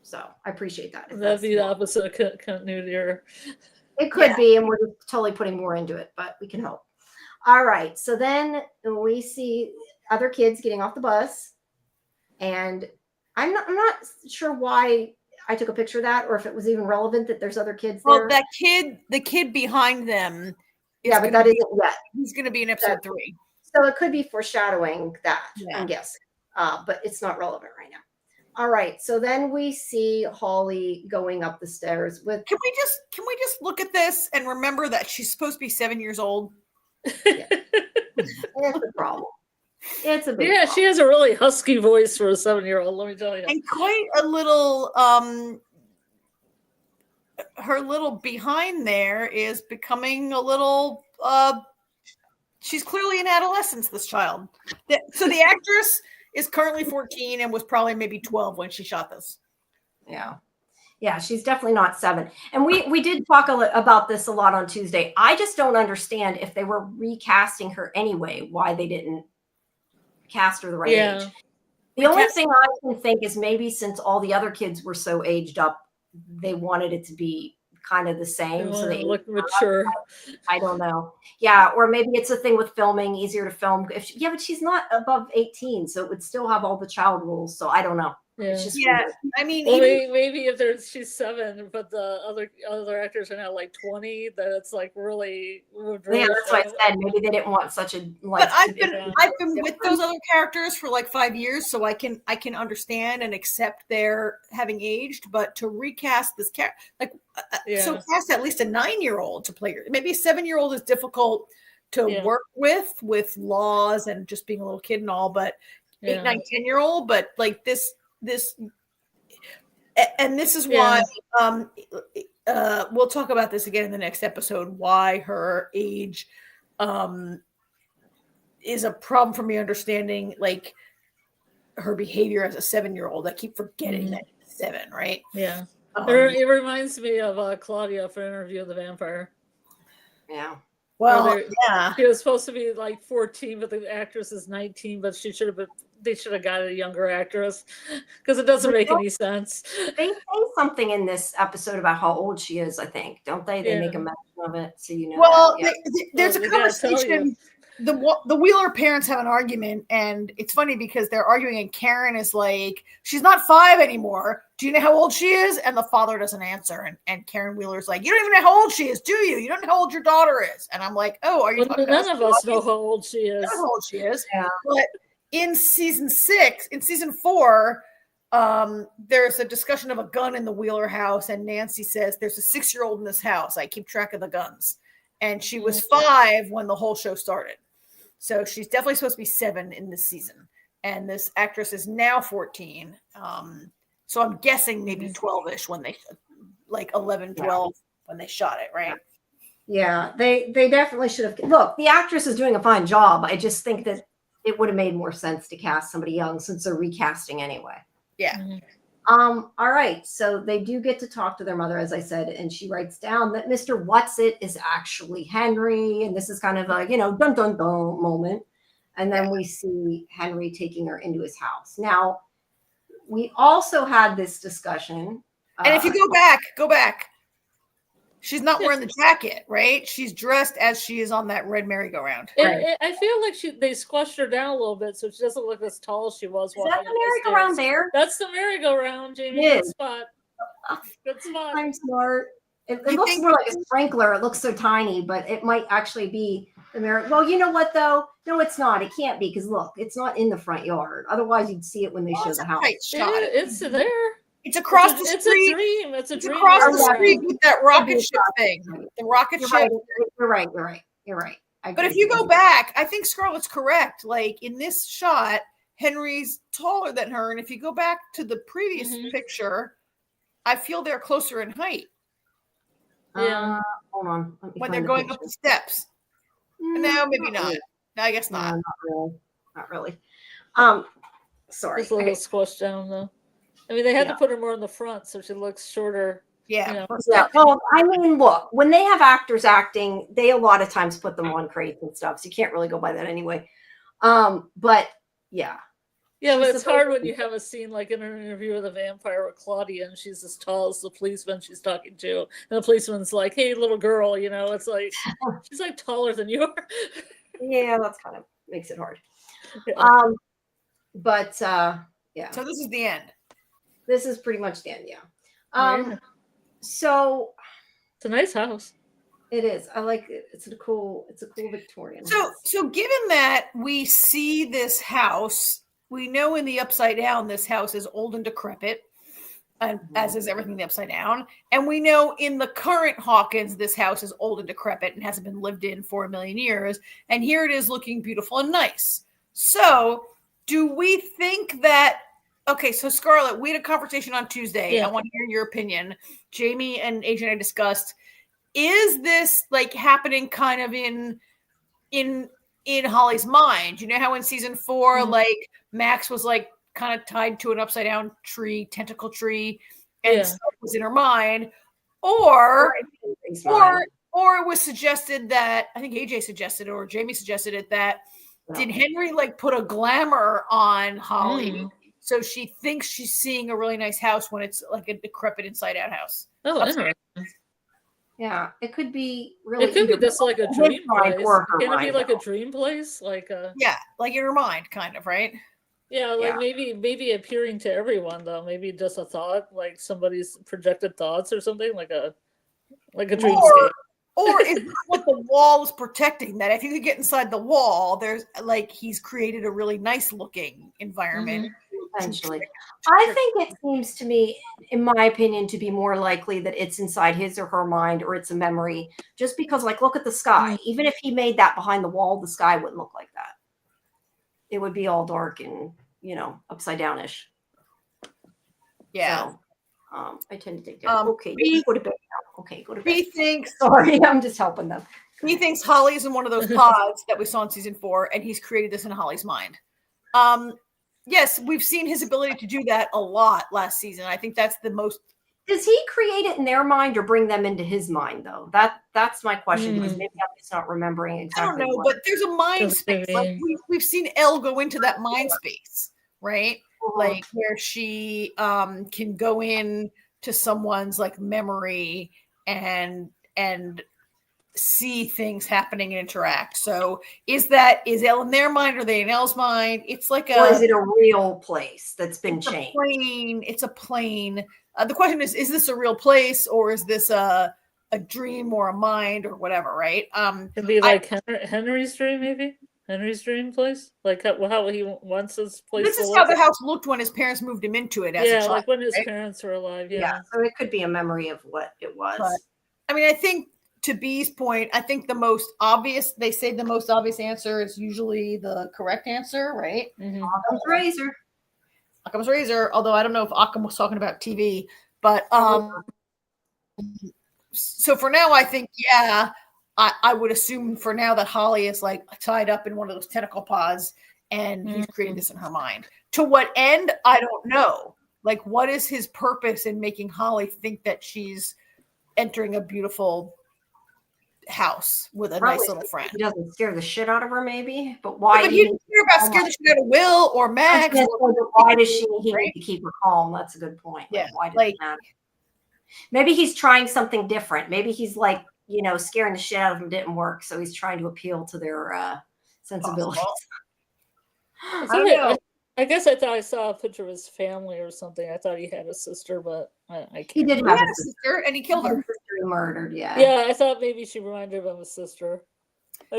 So I appreciate that. That'd be the opposite of continuity error. It could be, and we're just totally putting more into it, but we can hope. All right, so then we see other kids getting off the bus, and I'm not sure why I took a picture of that, or if it was even relevant that there's other kids there. Well, the kid behind them. Yeah, but that isn't yet. He's going to be in episode 3. So it could be foreshadowing that, I'm guessing, but it's not relevant right now. All right, so then we see Holly going up the stairs with. Can we just look at this and remember that she's supposed to be 7 years old? It's a problem. It's a big Yeah, problem. she has a really husky voice for a 7-year-old, let me tell you. And quite a little her little behind there is becoming a little she's clearly in adolescence, this child. So the actress is currently 14 and was probably maybe 12 when she shot this. Yeah, she's definitely not 7. And we did talk about this a lot on Tuesday. I just don't understand, if they were recasting her anyway, why they didn't cast her the right age. The only thing I can think is maybe since all the other kids were so aged up, they wanted it to be kind of the same. So they look mature. I don't know. Yeah, or maybe it's a thing with filming, easier to film. But she's not above 18, so it would still have all the child rules. So I don't know. Yeah. It's just Yeah, I mean, well, maybe if she's 7, but the other actors are now like 20, that it's like really. Yeah, that's what I said. Maybe they didn't want such a like. But I've been with those other characters for like 5 years, so I can understand and accept their having aged. But to recast this character, so cast at least a 9-year-old to play her. Maybe a 7-year-old is difficult to work with laws and just being a little kid and all. But 8, 9, 10-year-old, but like this, and this is why we'll talk about this again in the next episode, why her age is a problem for me understanding like her behavior as a 7-year-old. I keep forgetting that she's 7, right? Yeah. It reminds me of Claudia for Interview with the Vampire. Yeah. Well, she was supposed to be like 14, but the actress is 19, but they should have got a younger actress because it doesn't make any sense. They say something in this episode about how old she is, I think, don't they? They make a mention of it, so you know. Well, there's a conversation. The Wheeler parents have an argument, and it's funny because they're arguing, and Karen is like, she's not 5 anymore. Do you know how old she is? And the father doesn't answer. And Karen Wheeler's like, you don't even know how old she is, do you? You don't know how old your daughter is. And I'm like, oh, are you talking about none of us know how old she is. None how old she is. Yeah. But in season 4, there's a discussion of a gun in the Wheeler house, and Nancy says, there's a 6-year-old in this house. I keep track of the guns. And she was 5 when the whole show started. So she's definitely supposed to be 7 in this season. And this actress is now 14. So I'm guessing maybe 12-ish when they, like 11, 12 when they shot it, right? Yeah, they definitely should have. Look, the actress is doing a fine job. I just think that it would have made more sense to cast somebody young since they're recasting anyway. Yeah. All right. So they do get to talk to their mother, as I said, and she writes down that Mr. Whatsit is actually Henry. And this is kind of a, dun dun dun moment. And then we see Henry taking her into his house. Now, we also had this discussion. And if you go back. She's not wearing the jacket, right? She's dressed as she is on that red merry-go-round. Right. I feel like they squashed her down a little bit so she doesn't look as tall as she was. Is that the merry-go-round there? That's the merry-go-round, Jamie. Good spot. Good spot. I'm smart. It looks more like a sprinkler. It looks so tiny, but it might actually be the merry. Well, you know what, though? No, it's not. It can't be because, look, it's not in the front yard. Otherwise, you'd see it when they show the house. It's there. It's across the street. It's a dream. It's a dream. Across the street with that rocket ship thing. The rocket ship. You're right. But if you go back, I think Scarlett's correct. Like in this shot, Henry's taller than her. And if you go back to the previous picture, I feel they're closer in height. Yeah. Hold on. When they're going up the steps. No, maybe not. No, I guess not. No, not really. Sorry. It's a little squashed down though. I mean, they had to put her more in the front so she looks shorter. Yeah. Well, I mean, look, when they have actors acting, they a lot of times put them on crates and stuff. So you can't really go by that anyway. But yeah. Yeah, but it's hard when you have a scene like in an Interview with a Vampire with Claudia and she's as tall as the policeman she's talking to. And the policeman's like, hey, little girl, it's like, she's like taller than you are. Yeah, that's kind of makes it hard. Yeah. But yeah. So this is the end. This is pretty much the end, yeah. So it's a nice house. It is. I like it. It's a cool Victorian house. So given that we see this house, we know in the Upside Down this house is old and decrepit. and as is everything in the Upside Down. And we know in the current Hawkins, this house is old and decrepit and hasn't been lived in for a million years. And here it is looking beautiful and nice. So do we think that, okay, so Scarlet, we had a conversation on Tuesday. Yeah. I want to hear your opinion. Jamie and AJ and I discussed, is this like happening kind of in Holly's mind? You know how in season 4, like Max was like kind of tied to an upside down tree, tentacle tree, and stuff was in her mind, or it was suggested that, I think AJ suggested or Jamie suggested it, that did Henry like put a glamour on Holly so she thinks she's seeing a really nice house when it's like a decrepit inside out house? Oh, interesting. Yeah, it could be really. It could be just like a dream place. Can it be like though. a dream place? Like like in her mind, kind of, right? Yeah, like maybe appearing to everyone though. Maybe just a thought, like somebody's projected thoughts or something, like a dreamscape. Or is this what the wall is protecting? That if you could get inside the wall, there's like he's created a really nice looking environment. Essentially, I think it seems to me, in my opinion, to be more likely that it's inside his or her mind, or it's a memory. Just because, like, look at the sky. Even if he made that behind the wall, the sky wouldn't look like that. It would be all dark and, upside downish. Yeah. So, I tend to think that. Okay, go to bed now. Okay, go to bed. He thinks. Sorry, I'm just helping them. He thinks Holly's in one of those pods that we saw in season 4, and he's created this in Holly's mind. Yes, we've seen his ability to do that a lot last season. I think that's the most. Does he create it in their mind or bring them into his mind, though? That's my question, because maybe I'm just not remembering exactly. I don't know, but there's a mind space. Like we've seen Elle go into that mind space, right? Like where she can go in to someone's like memory and see things happening and interact. So is Elle in their mind, or are they in Elle's mind? It's like or is it a real place that's been changed? It's a plane. The question is this a real place, or is this a dream or a mind or whatever, right? It'd be like Henry's dream, maybe? Henry's dream place? Like how he wants his place this to is look? how the house looked when his parents moved him into it as a child. Like when his right? parents were alive, Yeah, so it could be a memory of what it was. But, I mean, I think to B's point, I think the most obvious answer is usually the correct answer, right? Occam's razor. Occam's razor, although I don't know if Occam was talking about TV, but so for now, I think, I would assume for now that Holly is like tied up in one of those tentacle pods and he's created this in her mind. To what end? I don't know. Like, what is his purpose in making Holly think that she's entering a beautiful house with a nice little friend? He doesn't scare the shit out of her, maybe. But why? But he didn't care about scaring the shit out of Will or Max. Why does he need to keep her calm? That's a good point. Yeah. Why does it matter? Maybe he's trying something different. Maybe he's like, scaring the shit out of them didn't work, so he's trying to appeal to their sensibilities. I don't know. I guess I thought I saw a picture of his family or something. I thought he had a sister, but I can't. He did have a sister, and he killed her. He murdered, yeah. Yeah, I thought maybe she reminded him of his sister.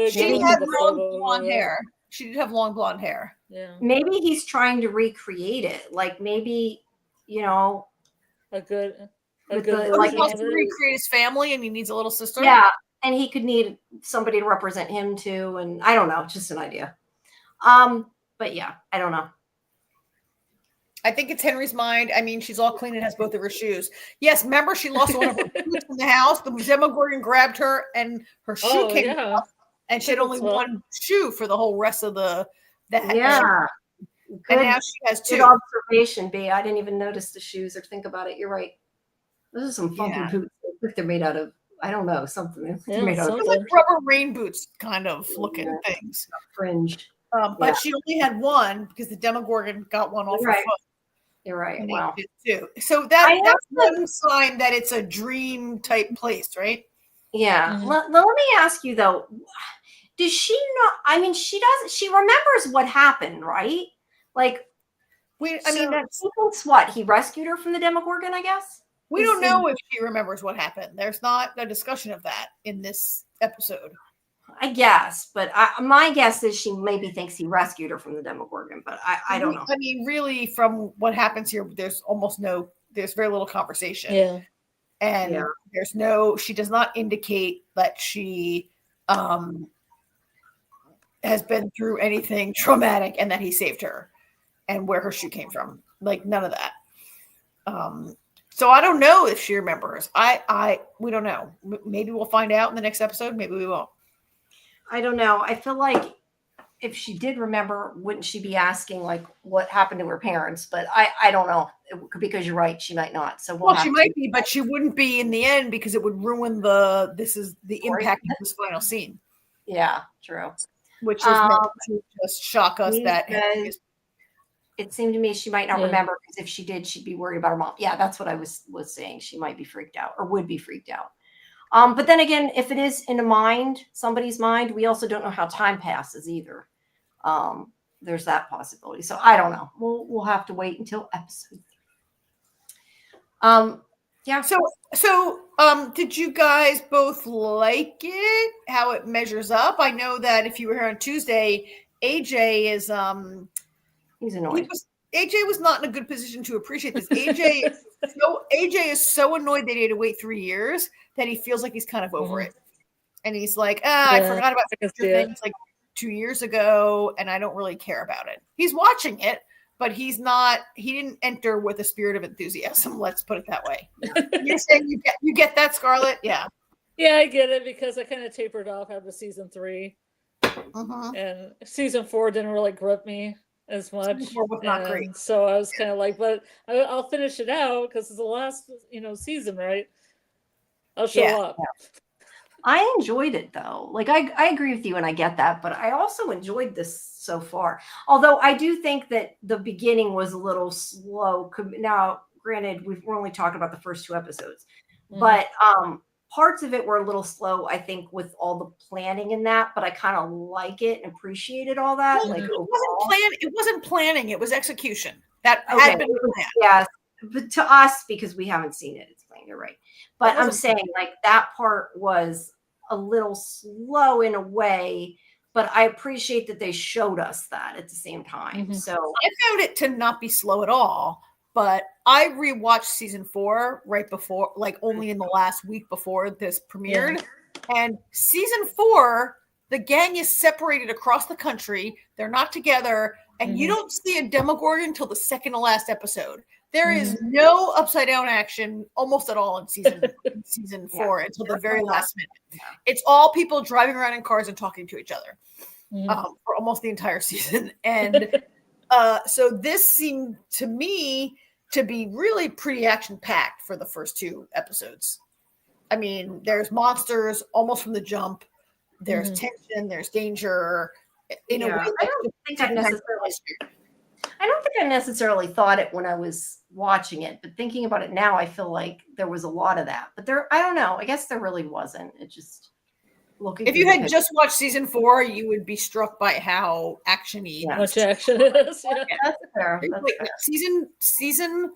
She had long blonde hair. She did have long blonde hair. Yeah. Maybe he's trying to recreate it. Like maybe, a good he wants to recreate his family, and he needs a little sister. Yeah, and he could need somebody to represent him too. And I don't know, just an idea. But yeah, I don't know. I think it's Henry's mind. I mean, she's all clean and has both of her shoes. Yes, remember she lost one of her boots in the house. The Demogorgon grabbed her, and her shoe came off, and she had only one shoe for the whole rest of that. Yeah. And now she has two. Good observation, B. I didn't even notice the shoes or think about it. You're right. Those are some funky boots. I think they're made out of, I don't know, something. They're made out of like rubber rain boots kind of looking things. Fringe. But she only had one because the Demogorgon got one off her foot. You're right. And Wow. he did too. So that's one sign that it's a dream type place, right? Yeah. Mm-hmm. Let me ask you though, does she not? I mean, she remembers what happened, right? Like, that's what he rescued her from the Demogorgon, I guess. We don't know if she remembers what happened. There's not a discussion of that in this episode. I guess, but my guess is she maybe thinks he rescued her from the Demogorgon, but I don't know. I mean, really, from what happens here, there's almost no there's very little conversation. Yeah. And she does not indicate that she has been through anything traumatic and that he saved her and where her shoe came from. Like none of that. So I don't know if she remembers. We don't know. Maybe we'll find out in the next episode. Maybe we won't. I don't know. I feel like if she did remember, wouldn't she be asking like what happened to her parents? But I don't know, because you're right, she might not. So she might be, but she wouldn't be in the end because it would ruin the impact of this final scene. Yeah, true. Which is meant to just shock us that it seemed to me she might not remember, because if she did, she'd be worried about her mom. Yeah, that's what I was saying. She might be freaked out or would be freaked out. But then again, if it is in somebody's mind, we also don't know how time passes either. There's that possibility. So I don't know. We'll have to wait until episode 3. Yeah. So did you guys both like it? How it measures up? I know that if you were here on Tuesday, AJ is he's annoyed. AJ was not in a good position to appreciate this. AJ is so annoyed that he had to wait 3 years that he feels like he's kind of over it. And he's like, I forgot about things like 2 years ago, and I don't really care about it. He's watching it, but he didn't enter with a spirit of enthusiasm. Let's put it that way. You're saying you get that, Scarlet? Yeah. Yeah, I get it, because I kind of tapered off after season 3. And season 4 didn't really grip me as much. Season 4 was not great. So I was kind of like, but I'll finish it out because it's the last, season, right? I'll show up. Yeah. I enjoyed it though. Like I agree with you, and I get that, but I also enjoyed this so far. Although I do think that the beginning was a little slow. Now, granted, we're only talking about the first 2 episodes, but parts of it were a little slow, I think, with all the planning in that. But I kind of like it and appreciated all that. Well, it wasn't planning; it was execution. That had been planned. Yes, but to us, because we haven't seen it, it's plain. You're right. But I'm saying like that part was a little slow in a way, but I appreciate that they showed us that at the same time. So I found it to not be slow at all, but I rewatched season 4 right before, like only in the last week before this premiered. And season 4, the gang is separated across the country. They're not together. And you don't see a Demogorgon until the second to last episode. There is no upside down action almost at all in season 4 until the very last minute. Yeah. It's all people driving around in cars and talking to each other for almost the entire season. And so this seemed to me to be really pretty action packed for the first 2 episodes. I mean, there's monsters almost from the jump. There's tension. There's danger. In a way, I don't think I necessarily thought it when I was watching it, but thinking about it now, I feel like there was a lot of that. But I don't know. I guess there really wasn't. It just looking. If you had just watched season 4, you would be struck by how actiony much action it is. Yeah. That's fair. Season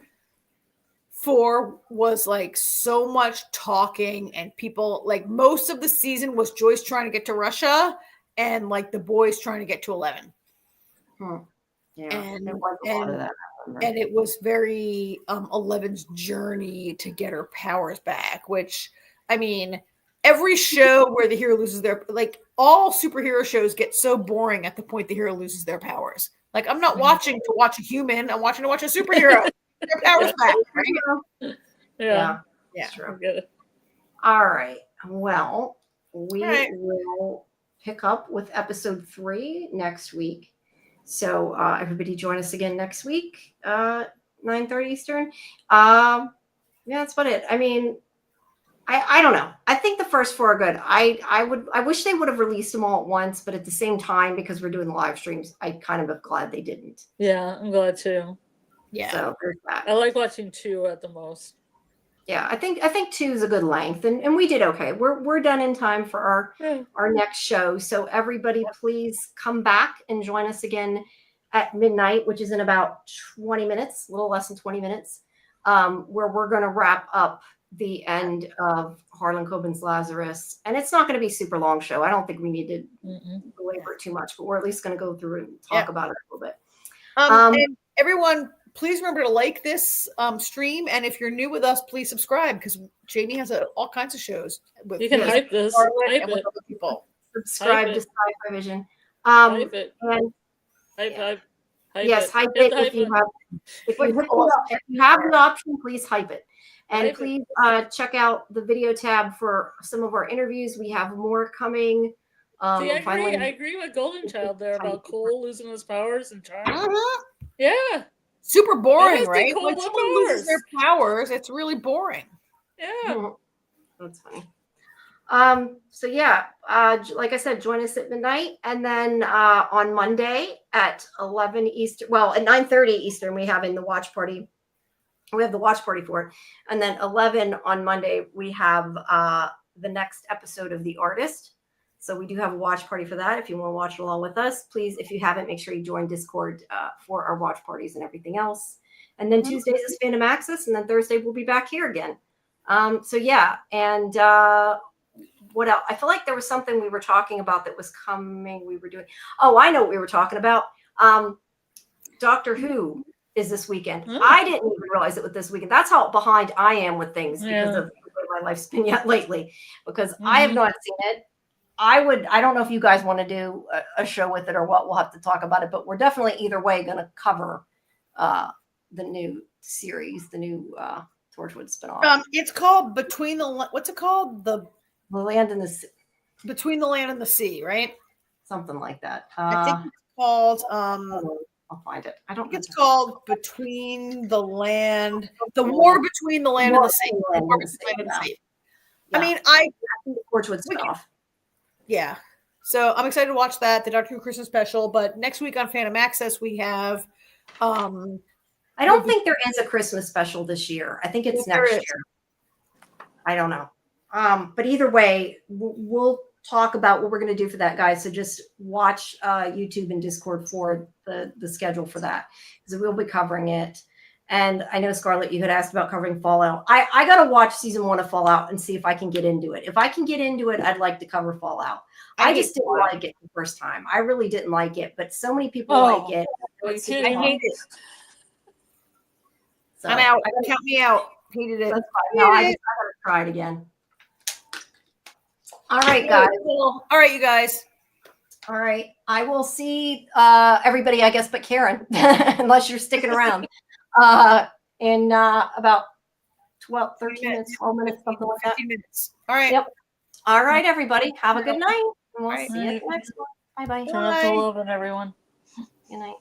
4 was like so much talking, and people, like most of the season was Joyce trying to get to Russia and like the boys trying to get to 11. Yeah, and there was a lot of that. And it was very 11's journey to get her powers back, which, I mean, every show where the hero loses like all superhero shows get so boring at the point the hero loses their powers. Like, I'm not watching to watch a human. I'm watching to watch a superhero. Their powers back. Right? Yeah. True. Good. All right. Well, we will pick up with episode 3 next week. So everybody join us again next week, 9:30 Eastern. That's about it. I mean, I don't know. I think the first 4 are good. I wish they would have released them all at once, but at the same time, because we're doing the live streams, I kind of am glad they didn't. Yeah, I'm glad too. Yeah. So there's that. I like watching 2 at the most. Yeah, I think 2 is a good length, and we did okay. We're done in time for our next show. So everybody, please come back and join us again at midnight, which is in about 20 minutes, a little less than 20 minutes, where we're going to wrap up the end of Harlan Coben's Lazarus. And it's not going to be a super long show. I don't think we need to belabor it too much, but we're at least going to go through and talk about it a little bit. And everyone, please remember to like this stream. And if you're new with us, please subscribe because Jamie has all kinds of shows. With You can me, hype this. Scarlet, Hype and with it. other people. Subscribe Hype to it. Sci-Fi-Vision. Hype it. And Hype, hype. Hype yes, it. hype Hit it the if hype you button. have if you have the option, please hype it. And Hype it. please check out the video tab for some of our interviews. We have more coming. See, I Finally, agree with Golden Child there about Cole losing his powers and charm. Mhm. Yeah. Super boring, That is the right? Cole When with someone loses their powers, it's really boring. Yeah. That's funny. So yeah, like I said, join us at midnight, and then on Monday at 11 Eastern, well, at 9:30 Eastern, we have in the watch party. We have the watch party for it, and then 11 on Monday we have the next episode of The Artist. So we do have a watch party for that. If you want to watch along with us, please, if you haven't, make sure you join Discord for our watch parties and everything else. And then Tuesdays is Fandom Access, and then Thursday we'll be back here again. So yeah, and what else? I feel like there was something we were talking about that was coming. We were doing. Oh, I know what we were talking about. Doctor Who is this weekend. I didn't even realize it was this weekend. That's how behind I am with things because of the way my life's been yet lately. Because I have not seen it. I don't know if you guys want to do a show with it or what. We'll have to talk about it. But we're definitely either way going to cover the new series, the new Torchwood spinoff. It's called Between the. What's it called? The Land and the Sea. Between the Land and the Sea, right? Something like that. I think it's called. I'll find it. I don't think it's called Between the Land, the War Between the Land and the Sea. The War Between the Land and the Sea. I mean, I think the Torchwood spinoff. Yeah. So I'm excited to watch that, the Doctor Who Christmas special. But next week on Phantom Access, we have. I don't think there is a Christmas special this year. I think it's next year. I don't know. But either way, we'll talk about what we're going to do for that, guys. So just watch YouTube and Discord for the schedule for that, because we'll be covering it. And I know, Scarlett, you had asked about covering Fallout. I got to watch season 1 of Fallout and see if I can get into it. If I can get into it, I'd like to cover Fallout. I just didn't like it the first time. I really didn't like it, but so many people like it. I hate it. So, I'm out. Count me out. Hated it. That's fine. No, I gotta try it again. All right, guys. All right, you guys. All right. I will see everybody, I guess, but Karen, unless you're sticking around, in about 13 minutes, 12 minutes, something like that. 15 minutes. All right. Yep. All right, everybody. Have a good night. And we'll Right. see you next one. Bye-bye. Turn up the love and everyone. Good night.